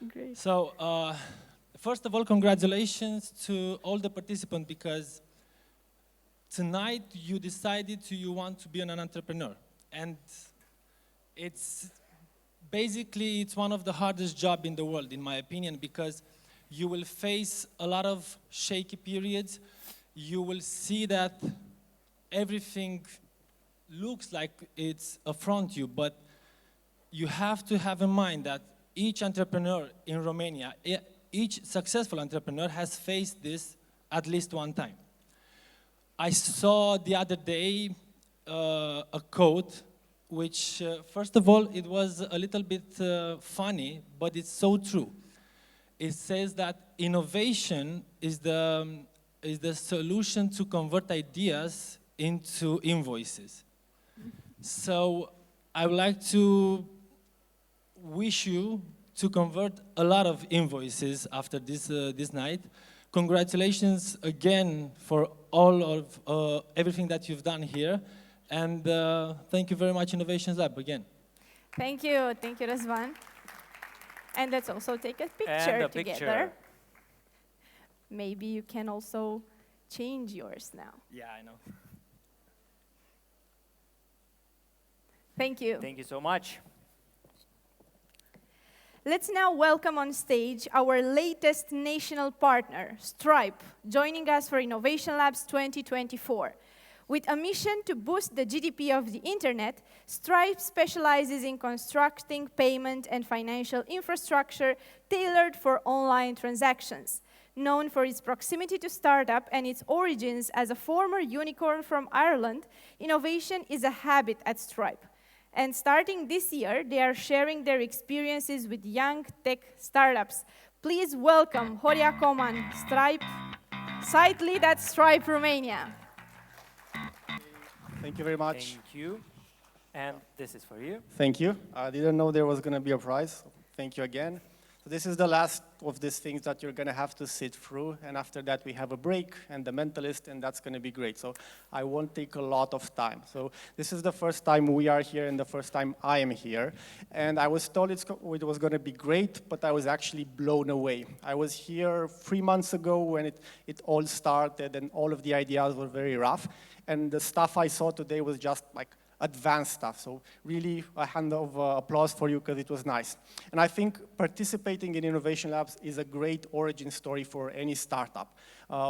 D: Great.
F: So, first of all, congratulations to all the participants, because tonight you decided you want to be an entrepreneur. And it's one of the hardest jobs in the world, in my opinion, because you will face a lot of shaky periods. You will see that everything looks like it's affront you, but you have to have in mind that each entrepreneur in Romania, each successful entrepreneur has faced this at least one time. I saw the other day a quote which, first of all, it was a little bit funny, but it's so true. It says that innovation is the solution to convert ideas into invoices. So I would like to wish you to convert a lot of invoices after this night. Congratulations again for all of everything that you've done here. And thank you very much, Innovation Lab, again.
D: Thank you, Răzvan. And let's also take a picture together. Maybe you can also change yours now.
A: Yeah, I know.
D: Thank you.
A: Thank you so much.
D: Let's now welcome on stage our latest national partner, Stripe, joining us for Innovation Labs 2024. With a mission to boost the GDP of the internet, Stripe specializes in constructing payment and financial infrastructure tailored for online transactions. Known for its proximity to startup and its origins as a former unicorn from Ireland, innovation is a habit at Stripe. And starting this year, they are sharing their experiences with young tech startups. Please welcome Horia Coman, Stripe, site lead at Stripe Romania.
L: Thank you very much.
A: Thank you. And this is for you.
L: Thank you. I didn't know there was going to be a prize. Thank you again. So this is the last of these things that you're going to have to sit through. And after that, we have a break and the mentalist, and that's going to be great. So I won't take a lot of time. So this is the first time we are here and the first time I am here. And I was told it was going to be great, but I was actually blown away. I was here 3 months ago when it all started, and all of the ideas were very rough. And the stuff I saw today was just like advanced stuff. So really a hand of applause for you because it was nice. And I think participating in Innovation Labs is a great origin story for any startup.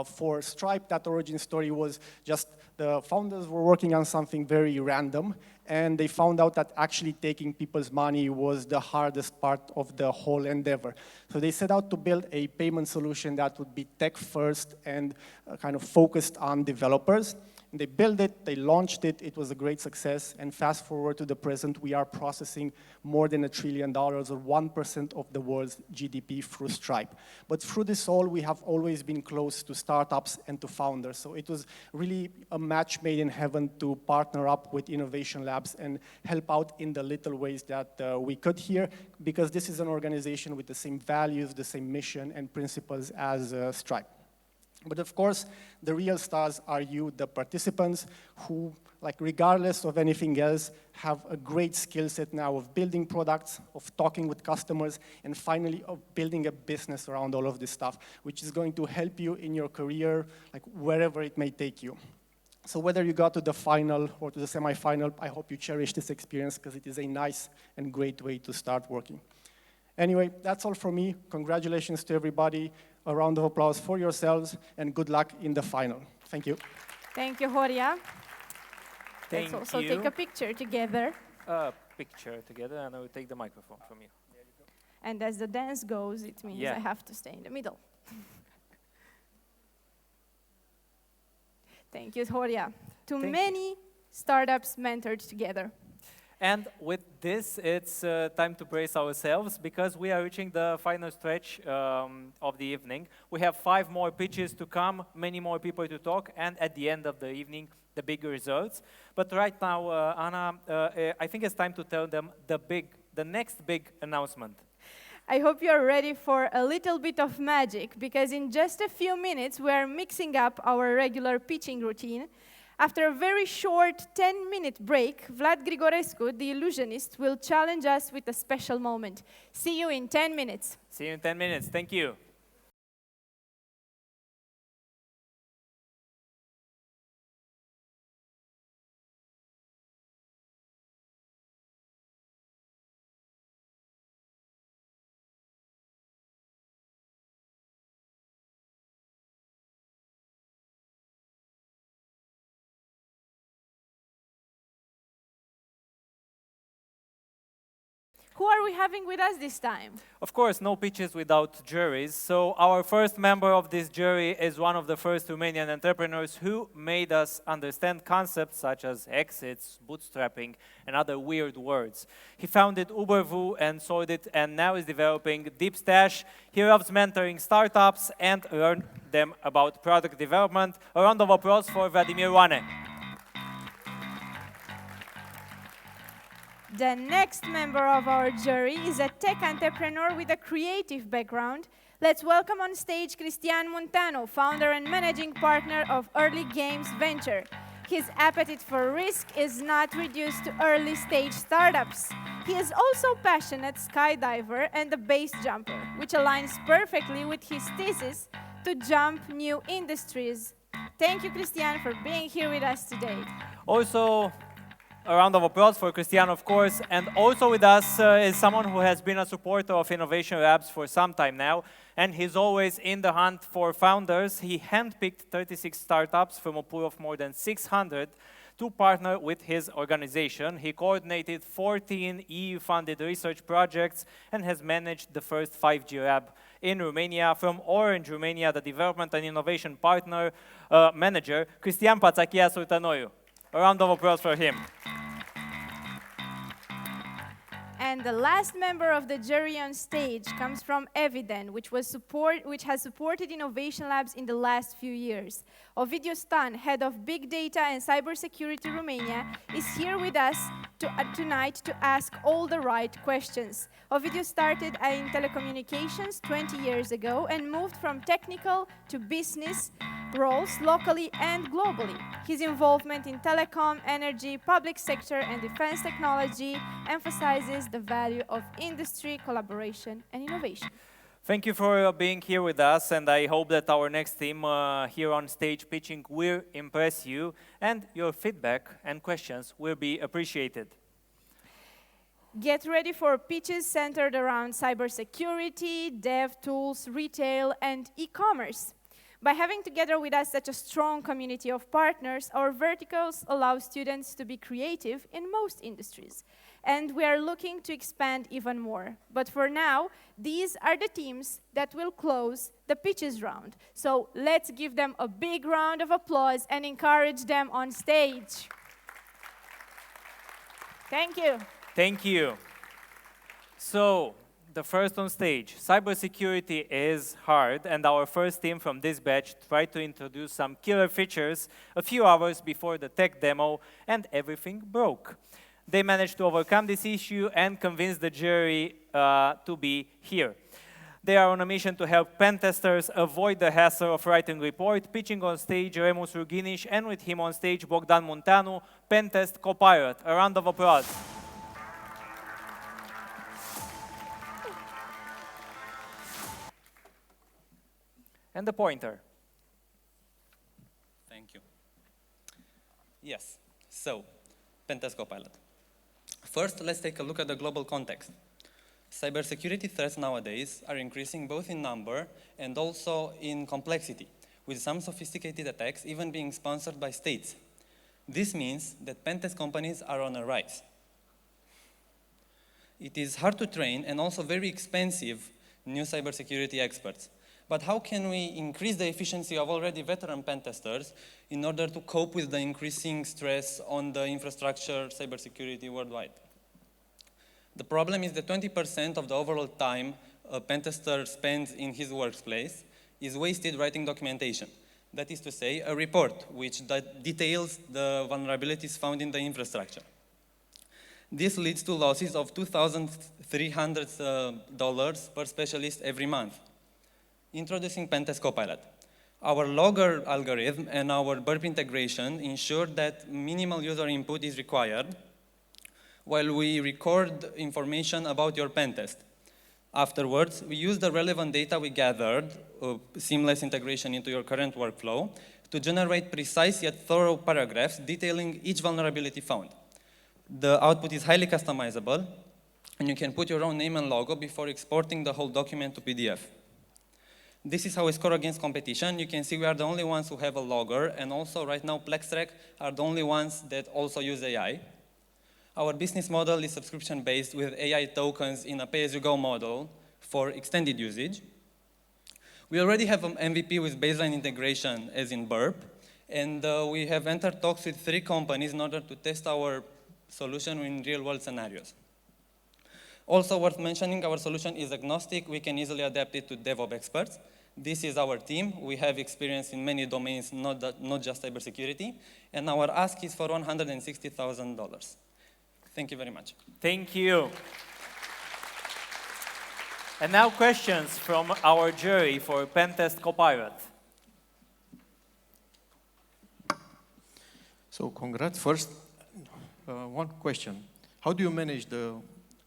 L: For Stripe, that origin story was just the founders were working on something very random, and they found out that actually taking people's money was the hardest part of the whole endeavor. So they set out to build a payment solution that would be tech first and kind of focused on developers. They built it, they launched it, it was a great success, and fast forward to the present, we are processing more than $1 trillion, or 1% of the world's GDP through Stripe. But through this all, we have always been close to startups and to founders, so it was really a match made in heaven to partner up with Innovation Labs and help out in the little ways that we could here, because this is an organization with the same values, the same mission and principles as Stripe. But of course, the real stars are you, the participants, who, like regardless of anything else, have a great skill set now of building products, of talking with customers, and finally of building a business around all of this stuff, which is going to help you in your career, like wherever it may take you. So whether you got to the final or to the semi-final, I hope you cherish this experience because it is a nice and great way to start working. Anyway, that's all from me. Congratulations to everybody. A round of applause for yourselves, and good luck in the final. Thank you.
D: Thank you, Horia.
A: Thank
D: Let's also
A: you.
D: take a picture together.
A: A picture together, and I will take the microphone from you.
D: And as the dance goes, it means
A: Yeah.
D: I have to stay in the middle. Thank you, Horia. Too many startups mentored together.
A: And with this, it's time to brace ourselves because we are reaching the final stretch of the evening. We have 5 more pitches to come, many more people to talk, and at the end of the evening, the big results. But right now, Anna, I think it's time to tell them the next big announcement.
D: I hope you're ready for a little bit of magic, because in just a few minutes, we are mixing up our regular pitching routine. After a very short 10-minute break, Vlad Grigorescu, the illusionist, will challenge us with a special moment. See you in 10 minutes.
A: See you in 10 minutes. Thank you.
D: Who are we having with us this time?
A: Of course, no pitches without juries. So our first member of this jury is one of the first Romanian entrepreneurs who made us understand concepts such as exits, bootstrapping, and other weird words. He founded Ubervu and sold it, and now is developing DeepStash. He loves mentoring startups and learn them about product development. A round of applause for Vladimir Wane.
D: The next member of our jury is a tech entrepreneur with a creative background. Let's welcome on stage Cristian Montano, founder and managing partner of Early Games Venture. His appetite for risk is not reduced to early-stage startups. He is also a passionate skydiver and a base jumper, which aligns perfectly with his thesis to jump new industries. Thank you, Cristian, for being here with us today.
A: Also, A round of applause for Cristian, of course. And also with us is someone who has been a supporter of Innovation Labs for some time now, and he's always in the hunt for founders. He handpicked 36 startups from a pool of more than 600 to partner with his organization. He coordinated 14 EU-funded research projects and has managed the first 5G lab in Romania. From Orange Romania, the development and innovation partner manager, Cristian Pațachia Sultanoiu. A round of applause for him.
D: And the last member of the jury on stage comes from Eviden, which has supported Innovation Labs in the last few years. Ovidiu Stan, head of Big Data and Cybersecurity Romania, is here with us tonight to ask all the right questions. Ovidiu started in telecommunications 20 years ago and moved from technical to business roles locally and globally. His involvement in telecom, energy, public sector, and defense technology emphasizes the value of industry, collaboration, and innovation.
A: Thank you for being here with us, and I hope that our next team here on stage pitching will impress you, and your feedback and questions will be appreciated.
D: Get ready for pitches centered around cybersecurity, dev tools, retail, and e-commerce. By having together with us such a strong community of partners, our verticals allow students to be creative in most industries. And we are looking to expand even more. But for now, these are the teams that will close the pitches round. So let's give them a big round of applause and encourage them on stage. Thank you.
A: Thank you. So, the first on stage, cybersecurity is hard, and our first team from this batch tried to introduce some killer features a few hours before the tech demo, and everything broke. They managed to overcome this issue and convince the jury to be here. They are on a mission to help pen testers avoid the hassle of writing report. Pitching on stage, Remus Ruginiș, and with him on stage, Bogdan Munteanu, Pentest Copilot. A round of applause. And the pointer.
N: Thank you. Yes, so, Pentest Copilot. First, let's take a look at the global context. Cybersecurity threats nowadays are increasing both in number and also in complexity, with some sophisticated attacks even being sponsored by states. This means that pentest companies are on a rise. It is hard to train and also very expensive new cybersecurity experts. But how can we increase the efficiency of already veteran pen testers in order to cope with the increasing stress on the infrastructure cybersecurity worldwide? The problem is that 20% of the overall time a pen tester spends in his workplace is wasted writing documentation. That is to say, a report which details the vulnerabilities found in the infrastructure. This leads to losses of $2,300 per specialist every month. Introducing Pentest Copilot. Our logger algorithm and our burp integration ensure that minimal user input is required while we record information about your pentest. Afterwards, we use the relevant data we gathered, seamless integration into your current workflow, to generate precise yet thorough paragraphs detailing each vulnerability found. The output is highly customizable, and you can put your own name and logo before exporting the whole document to PDF. This is how we score against competition. You can see we are the only ones who have a logger, and also right now Plextrack are the only ones that also use AI. Our business model is subscription-based with AI tokens in a pay-as-you-go model for extended usage. We already have an MVP with baseline integration as in Burp, and we have entered talks with 3 companies in order to test our solution in real-world scenarios. Also worth mentioning, our solution is agnostic. We can easily adapt it to DevOps experts. This is our team. We have experience in many domains, not just cybersecurity. And our ask is for $160,000. Thank you very much.
A: Thank you. And now questions from our jury for Pentest Copilot.
O: So congrats. First, one question. How do you manage the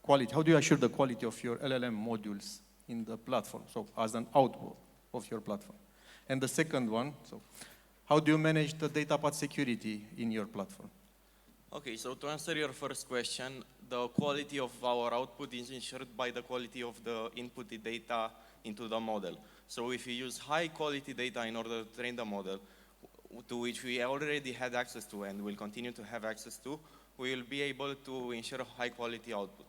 O: quality? How do you assure the quality of your LLM modules in the platform, so as an output of your platform? And the second one, so how do you manage the data path security in your platform?
P: Okay, so to answer your first question, the quality of our output is ensured by the quality of the inputted data into the model. So if we use high quality data in order to train the model, to which we already had access to and will continue to have access to, we will be able to ensure a high quality output.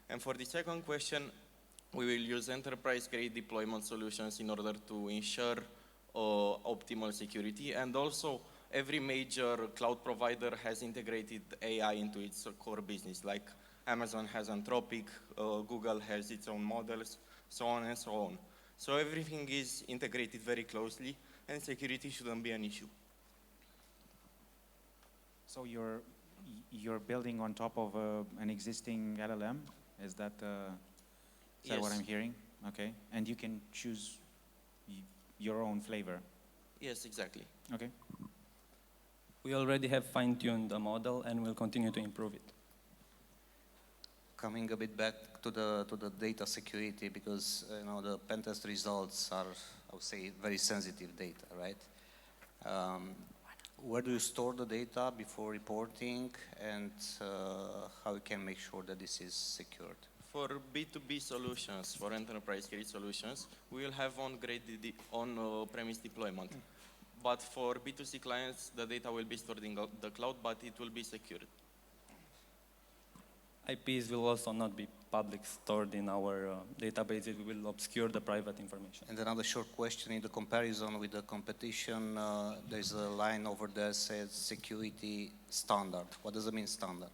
P: And for the second question, we will use enterprise-grade deployment solutions in order to ensure optimal security. And also, every major cloud provider has integrated AI into its core business, like Amazon has Anthropic, Google has its own models, so on and so on. So everything is integrated very closely, and security shouldn't be an issue.
Q: So you're building on top of an existing LLM? Is that
P: Yes.
Q: what I'm hearing? Okay. And you can choose your own flavor?
P: Yes, exactly.
Q: Okay.
N: We already have fine-tuned the model and will continue to improve it.
R: Coming a bit back to the data security, because the Pentest results are, I would say, very sensitive data, right? Where do you store the data before reporting, and how you can make sure that this is secured?
P: For B2B solutions, for enterprise-grade solutions, we will have on-premise deployment. But for B2C clients, the data will be stored in the cloud, but it will be secured.
N: IPs will also not be public stored in our database. It will obscure the private information.
R: And another short question, in the comparison with the competition, there's a line over there that says security standard. What does it mean, standard?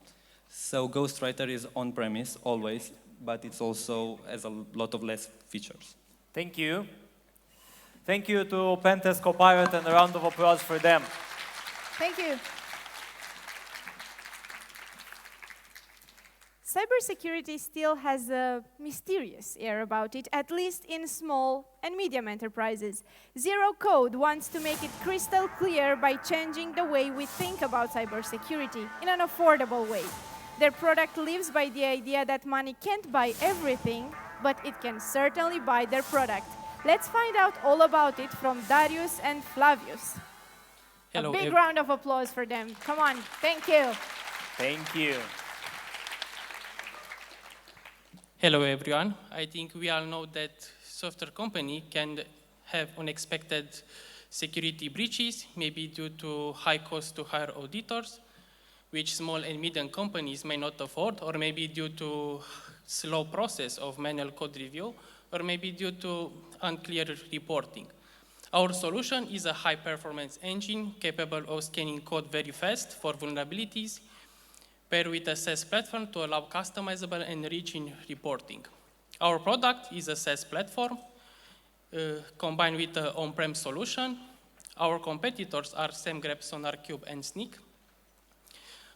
N: So Ghostwriter is on-premise always, but it's also has a lot of less features.
A: Thank you. Thank you to Pentest Copilot, and a round of applause for them.
D: Thank you. Cybersecurity still has a mysterious air about it, at least in small and medium enterprises. Zero Code wants to make it crystal clear by changing the way we think about cybersecurity in an affordable way. Their product lives by the idea that money can't buy everything, but it can certainly buy their product. Let's find out all about it from Darius and Flavius.
T: Hello,
D: a big round of applause for them. Come on, thank you.
A: Thank you.
T: Hello, everyone. I think we all know that software company can have unexpected security breaches, maybe due to high cost to hire auditors, which small and medium companies may not afford, or maybe due to slow process of manual code review, or maybe due to unclear reporting. Our solution is a high-performance engine capable of scanning code very fast for vulnerabilities, paired with a SaaS platform to allow customizable and enriching reporting. Our product is a SaaS platform combined with an on-prem solution. Our competitors are SameGraph, SonarQube, and Snyk.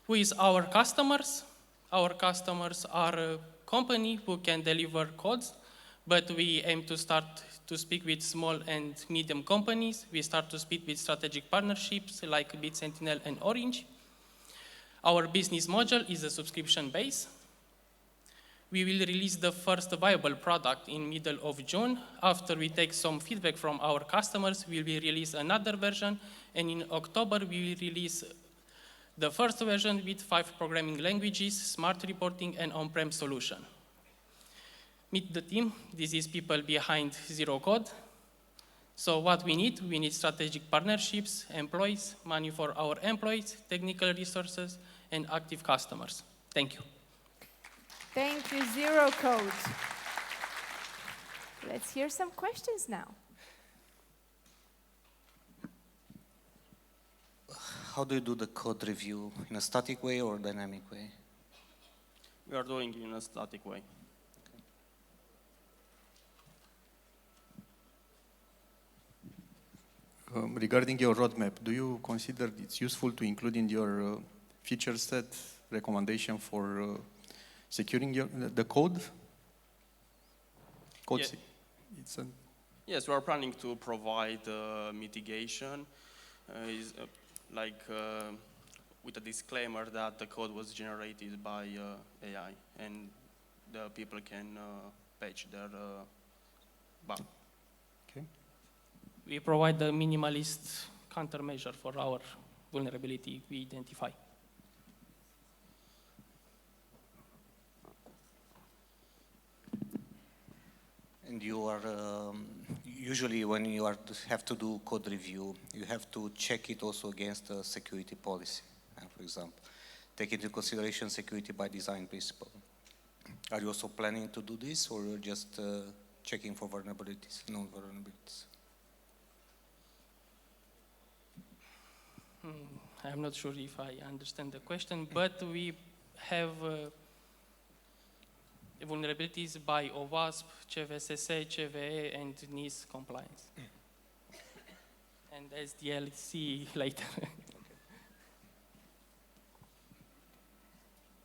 T: Who is our customers? Our customers are a company who can deliver codes, but we aim to start to speak with small and medium companies. We start to speak with strategic partnerships like BitSentinel and Orange. Our business model is a subscription base. We will release the first viable product in middle of June. After we take some feedback from our customers, we will release another version, and in October we will release the first version with 5 programming languages, smart reporting, and on-prem solution. Meet the team. This is people behind Zero Code. So what we need strategic partnerships, employees, money for our employees, technical resources, and active customers. Thank you.
D: Thank you, Zero Code. Let's hear some questions now.
R: How do you do the code review? In a static way or dynamic way?
Y: We are doing it in a static way.
O: Regarding your roadmap, do you consider it's useful to include in your feature set recommendation for securing the code?
Y: Yes, we are planning to provide mitigation, with a disclaimer that the code was generated by AI and the people can patch their bug.
O: Okay.
T: We provide the minimalist countermeasure for our vulnerability we identify.
R: And you are, usually when you are have to do code review, you have to check it also against the security policy. For example, take into consideration security by design principle. Are you also planning to do this, or you're just checking for vulnerabilities, known vulnerabilities?
T: I'm not sure if I understand the question, but we have vulnerabilities by OWASP, CVSS, CVE, and NIST compliance. And SDLC later.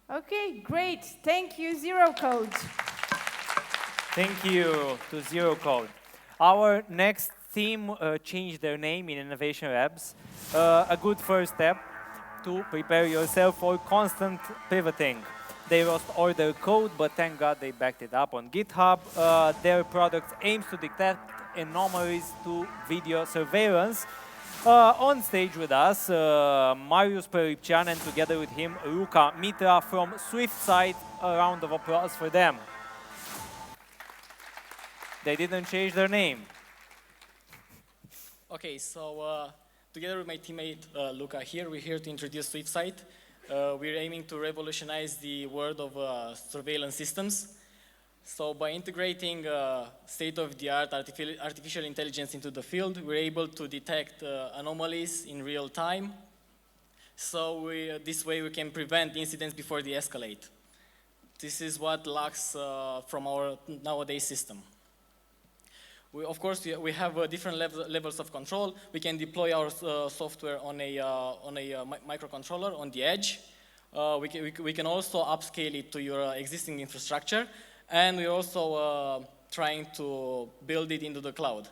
D: Okay, great. Thank you, Zero Code.
A: Thank you to Zero Code. Our next team changed their name in Innovation Labs. A good first step to prepare yourself for constant pivoting. They lost all their code, but thank God they backed it up on GitHub. Their product aims to detect anomalies to video surveillance. On stage with us, Marius Peripcian, and together with him, Luca Mitra from SwiftSight. A round of applause for them. They didn't change their name.
B: Okay, so together with my teammate Luca here, we're here to introduce SwiftSight. We're aiming to revolutionize the world of surveillance systems. So by integrating state-of-the-art artificial intelligence into the field, we're able to detect anomalies in real time. So this way we can prevent incidents before they escalate. This is what lacks from our nowadays system. Of course, we have different levels of control. We can deploy our software on a microcontroller on the edge. We can also upscale it to your existing infrastructure. And we're also trying to build it into the cloud.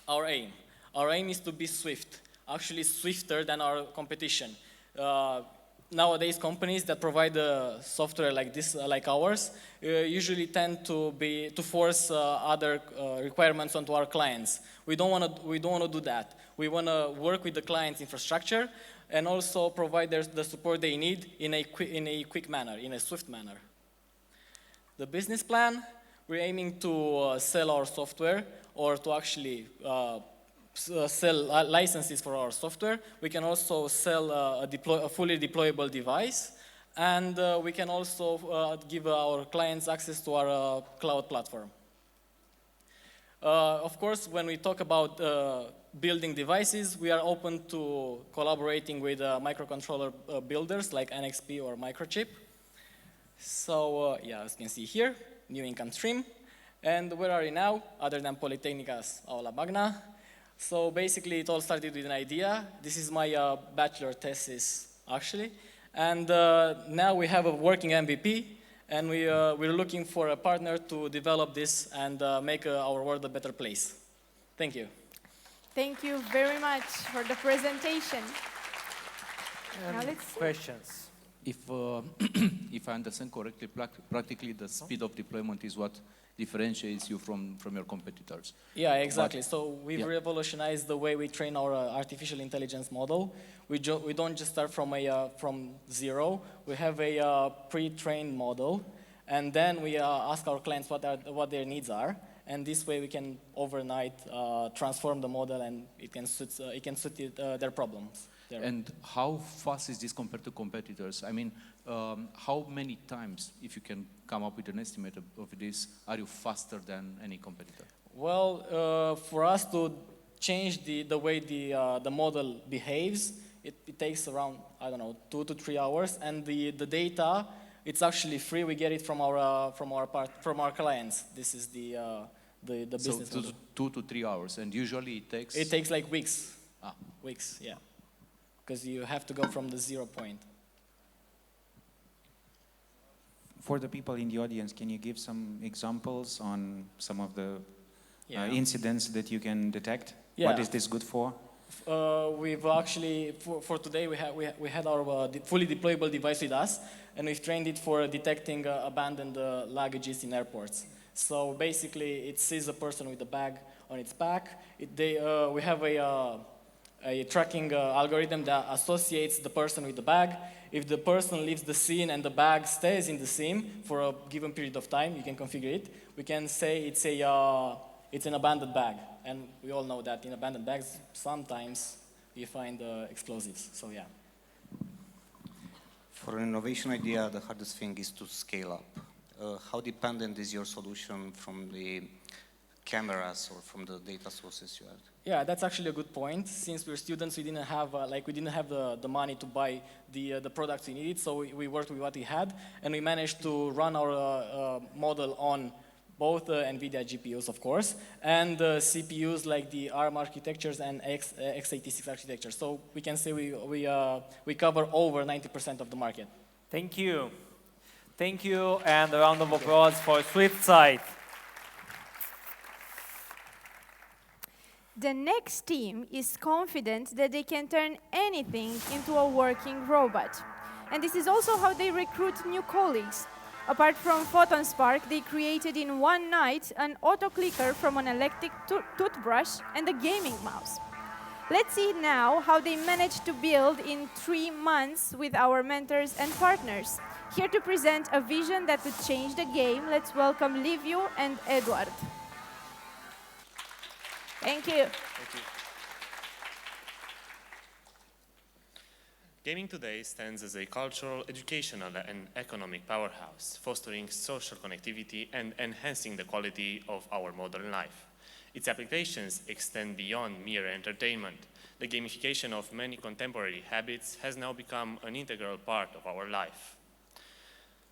B: Our aim is to be swift, actually swifter than our competition. Nowadays, companies that provide software like this, like ours, usually tend to force other requirements onto our clients. We don't want to do that. We want to work with the client's infrastructure and also provide the support they need in a quick manner, in a swift manner. The business plan, we're aiming to sell our software or to actually sell licenses for our software. We can also sell a fully deployable device, and we can also give our clients access to our cloud platform. Of course, when we talk about building devices, we are open to collaborating with microcontroller builders like NXP or Microchip. So, yeah, as you can see here, new income stream. And where are we now, other than Politehnica's Aula Magna? So basically, it all started with an idea. This is my bachelor thesis, actually. And now we have a working MVP, and we're looking for a partner to develop this and make our world a better place. Thank you.
D: Thank you very much for the presentation. Now let's see.
A: Questions?
C: If I understand correctly, practically the speed of deployment is what differentiates you from your competitors.
B: Yeah, exactly. So we've revolutionized the way we train our artificial intelligence model. We don't just start from zero. We have a pre-trained model, and then we ask our clients what their needs are, and this way we can overnight transform the model, and it can suit their problems.
C: And how fast is this compared to competitors? I mean, how many times, if you can come up with an estimate of this, are you faster than any competitor?
B: Well, for us to change the way the model behaves, it takes around, I don't know, 2 to 3 hours, and the data, it's actually free. We get it from our clients. This is the business model.
C: 2 to 3 hours, and usually it takes?
B: It takes like weeks. Weeks, yeah. Because you have to go from the 0 point.
Q: For the people in the audience, can you give some examples on some of the incidents that you can detect?
B: Yeah.
Q: What is this good for?
B: We've actually, for today, we had our fully deployable device with us, and we've trained it for detecting abandoned luggages in airports. So basically, it sees a person with a bag on its back. We have a tracking algorithm that associates the person with the bag. If the person leaves the scene and the bag stays in the scene for a given period of time, you can configure it. We can say it's an abandoned bag, and we all know that in abandoned bags sometimes you find explosives. So yeah.
R: For an innovation idea, the hardest thing is to scale up. How dependent is your solution from the cameras or from the data sources you have?
B: Yeah, that's actually a good point. Since we're students, we didn't have the money to buy the products we needed, so we worked with what we had, and we managed to run our model on both NVIDIA GPUs, of course, and CPUs like the ARM architectures and x86 architecture. So we can say we cover over 90% of the market.
A: Thank you. Thank you, and a round of applause for SwiftSight.
D: The next team is confident that they can turn anything into a working robot. And this is also how they recruit new colleagues. Apart from Photon Spark, they created in one night an auto-clicker from an electric toothbrush and a gaming mouse. Let's see now how they managed to build in 3 months with our mentors and partners. Here to present a vision that would change the game, let's welcome Liviu and Eduard. Thank you.
G: Thank you. Gaming today stands as a cultural, educational, and economic powerhouse, fostering social connectivity and enhancing the quality of our modern life. Its applications extend beyond mere entertainment. The gamification of many contemporary habits has now become an integral part of our life.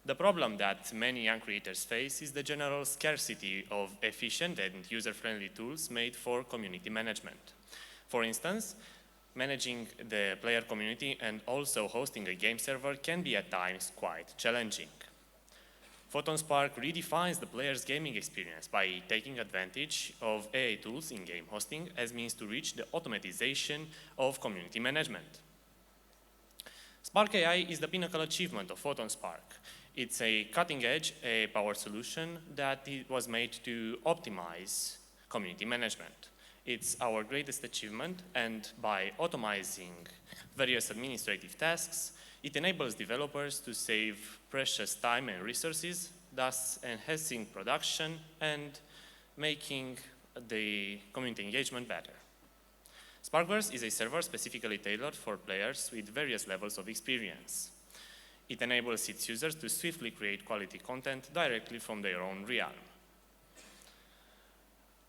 G: The problem that many young creators face is the general scarcity of efficient and user-friendly tools made for community management. For instance, managing the player community and also hosting a game server can be at times quite challenging. Photon Spark redefines the player's gaming experience by taking advantage of AI tools in game hosting as means to reach the automatization of community management. Spark AI is the pinnacle achievement of Photon Spark. It's a cutting-edge AI-powered solution that was made to optimize community management. It's our greatest achievement, and by automizing various administrative tasks, it enables developers to save precious time and resources, thus enhancing production and making the community engagement better. Sparkverse is a server specifically tailored for players with various levels of experience. It enables its users to swiftly create quality content directly from their own realm.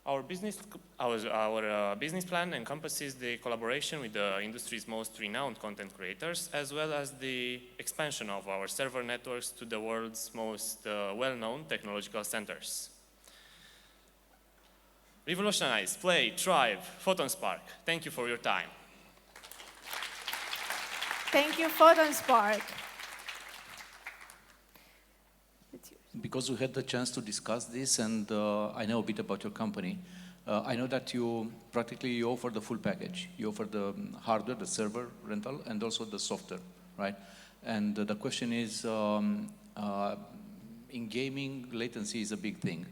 G: Our business plan encompasses the collaboration with the industry's most renowned content creators, as well as the expansion of our server networks to the world's most well-known technological centers. Revolutionize, play, thrive, Photon Spark. Thank you for your time.
D: Thank you, Photon Spark.
C: Because we had the chance to discuss this, and I know a bit about your company, I know that you practically offer the full package. You offer the hardware, the server rental, and also the software, right? And the question is, in gaming, latency is a big thing,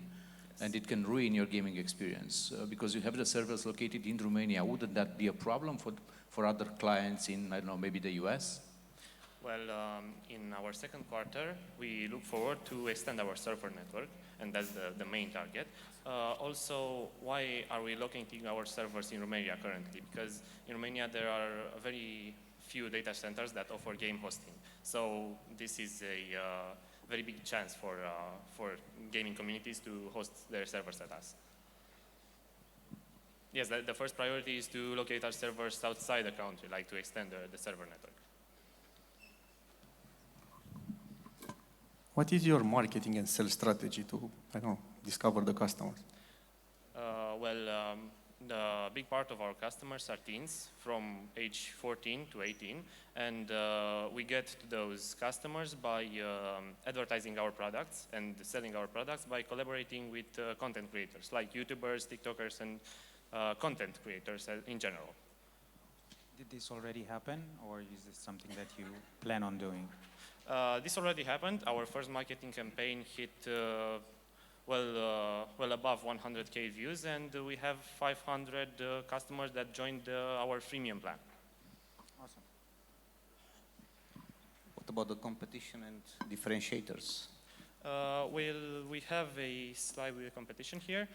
C: and it can ruin your gaming experience because you have the servers located in Romania. Wouldn't that be a problem for other clients in, I don't know, maybe the US?
G: Well, in our second quarter, we look forward to extend our server network, and that's the main target. Also, why are we locating our servers in Romania currently? Because in Romania, there are very few data centers that offer game hosting. So this is a very big chance for gaming communities to host their servers at us. Yes, the first priority is to locate our servers outside the country, like to extend the server network.
O: What is your marketing and sales strategy to, I don't know, discover the customers?
G: The big part of our customers are teens from age 14 to 18, and we get to those customers by advertising our products and selling our products by collaborating with content creators like YouTubers, TikTokers, and content creators in general.
Q: Did this already happen, or is this something that you plan on doing?
G: This already happened. Our first marketing campaign hit well above 100K views, and we have 500 customers that joined our freemium plan.
R: Awesome. What about the competition and differentiators?
G: We have a slide with the competition here.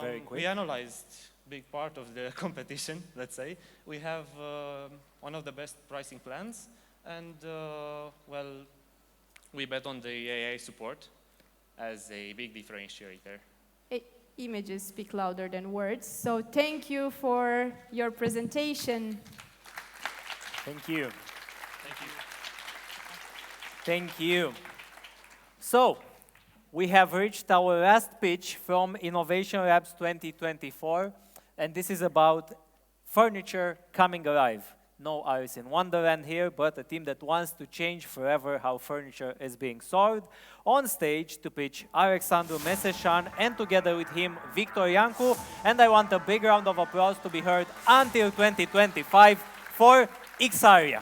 A: Very quick.
G: We analyzed big part of the competition, let's say. We have one of the best pricing plans, and well, we bet on the AI support as a big differentiator.
D: Images speak louder than words. So thank you for your presentation.
A: Thank you.
G: Thank you.
A: Thank you. So, we have reached our last pitch from Innovation Labs 2024, and this is about furniture coming alive. No Alice in Wonderland here, but a team that wants to change forever how furniture is being sold. On stage to pitch Alexandru Meseșan, and together with him, Victor Iancu, and I want a big round of applause to be heard until 2025 for Ixaria.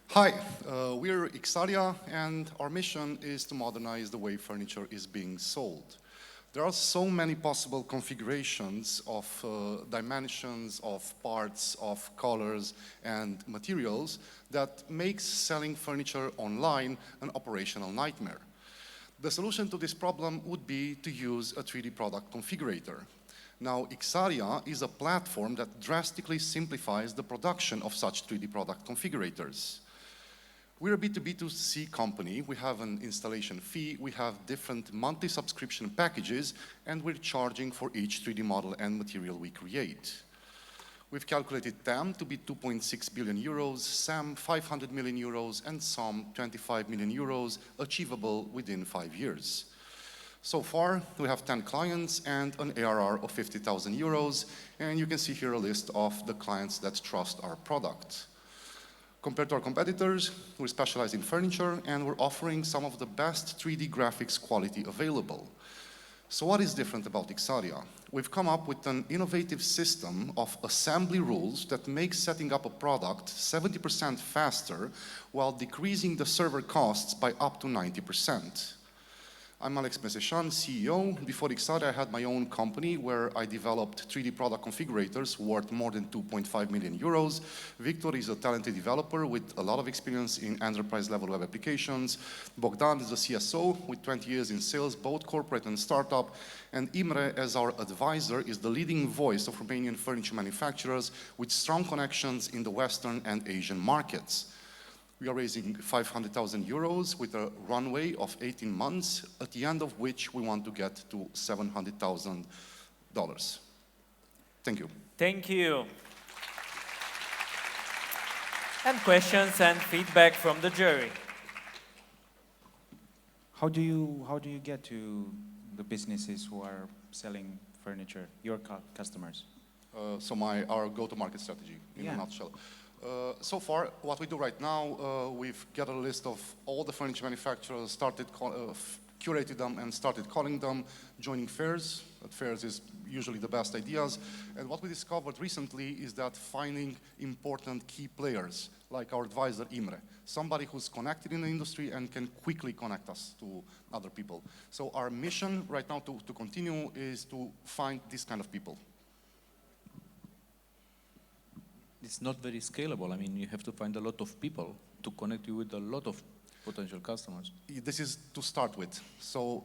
J: Hi, we're Ixaria, and our mission is to modernize the way furniture is being sold. There are so many possible configurations of dimensions, of parts, of colors, and materials that makes selling furniture online an operational nightmare. The solution to this problem would be to use a 3D product configurator. Now, Ixaria is a platform that drastically simplifies the production of such 3D product configurators. We're a B2B2C company. We have an installation fee, we have different monthly subscription packages, and we're charging for each 3D model and material we create. We've calculated TAM to be 2.6 billion euros, SAM 500 million euros, and SOM 25 million euros, achievable within 5 years. So far, we have 10 clients and an ARR of 50,000 euros, and you can see here a list of the clients that trust our product. Compared to our competitors, we're specialized in furniture, and we're offering some of the best 3D graphics quality available. So what is different about Ixaria? We've come up with an innovative system of assembly rules that makes setting up a product 70% faster while decreasing the server costs by up to 90%. I'm Alex Meseșan, CEO. Before Ixaria, I had my own company where I developed 3D product configurators worth more than 2.5 million euros. Victor is a talented developer with a lot of experience in enterprise-level web applications. Bogdan is a CSO with 20 years in sales, both corporate and startup. And Imre, as our advisor, is the leading voice of Romanian furniture manufacturers with strong connections in the Western and Asian markets. We are raising 500,000 euros with a runway of 18 months, at the end of which we want to get to $700,000. Thank you.
A: Thank you. And questions and feedback from the jury.
Q: How do you get to the businesses who are selling furniture, your customers?
J: So our go-to-market strategy, in a nutshell. So far, what we do right now, we've got a list of all the furniture manufacturers, curated them and started calling them, joining fairs. At fairs is usually the best ideas. And what we discovered recently is that finding important key players, like our advisor Imre, somebody who's connected in the industry and can quickly connect us to other people. So our mission right now to continue is to find this kind of people.
C: It's not very scalable. I mean, you have to find a lot of people to connect you with a lot of potential customers.
J: This is to start with. So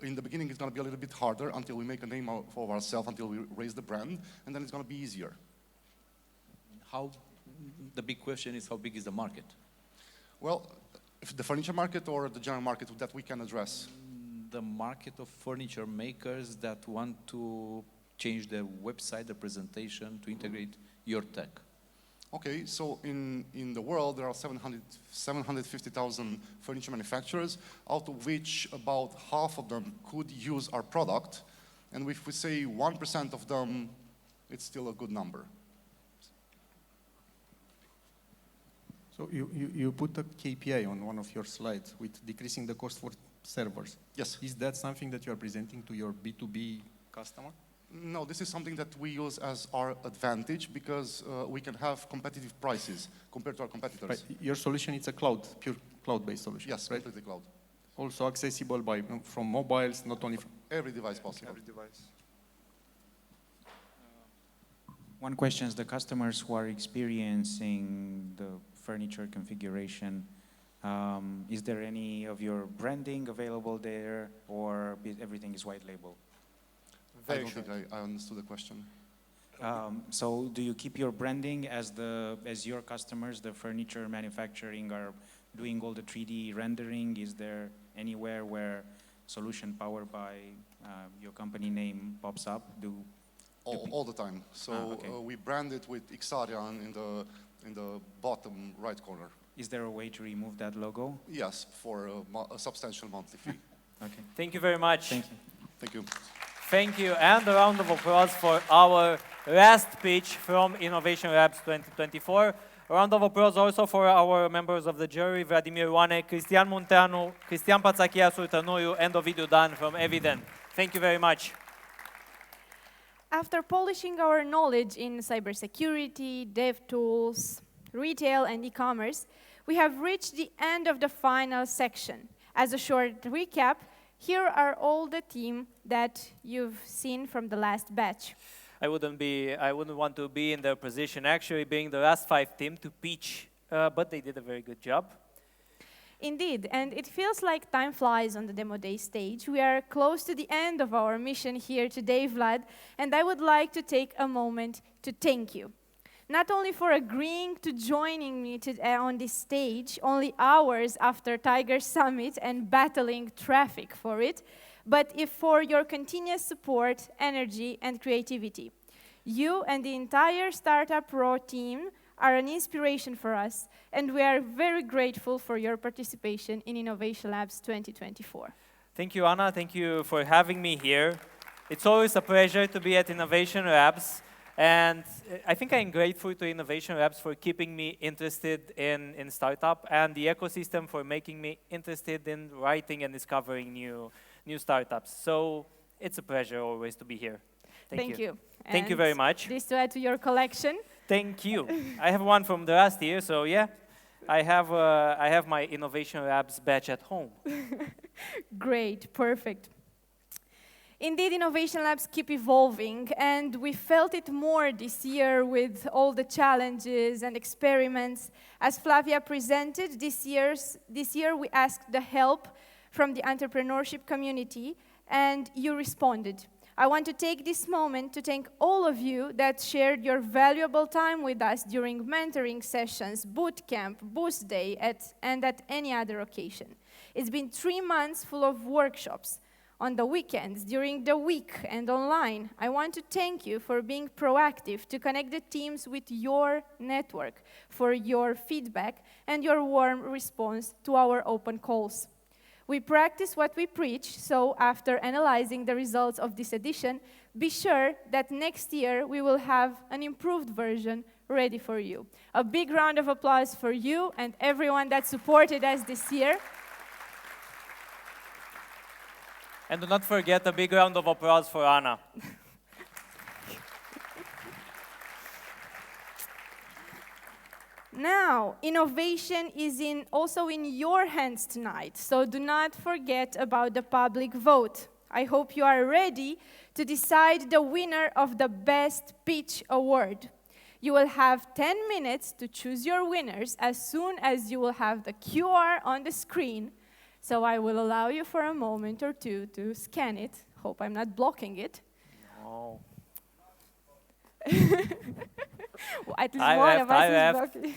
J: in the beginning, it's going to be a little bit harder until we make a name for ourselves, until we raise the brand, and then it's going to be easier.
C: The big question is, how big is the market?
J: Well, if the furniture market or the general market that we can address?
C: The market of furniture makers that want to change their website, their presentation, to integrate your tech.
J: Okay, so in the world, there are 750,000 furniture manufacturers, out of which about half of them could use our product. And if we say 1% of them, it's still a good number.
O: So you put a KPI on one of your slides with decreasing the cost for servers.
J: Yes.
O: Is that something that you are presenting to your B2B customer?
J: No, this is something that we use as our advantage because we can have competitive prices compared to our competitors.
O: Right. Your solution is a cloud, pure cloud-based solution.
J: Yes,
O: right?
J: completely cloud.
O: Also accessible by from mobiles, not only from
J: every device possible.
O: Every device.
Q: One question is the customers who are experiencing the furniture configuration, is there any of your branding available there, or everything is white label?
J: I don't think I understood the question.
Q: So do you keep your branding as your customers, the furniture manufacturing, are doing all the 3D rendering? Is there anywhere where solution powered by your company name pops up?
J: All the time. So
Q: okay.
J: We brand it with Ixaria in the bottom right corner.
Q: Is there a way to remove that logo?
J: Yes, for a substantial monthly fee.
Q: Okay.
A: Thank you very much.
Q: Thank you.
J: Thank you.
A: Thank you, and a round of applause for our last pitch from Innovation Labs 2024. A round of applause also for our members of the jury, Vladimir Oane, Cristian Munteanu, Cristian Pațachia Sultănoiu, and Ovidiu Dan from Evident. Thank you very much.
D: After polishing our knowledge in cybersecurity, dev tools, retail, and e-commerce, we have reached the end of the final section. As a short recap, here are all the team that you've seen from the last batch.
A: I wouldn't want to be in their position, actually being the last 5 team to pitch, but they did a very good job.
D: Indeed, and it feels like time flies on the demo day stage. We are close to the end of our mission here today, Vlad, and I would like to take a moment to thank you. Not only for agreeing to joining me on this stage only hours after Tiger Summit and battling traffic for it, but for your continuous support, energy, and creativity. You and the entire Startup Pro team are an inspiration for us, and we are very grateful for your participation in Innovation Labs 2024.
A: Thank you, Anna. Thank you for having me here. It's always a pleasure to be at Innovation Labs. And I think I'm grateful to Innovation Labs for keeping me interested in startup, and the ecosystem for making me interested in writing and discovering new startups. So it's a pleasure always to be here.
D: Thank you.
A: Thank you very much.
D: This to add to your collection.
A: Thank you. I have one from the last year, so yeah. I have my Innovation Labs badge at home.
D: Great, perfect. Indeed, Innovation Labs keep evolving, and we felt it more this year with all the challenges and experiments. As Flavia presented, this year we asked the help from the entrepreneurship community, and you responded. I want to take this moment to thank all of you that shared your valuable time with us during mentoring sessions, bootcamp, Boost Day, and at any other occasion. It's been 3 months full of workshops, on the weekends, during the week, and online. I want to thank you for being proactive to connect the teams with your network, for your feedback and your warm response to our open calls. We practice what we preach, so after analyzing the results of this edition, be sure that next year we will have an improved version ready for you. A big round of applause for you and everyone that supported us this year.
A: And do not forget a big round of applause for Anna.
D: Now, innovation is also in your hands tonight, so do not forget about the public vote. I hope you are ready to decide the winner of the Best Pitch Award. You will have 10 minutes to choose your winners as soon as you will have the QR on the screen. So I will allow you for a moment or two to scan it. Hope I'm not blocking it.
A: No.
D: Well, at least one of us is blocking.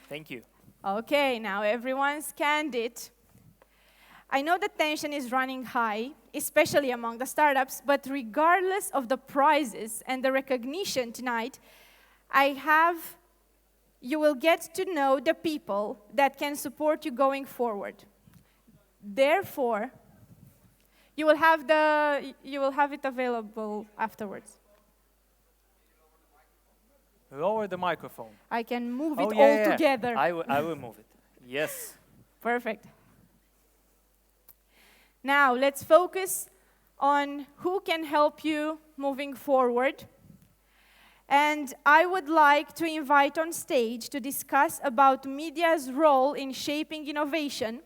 A: Thank you.
D: Okay, now everyone scanned it. I know the tension is running high, especially among the startups, but regardless of the prizes and the recognition tonight, you will get to know the people that can support you going forward. Therefore, you will have it available afterwards.
A: Lower the microphone.
D: I can move it
A: all
D: together.
A: I will move it. Yes.
D: Perfect. Now, let's focus on who can help you moving forward. And I would like to invite on stage to discuss about media's role in shaping innovation,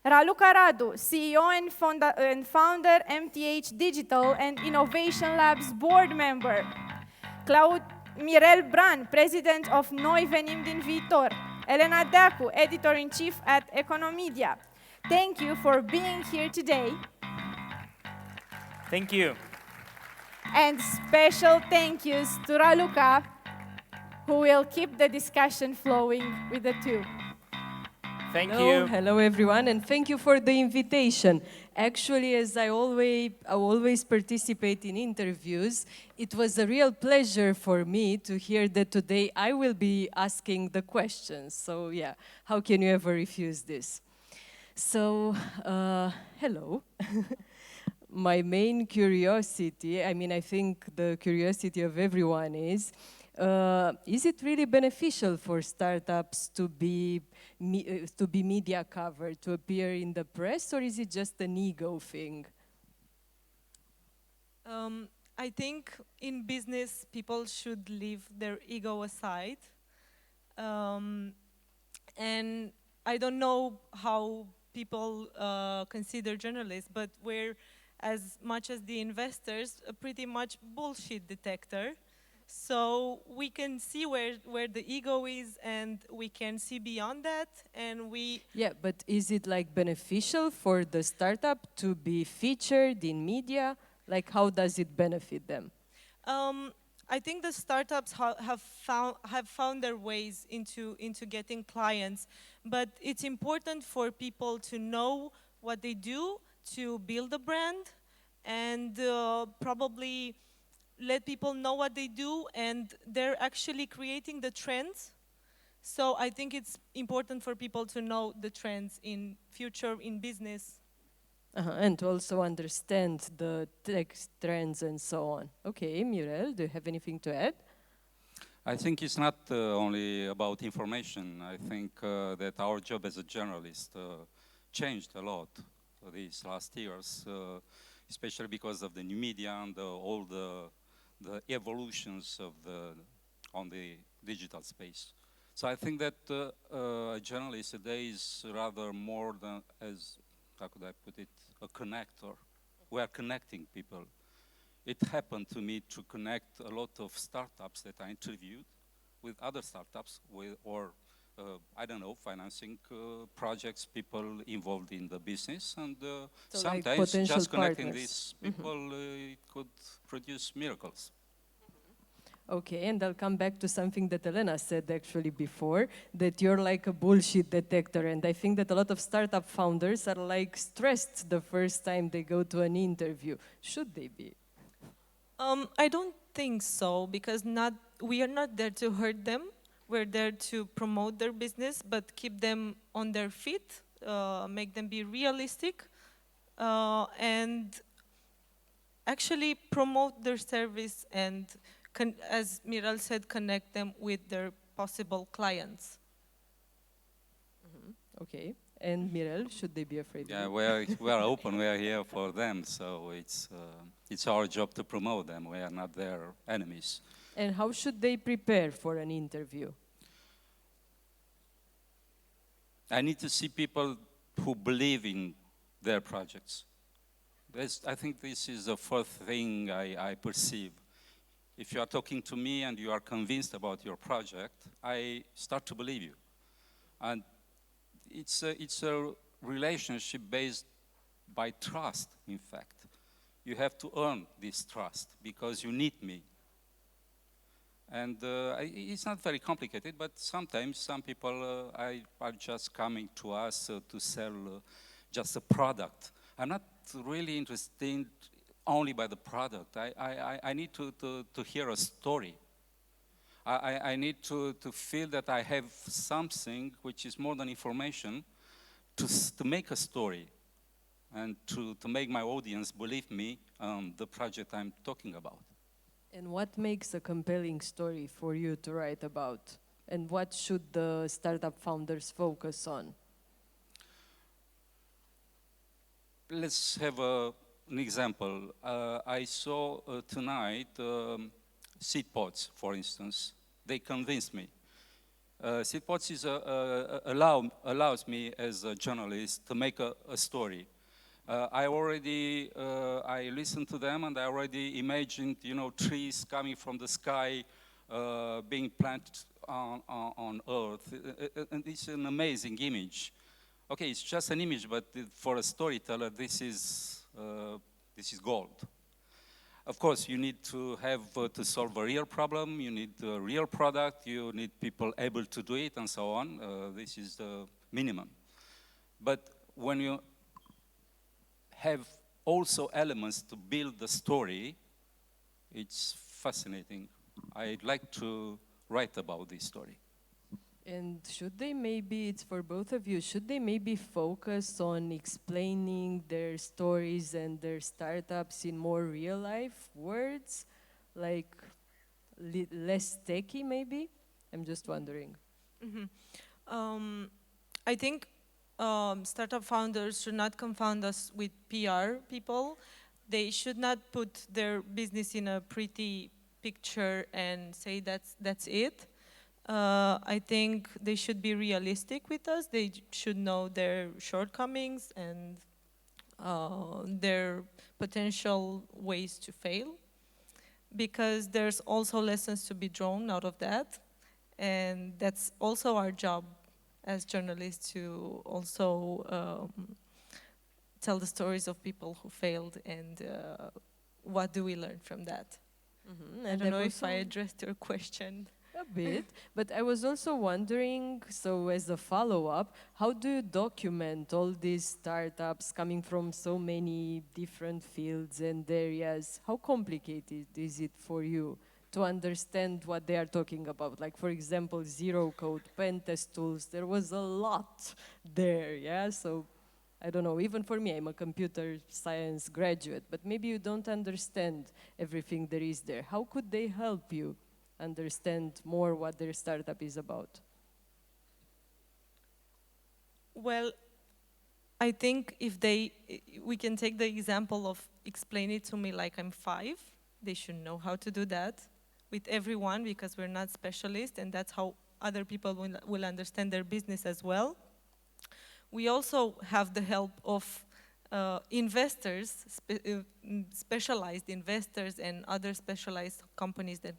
D: Raluca Radu, CEO and founder MTH Digital and Innovation Labs board member, Mirel Bran, president of Noi Venim din Viitor, Elena Deacu, editor-in-chief at Economedia. Thank you for being here today.
A: Thank you.
D: And special thank yous to Raluca, who will keep the discussion flowing with the two.
A: Thank
E: Hello,
A: you.
E: hello everyone, and thank you for the invitation. Actually, as I always participate in interviews, it was a real pleasure for me to hear that today I will be asking the questions. So yeah, how can you ever refuse this? So, hello. My main curiosity, I mean, I think the curiosity of everyone is it really beneficial for startups to be media covered, to appear in the press, or is it just an ego thing?
K: I think in business, people should leave their ego aside. And I don't know how people consider journalists, but we're, as much as the investors, a pretty much bullshit detector. So we can see where the ego is, and we can see beyond that, and we...
E: Yeah, but is it like beneficial for the startup to be featured in media? Like, how does it benefit them?
K: I think the startups have found their ways into getting clients, but it's important for people to know what they do to build a brand, and probably let people know what they do, and they're actually creating the trends. So I think it's important for people to know the trends in future, in business.
E: And to also understand the tech trends and so on. Okay, Mirel, do you have anything to add?
U: I think it's not only about information. I think that our job as a journalist changed a lot these last years, especially because of the new media and all the evolutions of on the digital space. So I think that a journalist today is rather more than, as how could I put it, a connector. We are connecting people. It happened to me to connect a lot of startups that I interviewed with other startups, or I don't know, financing projects, people involved in the business, and
E: So
U: sometimes
E: like
U: just connecting
E: partners.
U: these people it could produce miracles.
E: Okay, and I'll come back to something that Elena said actually before, that you're like a bullshit detector, and I think that a lot of startup founders are like stressed the first time they go to an interview. Should they be?
K: I don't think so, because we are not there to hurt them. We're there to promote their business, but keep them on their feet, make them be realistic, and actually promote their service, and as Mirel said, connect them with their possible clients.
E: Okay, and Mirel, should they be afraid?
U: Yeah, we are open. We are here for them, so it's our job to promote them. We are not their enemies.
E: And how should they prepare for an interview?
U: I need to see people who believe in their projects. I think this is the first thing I perceive. If you are talking to me and you are convinced about your project, I start to believe you. And it's a relationship based by trust, in fact. You have to earn this trust because you need me. And it's not very complicated, but sometimes some people are just coming to us to sell just a product. I'm not really interested only by the product. I need to hear a story. I need to feel that I have something which is more than information to make a story and to make my audience believe me on the project I'm talking about.
E: And what makes a compelling story for you to write about? And what should the startup founders focus on?
U: Let's have a an example. I saw tonight SeedPods, for instance. They convinced me. SeedPods is allows me as a journalist to make a story. I listened to them and I already imagined, trees coming from the sky, being planted on Earth. And it's an amazing image. Okay, it's just an image, but for a storyteller, this is gold. Of course, you need to have to solve a real problem. You need a real product. You need people able to do it, and so on. This is the minimum. But when you have also elements to build the story, it's fascinating. I'd like to write about this story.
E: And should they maybe, it's for both of you, should they maybe focus on explaining their stories and their startups in more real life words, like less techy maybe? I'm just wondering.
K: I think startup founders should not confound us with PR people. They should not put their business in a pretty picture and say that's it. I think they should be realistic with us. They should know their shortcomings and their potential ways to fail, because there's also lessons to be drawn out of that. And that's also our job as journalists, to also tell the stories of people who failed and what do we learn from that. I don't know if I addressed your question.
E: A bit, but I was also wondering, so as a follow-up, how do you document all these startups coming from so many different fields and areas? How complicated is it for you to understand what they are talking about? Like, for example, zero code, Pentest tools, there was a lot there, yeah? So, I don't know, even for me, I'm a computer science graduate, but maybe you don't understand everything there is there. How could they help you understand more what their startup is about?
K: Well, I think we can take the example of explain it to me like I'm 5. They should know how to do that with everyone, because we're not specialists, and that's how other people will understand their business as well. We also have the help of investors, specialized investors and other specialized companies that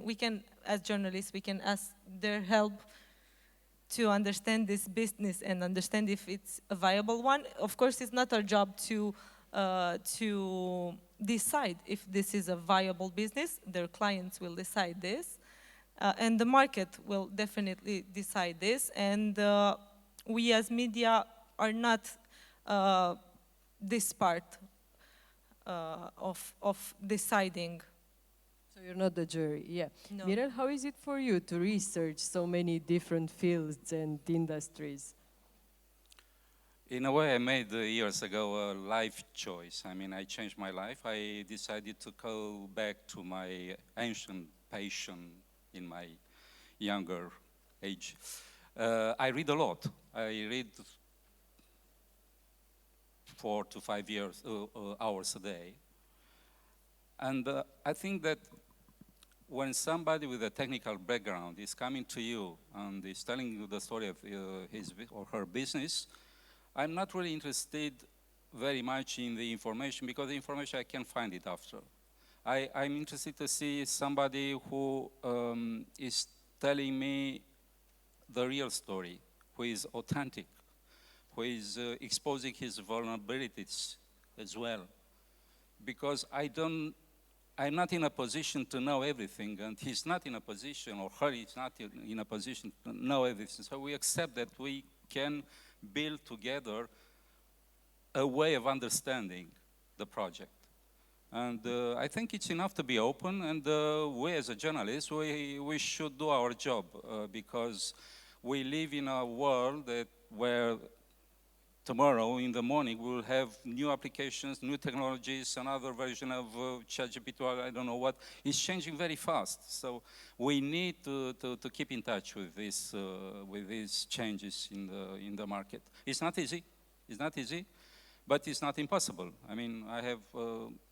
K: we can, as journalists, we can ask their help to understand this business and understand if it's a viable one. Of course, it's not our job to decide if this is a viable business. Their clients will decide this, and the market will definitely decide this. And we as media are not this part of deciding.
E: So you're not the jury, yeah.
K: No.
E: Mirel, how is it for you to research so many different fields and industries?
U: In a way, I made years ago a life choice. I mean, I changed my life. I decided to go back to my ancient passion in my younger age. I read a lot. I read 4 to 5 hours a day. And I think that when somebody with a technical background is coming to you and is telling you the story of his or her business, I'm not really interested very much in the information, because the information I can find it after. I'm interested to see somebody who is telling me the real story, who is authentic, who is exposing his vulnerabilities as well. Because I'm not in a position to know everything, and he's not in a position, or her is not in a position to know everything. So we accept that we can build together a way of understanding the project. And I think it's enough to be open, and we as a journalist, we should do our job, because we live in a world where tomorrow in the morning we will have new applications, new technologies, another version of ChatGPT, I don't know what. It's changing very fast. So we need to keep in touch with these changes in the market. It's not easy. It's not easy. But it's not impossible. I mean, I have,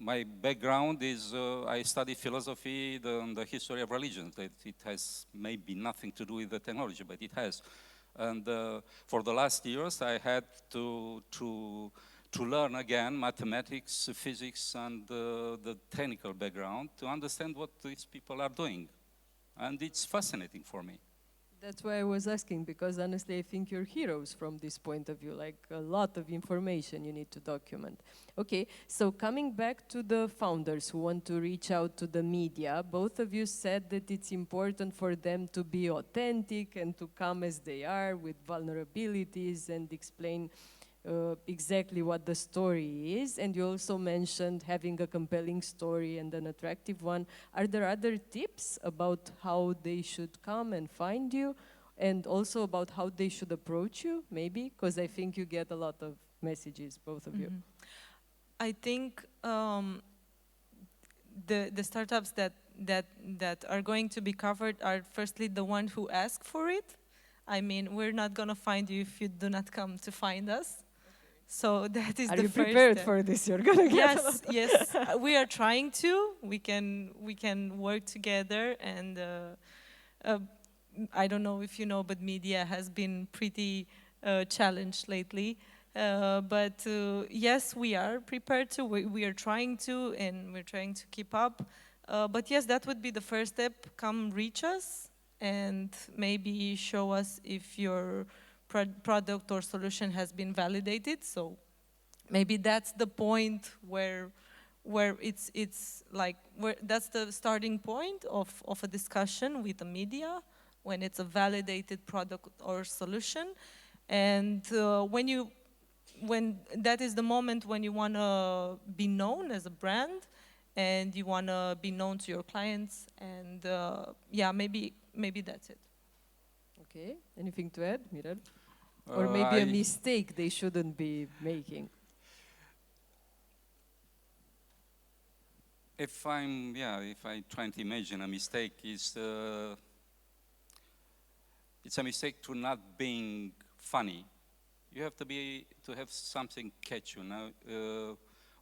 U: my background is, I study philosophy, the history of religion. It has maybe nothing to do with the technology, but it has. And for the last years, I had to learn again mathematics, physics, and the technical background to understand what these people are doing. And it's fascinating for me.
E: That's why I was asking, because honestly, I think you're heroes from this point of view, like a lot of information you need to document. Okay, so coming back to the founders who want to reach out to the media, both of you said that it's important for them to be authentic and to come as they are with vulnerabilities and explain exactly what the story is, and you also mentioned having a compelling story and an attractive one. Are there other tips about how they should come and find you, and also about how they should approach you, maybe? Because I think you get a lot of messages, both of you.
K: I think the startups that are going to be covered are firstly the ones who ask for it. I mean, we're not going to find you if you do not come to find us. So that is
E: Are
K: the
E: you
K: first
E: prepared
K: step.
E: for this? You're gonna get a lot.
K: Yes. We are trying to. We can work together, and I don't know if you know, but media has been pretty challenged lately. But yes, we are prepared to. We are trying to, and we're trying to keep up. But yes, that would be the first step. Come reach us, and maybe show us if your product or solution has been validated. So maybe that's the point where it's like that's the starting point of a discussion with the media, when it's a validated product or solution. And when that is the moment when you want to be known as a brand, and you want to be known to your clients, and yeah, maybe that's it.
E: Okay, anything to add, Mirar? Or maybe a mistake they shouldn't be making?
U: If I try to imagine a mistake, it's a mistake to not being funny. You have to have something catch you. Now,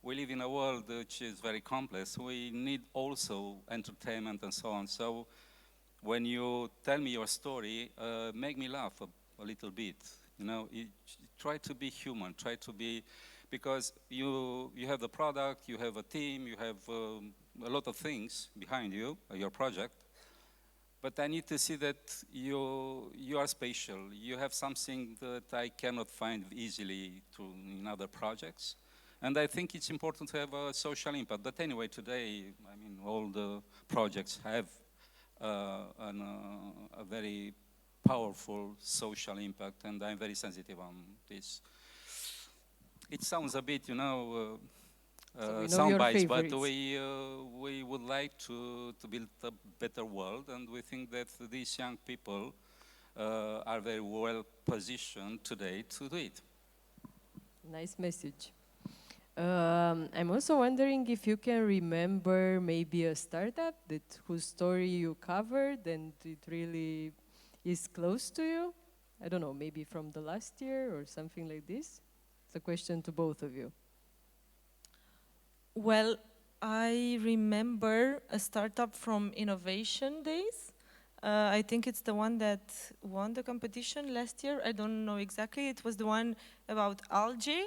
U: we live in a world which is very complex. We need also entertainment and so on. So when you tell me your story, make me laugh a little bit. You know, try to be human. Try to be, because you have the product, you have a team, you have a lot of things behind you, your project. But I need to see that you are special. You have something that I cannot find easily in other projects. And I think it's important to have a social impact. But anyway, today, I mean, all the projects have a very powerful social impact, and I'm very sensitive on this. It sounds a bit, you know, sound bites, but we would like to build a better world, and we think that these young people are very well positioned today to do it.
E: Nice message. I'm also wondering if you can remember maybe a startup whose story you covered and it really is close to you. I don't know, maybe from the last year or something like this. It's a question to both of you.
K: Well, I remember a startup from Innovation Days. I think it's the one that won the competition last year. I don't know exactly. It was the one about algae.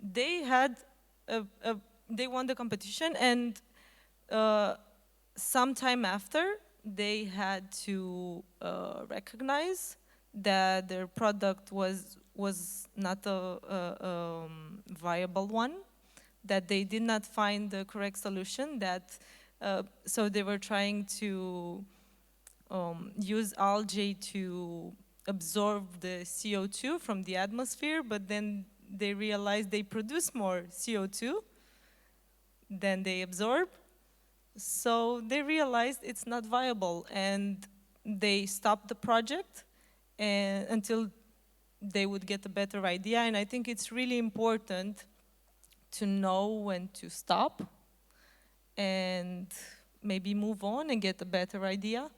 K: They had they won the competition, and sometime after, they had to recognize that their product was not a viable one, that they did not find the correct solution, that so they were trying to use algae to absorb the CO2 from the atmosphere, but then they realized they produce more CO2 than they absorb. So they realized it's not viable, and they stopped the project until they would get a better idea. And I think it's really important to know when to stop and maybe move on and get a better idea.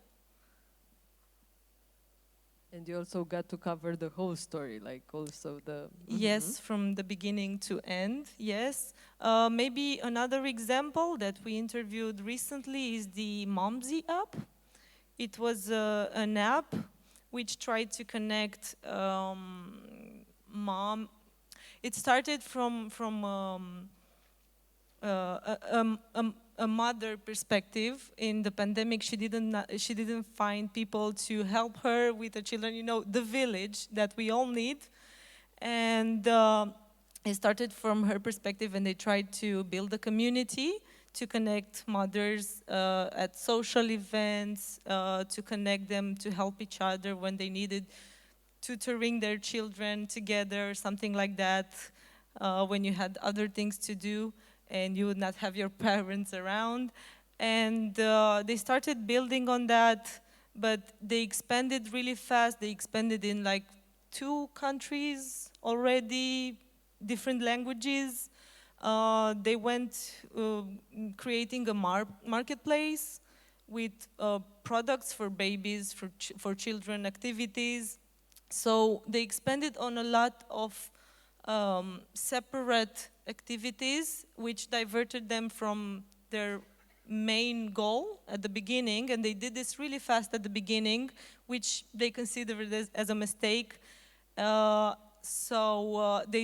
E: And you also got to cover the whole story, like also the...
K: Yes, from the beginning to end, yes. Maybe another example that we interviewed recently is the Momsy app. It was an app which tried to connect mom. It started from a mother perspective. In the pandemic, she didn't find people to help her with the children. You know, the village that we all need, and it started from her perspective, and they tried to build a community to connect mothers at social events, to connect them to help each other when they needed tutoring their children together, something like that, when you had other things to do and you would not have your parents around. And they started building on that, but they expanded really fast. They expanded in like 2 countries already, different languages. They went creating a marketplace with products for babies, for children, activities. So they expanded on a lot of separate activities, which diverted them from their main goal at the beginning, and they did this really fast at the beginning, which they considered as a mistake. They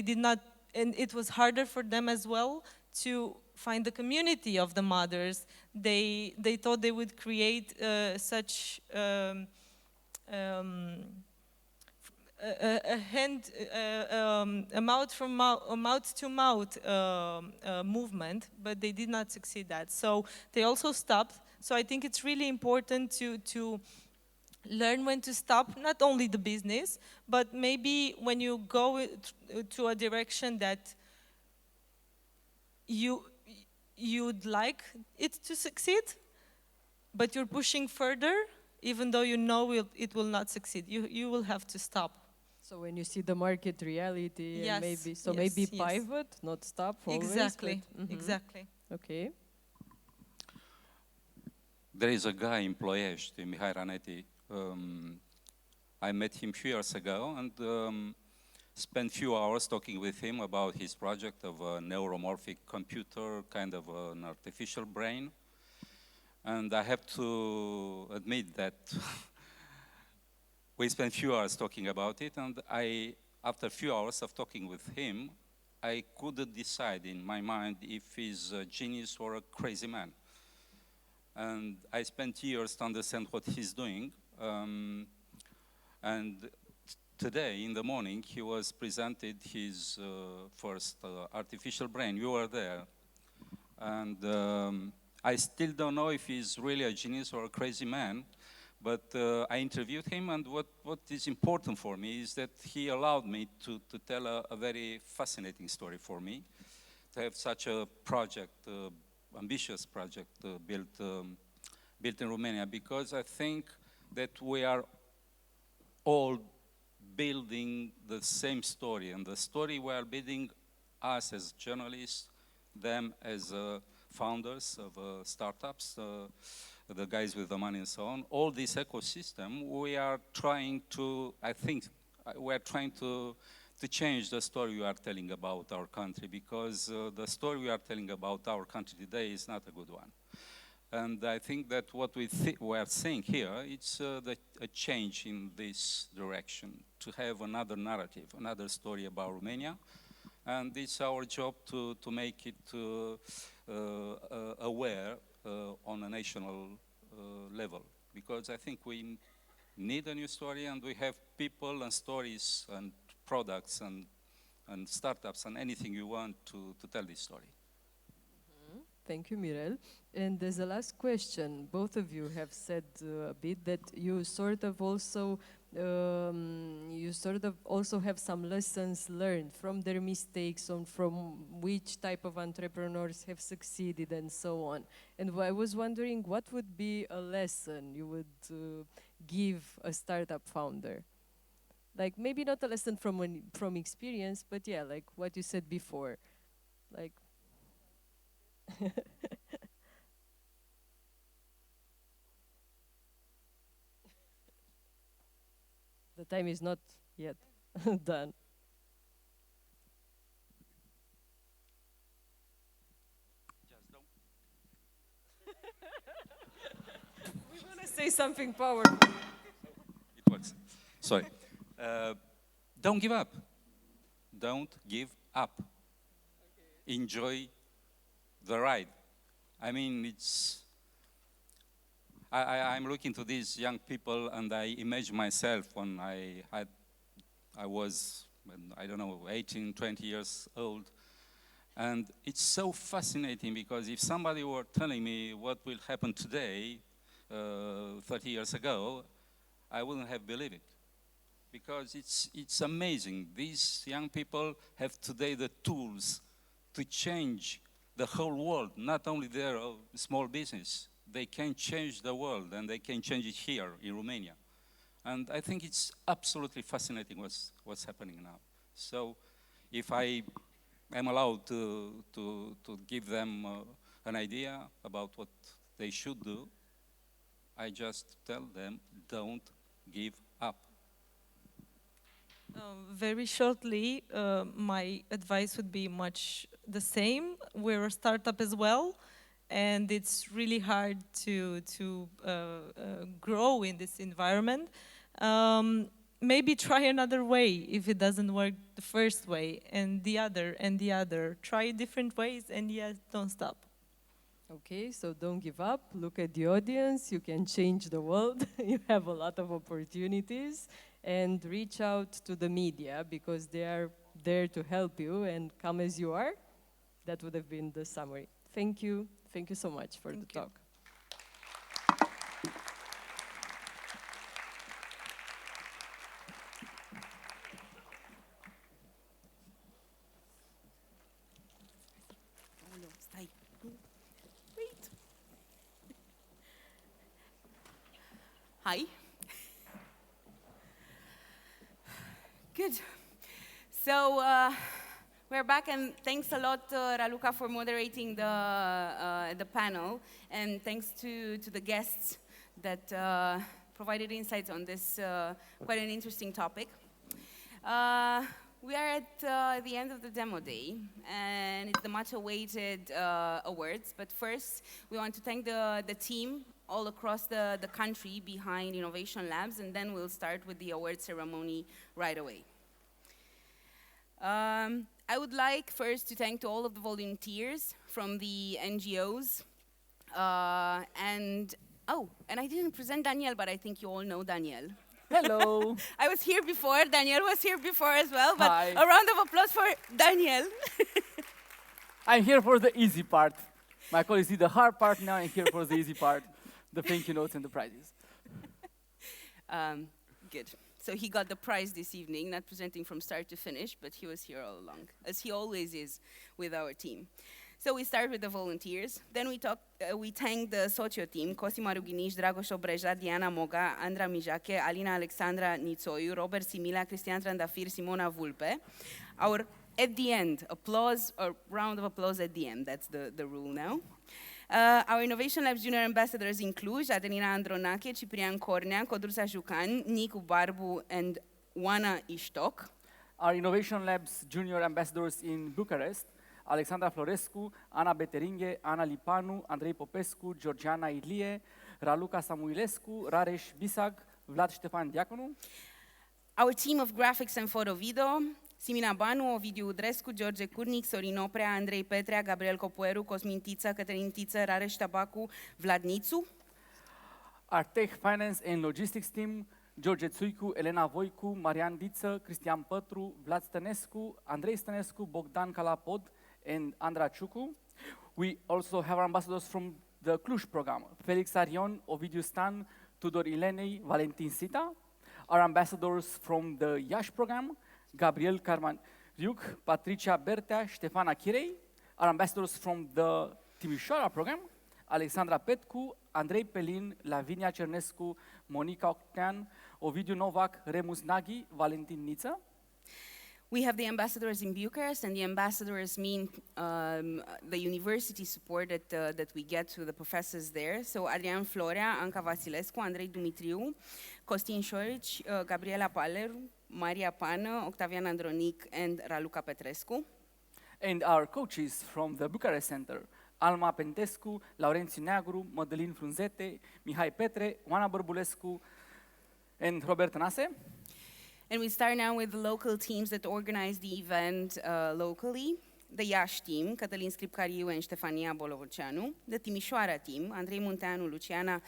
K: did not, and it was harder for them as well to find the community of the mothers. They thought they would create such a mouth-to-mouth movement, but they did not succeed that. So they also stopped. So I think it's really important to learn when to stop, not only the business, but maybe when you go to a direction that you'd like it to succeed, but you're pushing further, even though you know it will not succeed. You will have to stop.
E: So when you see the market reality,
K: yes,
E: and maybe,
K: yes,
E: maybe
K: yes.
E: pivot, not stop always.
K: Exactly,
E: but,
K: exactly.
E: Okay.
U: There is a guy in Ploiești, Mihai Ranetti. I met him few years ago and spent few hours talking with him about his project of a neuromorphic computer, kind of an artificial brain. And I have to admit that we spent few hours talking about it, and after a few hours of talking with him, I couldn't decide in my mind if he's a genius or a crazy man. And I spent years to understand what he's doing. And today, in the morning, he was presented his first artificial brain. You were there. And I still don't know if he's really a genius or a crazy man, but I interviewed him, and what is important for me is that he allowed me to tell a very fascinating story for me, to have such a project, ambitious project built in Romania, because I think that we are all building the same story, and the story we are building, us as journalists, them as founders of startups, the guys with the money and so on, all this ecosystem, we are trying to, I think, we are trying to change the story we are telling about our country, because the story we are telling about our country today is not a good one. And I think that what we are seeing here, it's a change in this direction, to have another narrative, another story about Romania. And it's our job to make it aware on a national level, because I think we need a new story, and we have people and stories and products and startups and anything you want to tell this story.
E: Thank you, Mirel. And as a last question, both of you have said a bit that you sort of also have some lessons learned from their mistakes, on from which type of entrepreneurs have succeeded and so on. And I was wondering, what would be a lesson you would give a startup founder? Like maybe not a lesson from experience, but yeah, like what you said before, like. The time is not yet done. We want to say something powerful.
U: It works. Sorry. Don't give up. Don't give up. Okay. Enjoy the ride. I mean, it's... I'm looking to these young people, and I imagine myself when I was, I don't know, 18, 20 years old. And it's so fascinating because if somebody were telling me what will happen today, 30 years ago, I wouldn't have believed it. Because it's amazing. These young people have today the tools to change the whole world, not only their small business. They can change the world, and they can change it here in Romania. And I think it's absolutely fascinating what's happening now. So if I am allowed to give them an idea about what they should do, I just tell them, don't give up.
K: Very shortly, my advice would be much the same. We're a startup as well, and it's really hard to grow in this environment. Maybe try another way if it doesn't work the first way, and the other, and the other. Try different ways, and yes, don't stop.
E: Okay, so don't give up. Look at the audience. You can change the world. You have a lot of opportunities. And reach out to the media because they are there to help you, and come as you are. That would have been the summary. Thank you. Thank you so much for the talk.
M: Wait. Hi. Good. So we're back, and thanks a lot, Raluca, for moderating the panel, and thanks to the guests that provided insights on this quite an interesting topic. We are at the end of the demo day, and it's the much-awaited awards. But first, we want to thank the team all across the country behind Innovation Labs, and then we'll start with the award ceremony right away. I would like first to thank to all of the volunteers from the NGOs, and I didn't present Daniel, but I think you all know Daniel.
S: Hello.
M: I was here before, Daniel was here before as well, but
S: Hi.
M: a round of applause for Daniel.
S: I'm here for the easy part. My colleagues did the hard part, now I'm here for the easy part, the thank you notes and the prizes.
M: Good. So he got the prize this evening, not presenting from start to finish, but he was here all along, as he always is with our team. So we start with the volunteers. Then we thank the socio team: Cosima Ruginiș, Dragoș Obreja, Diana Moga, Andra Mijache, Alina Alexandra Nițoiu, Robert Simila, Cristian Trandafir, Simona Vulpe. At the end, applause, or round of applause at the end, that's the rule now. Our Innovation Labs Junior Ambassadors in Cluj, Adelina Andronache, Ciprian Cornea, Codruța Jucan, Nicu Barbu, and Oana Ishtok.
S: Our Innovation Labs Junior Ambassadors in Bucharest, Alexandra Florescu, Ana Beteringhe, Ana Lipanu, Andrei Popescu, Georgiana Ilie, Raluca Samuilescu, Rareș Bisag, Vlad Ștefan Diaconu.
M: Our team of graphics and photo video: Simina Banu, Ovidiu Udrescu, George Curnic, Sorin Oprea, Andrei Petrea, Gabriel Copueru, Cosmin Tiță, Cătălin Tiță, Rareș Tabacu, Vlad Nițu.
S: Our Tech Finance and Logistics team: George Țuicu, Elena Voicu, Marian Diță, Cristian Pătru, Vlad Stănescu, Andrei Stănescu, Bogdan Calapod, and Andra Ciucu. We also have our ambassadors from the Cluj program: Felix Arion, Ovidiu Stan, Tudor Ilenei, Valentin Sita. Our ambassadors from the Iași program: Gabriel Carmaniuc, Patricia Bertea, Ștefana Chirei. Our ambassadors from the Timișoara program: Alexandra Petcu, Andrei Pelin, Lavinia Cernescu, Monica Octean, Ovidiu Novak, Remus Nagy, Valentin Niță.
M: We have the ambassadors in Bucharest, and the ambassadors mean the university support that we get to the professors there. So Adrian Florea, Anca Vasilescu, Andrei Dumitriu, Costin Șorici, Gabriela Paleru, Maria Pană, Octavian Andronic, and Raluca Petrescu.
S: And our coaches from the Bucharest Center, Alma Pentescu, Laurențiu Neagru, Mădălin Frunzete, Mihai Petre, Oana Bărbulescu, and Robert Tănase.
M: And we start now with the local teams that organize the event locally. The Iași team, Cătălin Scripcariu and Ștefania Bolovoceanu. The Timișoara team, Andrei Munteanu, Luciana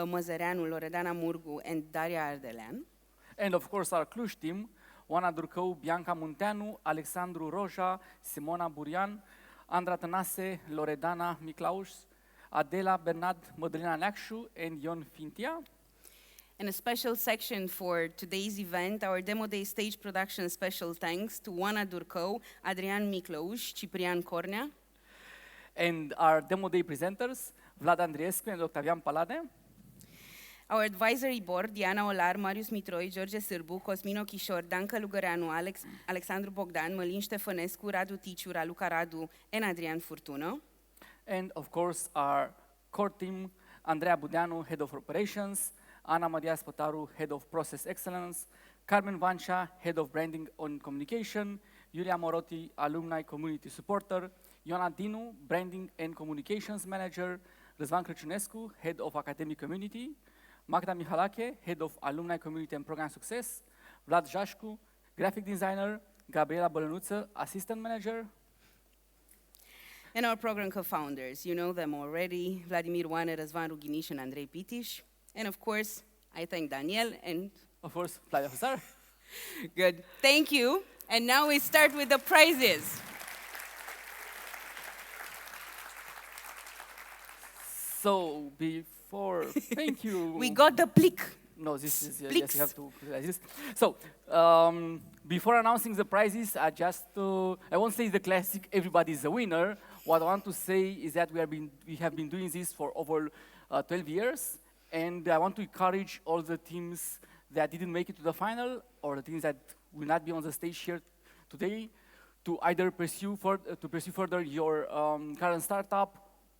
M: Măzăreanu, Loredana Murgu, and Daria Ardelean.
S: And of course our Cluj team, Oana Durcău, Bianca Munteanu, Alexandru Roja, Simona Burian, Andra Tănase, Loredana Miclauș, Adela Bernard, Mădălina Neacșu, and Ion Fintia.
M: And a special section for today's event, our Demo Day stage production special thanks to Oana Durcău, Adrian Miclauș, Ciprian Cornea.
S: And our Demo Day presenters, Vlad Andriescu and Octavian Palade.
M: Our advisory board, Diana Olar, Marius Mitroi, George Sârbu, Cosmin Ochișor, Dan Călugăreanu, Alexandru Bogdan, Mălin Ștefănescu, Radu Ticiu, Raluca Radu, and Adrian Furtună.
S: And of course our core team, Andreea Budeanu, Head of Operations, Ana Maria Spătaru, Head of Process Excellence, Carmen Vancea, Head of Branding and Communication, Iulia Morotti, Alumni Community Supporter, Ioana Dinu, Branding and Communications Manager, Răzvan Crăciunescu, Head of Academic Community, Magda Mihalache, Head of Alumni Community and Program Success, Vlad Jașcu, Graphic Designer, Gabriela Bălănuță, Assistant Manager.
M: And our program co-founders, you know them already, Vladimir Oană, Răzvan Rughiniș, and Andrei Pitiș. And of course, I thank Daniel and...
S: Of course, Flavia Husar.
M: Good, thank you. And now we start with the prizes.
S: So, thank you.
M: We got the plic.
S: No, this is,
M: Plics.
S: yes, you have to realize this. So, before announcing the prizes, I won't say the classic, everybody's a winner. What I want to say is that we have been doing this for over 12 years. And I want to encourage all the teams that didn't make it to the final, or the teams that will not be on the stage here today, to either pursue further your current startup,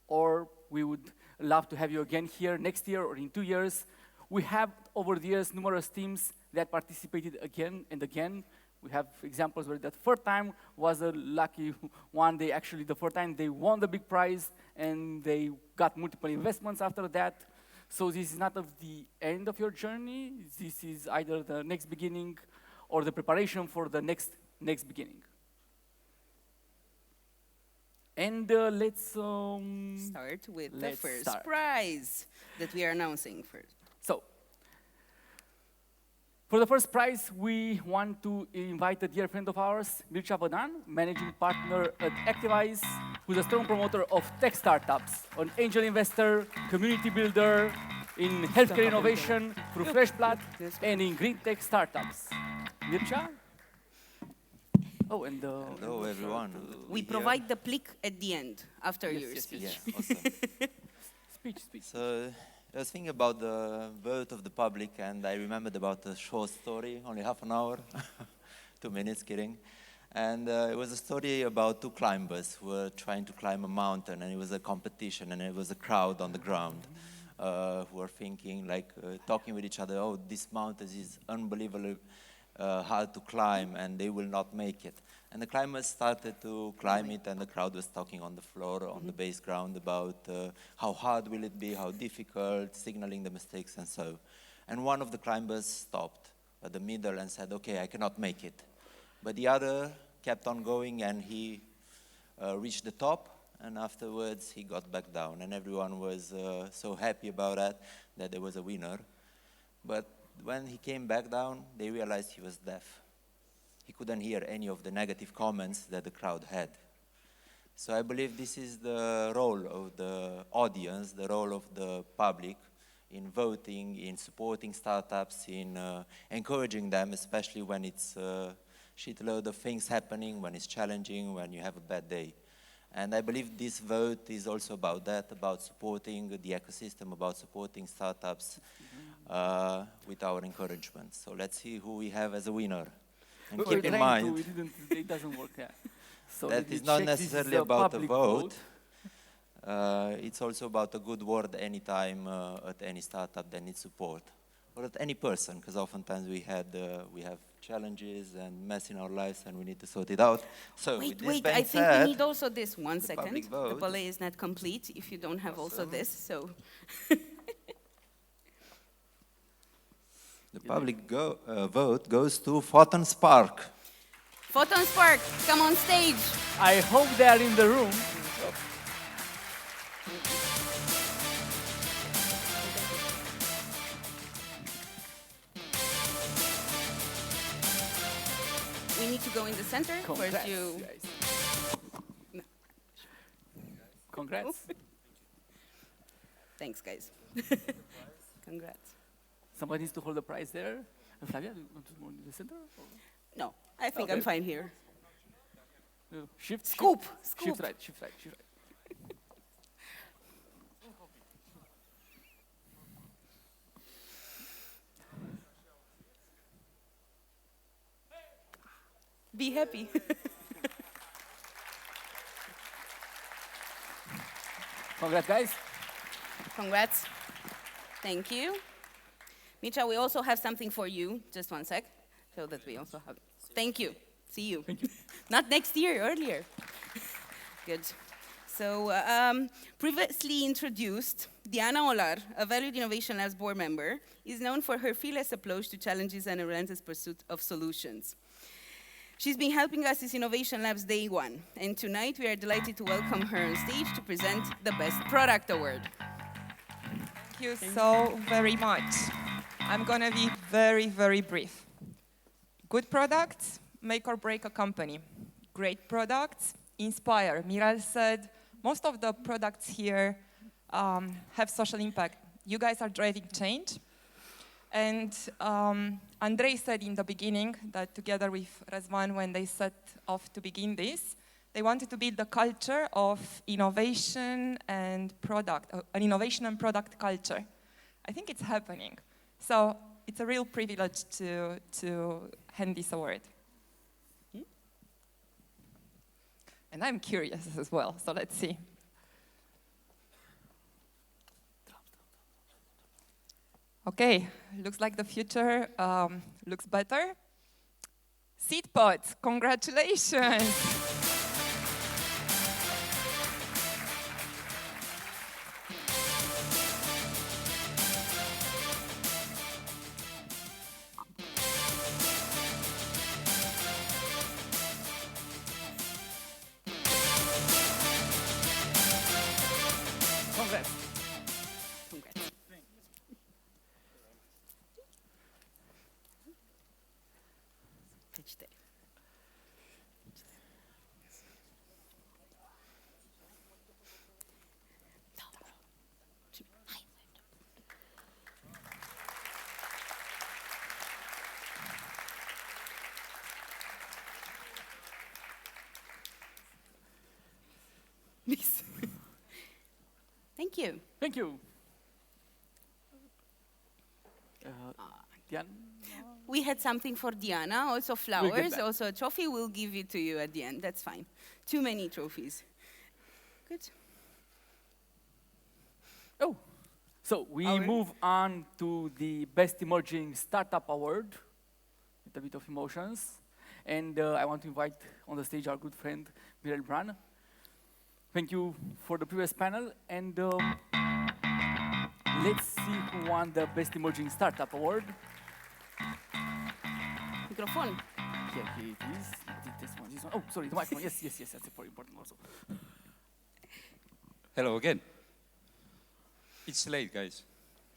S: or we would love to have you again here next year or in 2 years. We have, over the years, numerous teams that participated again and again. We have examples where that third time was a lucky one. The third time they won the big prize, and they got multiple investments after that. So this is not the end of your journey. This is either the next beginning or the preparation for the next beginning. And let's
M: start with the first prize that we are announcing first.
S: So, for the first prize, we want to invite a dear friend of ours, Mircea Vădan, managing partner at Activize, who's a strong promoter of tech startups, an angel investor, community builder in healthcare innovation through Freshblood and in green tech startups. Mircea? Oh, and
H: hello, everyone.
M: We provide the plic at the end, after your speech.
H: Yes, awesome.
S: Speech.
H: So, I was thinking about the vote of the public, and I remembered about a short story, only half an hour, 2 minutes, kidding. And it was a story about two climbers who were trying to climb a mountain, and it was a competition, and it was a crowd on the ground who were thinking, talking with each other, oh, this mountain is unbelievably hard to climb, and they will not make it. And the climbers started to climb it, and the crowd was talking on the floor, on the base ground, about how hard will it be, how difficult, signaling the mistakes, and so. And one of the climbers stopped at the middle and said, okay, I cannot make it. But the other kept on going, and he reached the top, and afterwards he got back down. And everyone was so happy about that there was a winner. But when he came back down, they realized he was deaf. He couldn't hear any of the negative comments that the crowd had. So I believe this is the role of the audience, the role of the public in voting, in supporting startups, in encouraging them, especially when it's a shitload of things happening, when it's challenging, when you have a bad day. And I believe this vote is also about that, about supporting the ecosystem, about supporting startups with our encouragement. So let's see who we have as a winner. And
S: We
H: keep
S: were
H: in
S: trying to,
H: mind
S: it doesn't work. Yeah. So
H: that
S: let me
H: is not
S: check, this is
H: necessarily
S: a
H: about a
S: public
H: vote. It's also about a good word anytime at any startup that needs support, or at any person, because oftentimes we have challenges and mess in our lives and we need to sort it out. So with this
M: Wait,
H: being
M: I think
H: said,
M: we need also this. One
H: the
M: second.
H: public
M: The
H: vote.
M: ballet is not complete if you don't have also this, so.
H: The public vote goes to Photon Spark.
M: Photon Spark, come on stage.
S: I hope they are in the room.
M: We need to go in the center.
S: Congrats,
M: First you.
S: guys. Congrats.
M: Thanks, guys. Congrats.
S: Somebody needs to hold the prize there. Flavia, do you want to go in the center? Or?
M: No, I think
S: Okay.
M: I'm fine here.
S: Shift.
M: Scoop.
S: Shift right. Shift right. Shift right.
M: Be happy.
S: Congrats, guys.
M: Congrats. Thank you. Micha, we also have something for you. Just one sec, so that we also have. Thank you. See you.
S: Thank you.
M: Not next year, earlier. Good. So, previously introduced, Diana Olar, a valued Innovation Labs board member, is known for her fearless approach to challenges and a relentless pursuit of solutions. She's been helping us since Innovation Labs day one, and tonight we are delighted to welcome her on stage to present the Best Product Award.
F: Thank you so very much. I'm going to be very, very brief. Good products make or break a company. Great products inspire. Miral said most of the products here have social impact. You guys are driving change. And Andrei said in the beginning that together with Razvan, when they set off to begin this, they wanted to build a culture of innovation and product, an innovation and product culture. I think it's happening. So it's a real privilege to hand this award. And I'm curious as well, so let's see. Okay, looks like the future looks better. SeedPods, congratulations.
S: Congrats.
M: Congrats. Pitch there. Nice. Thank you.
S: Thank you. Diana?
M: We had something for Diana, also
S: We'll
M: flowers,
S: get that.
M: also a trophy. We'll give it to you at the end. That's fine. Too many trophies. Good.
S: Oh, so we move on to the Best Emerging Startup Award with a bit of emotions. And I want to invite on the stage our good friend, Mirel Bran. Thank you for the previous panel. And let's see who won the Best Emerging Startup Award.
M: Microphone.
S: Here it is. This one, this one. Oh, sorry, the microphone. Yes, that's very important also.
U: Hello again. It's late, guys,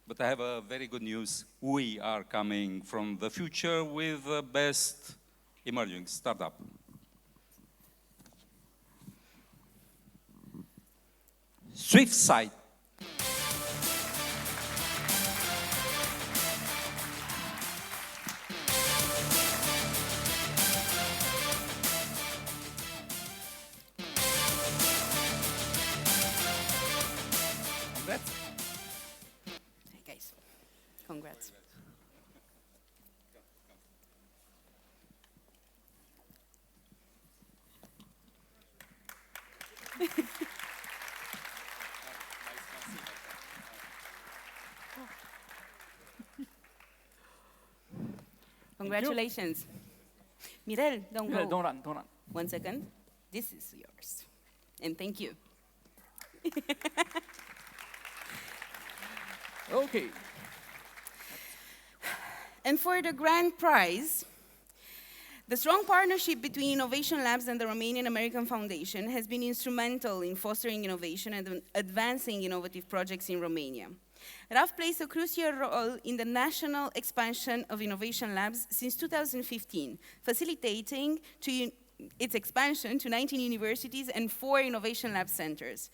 U: but I have a very good news. We are coming from the future with the best emerging startup. SwiftSight.
S: Congrats.
M: Hey guys, congrats. Congratulations. Mirel, don't go.
S: Don't run, don't run.
M: 1 second. This is yours. And thank you.
S: Okay.
M: And for the grand prize, the strong partnership between Innovation Labs and the Romanian American Foundation has been instrumental in fostering innovation and advancing innovative projects in Romania. RAF plays a crucial role in the national expansion of Innovation Labs since 2015, facilitating its expansion to 19 universities and 4 Innovation Lab centers.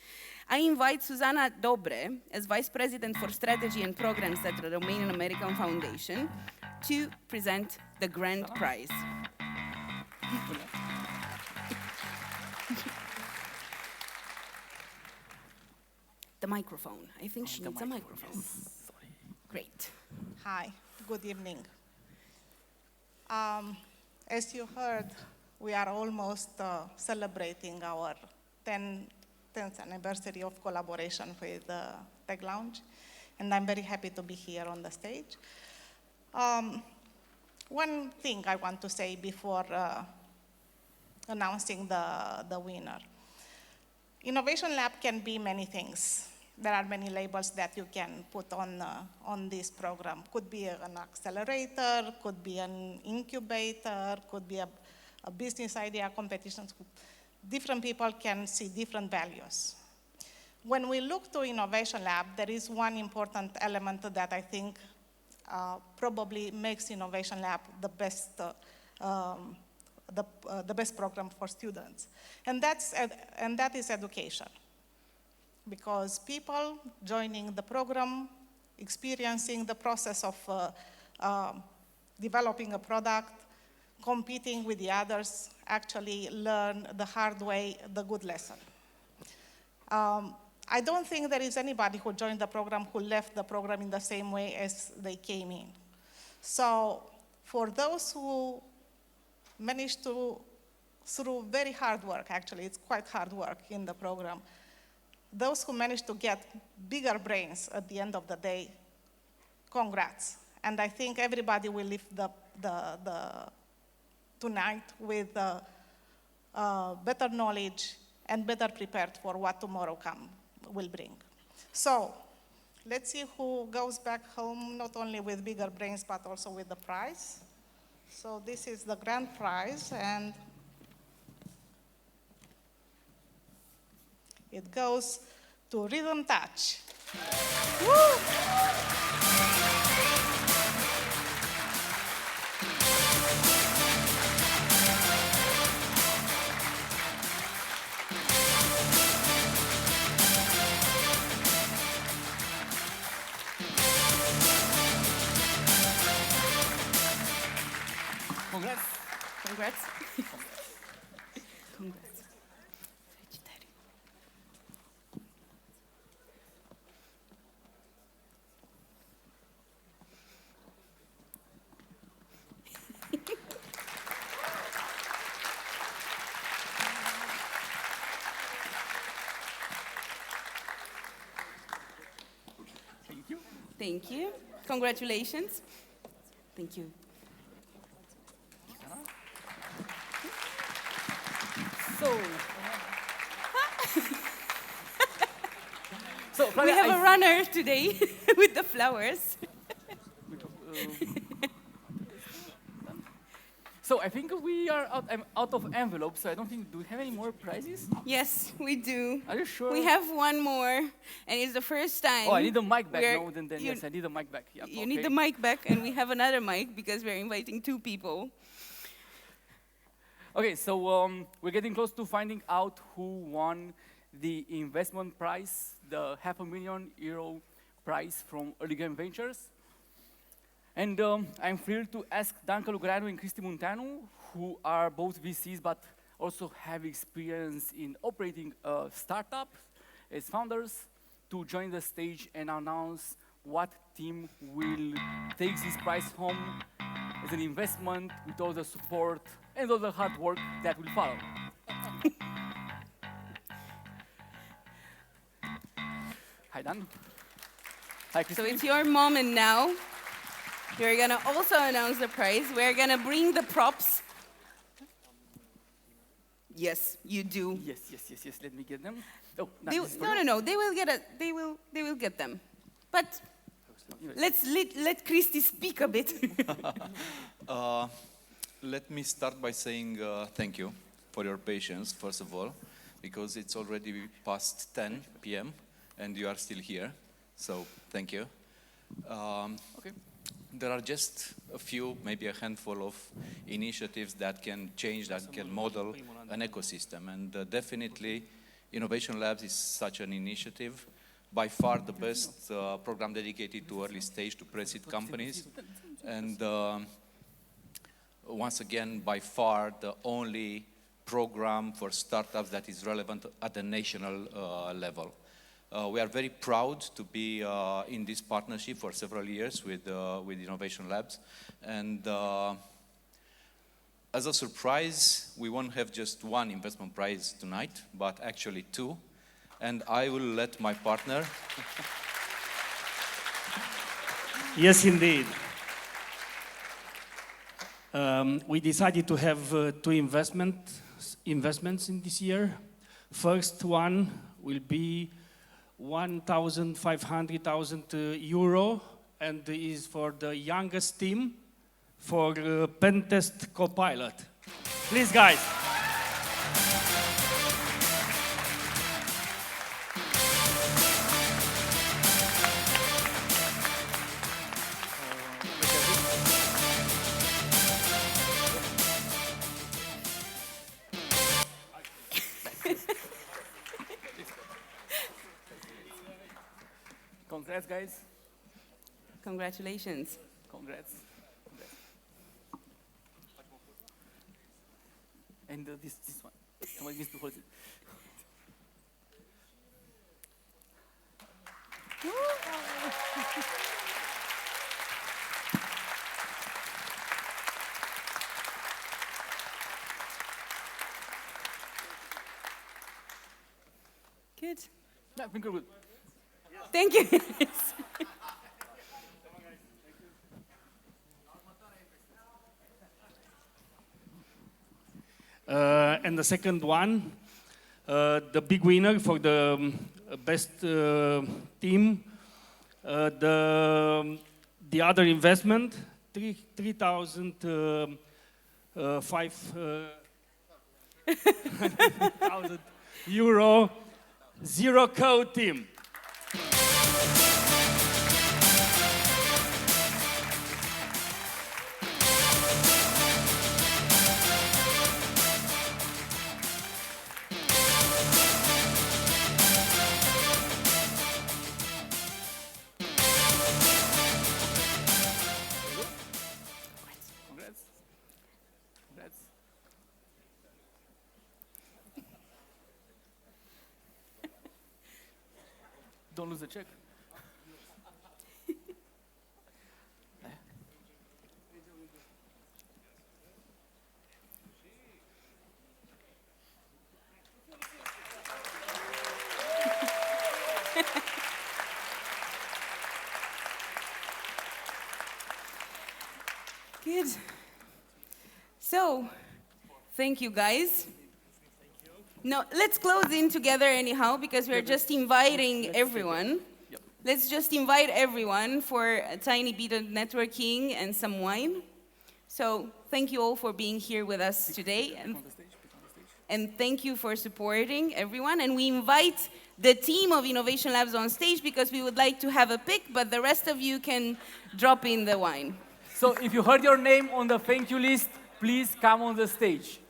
M: I invite Zuzana Dobre, as Vice President for Strategy and Programs at the Romanian American Foundation, to present the grand prize. The microphone. I think she needs a microphone.
S: Yes.
M: Great.
I: Hi, good evening. As you heard, we are almost celebrating our 10th anniversary of collaboration with Tech Lounge, and I'm very happy to be here on the stage. One thing I want to say before announcing the winner. Innovation Lab can be many things. There are many labels that you can put on this program. Could be an accelerator, could be an incubator, could be a business idea competition. Different people can see different values. When we look to Innovation Lab, there is one important element that I think probably makes Innovation Lab the best program for students, and that is education. Because people joining the program, experiencing the process of developing a product, competing with the others, actually learn the hard way, the good lesson. I don't think there is anybody who joined the program who left the program in the same way as they came in. So for those who managed to, through very hard work, actually, it's quite hard work in the program, those who managed to get bigger brains at the end of the day, congrats. And I think everybody will leave tonight with better knowledge and better prepared for what tomorrow will bring. So let's see who goes back home not only with bigger brains, but also with the prize. So this is the grand prize, and it goes to Rhythm Touch. Woo!
M: Congrats. Congrats. Congrats.
S: Thank you.
M: Thank you. Congratulations. Thank you.
S: So,
M: we have a runner today with the flowers.
S: So I think we are out of envelopes, so I don't think, do we have any more prizes?
M: Yes, we do.
S: Are you sure?
M: We have one more, and it's the first time.
S: Oh, I need the mic back. No, then yes, I need the mic back. Yeah,
M: you need the mic back, and we have another mic because we're inviting 2 people.
S: Okay, so we're getting close to finding out who won the investment prize, the €500,000 prize from Early Game Ventures. And I'm thrilled to ask Danca Lugreanu and Cristi Munteanu, who are both VCs but also have experience in operating startups as founders, to join the stage and announce what team will take this prize home as an investment with all the support and all the hard work that will follow. Dan. Hi,
M: So it's your moment now. We're gonna also announce the prize. We're gonna bring the props. Yes, you do.
S: Yes. Let me get them. Oh,
M: no. They will get They will get them. But let Christy speak a bit.
C: Let me start by saying thank you for your patience, first of all, because it's already past 10 p.m. and you are still here. So thank you. Okay. There are just a few, maybe a handful of initiatives that can change, that can model an ecosystem. And definitely, Innovation Labs is such an initiative. By far the best program dedicated to early stage, to pre-seed companies. And once again, by far the only program for startups that is relevant at the national level. We are very proud to be in this partnership for several years with Innovation Labs. And as a surprise, we won't have just one investment prize tonight, but actually two. And I will let my partner.
L: Yes, indeed. We decided to have two investments in this year. First one will be 1,500,000 euro, and is for the youngest team for Pentest Copilot. Please, guys.
S: Congrats, guys.
M: Congratulations.
S: Congrats. And this one. Somebody needs to hold it.
M: Good.
S: Yeah, been good.
M: Thank you.
L: And the second one, the big winner for the best team, the other investment, 3,500 euro, zero code team.
S: Don't lose the check.
M: Good. So, thank you, guys. No, let's close in together anyhow, because we're just inviting everyone. Let's just invite everyone for a tiny bit of networking and some wine. So thank you all for being here with us today. And thank you for supporting everyone. And we invite the team of Innovation Labs on stage, because we would like to have a pic, but the rest of you can drop in the wine.
S: So if you heard your name on the thank you list, please come on the stage.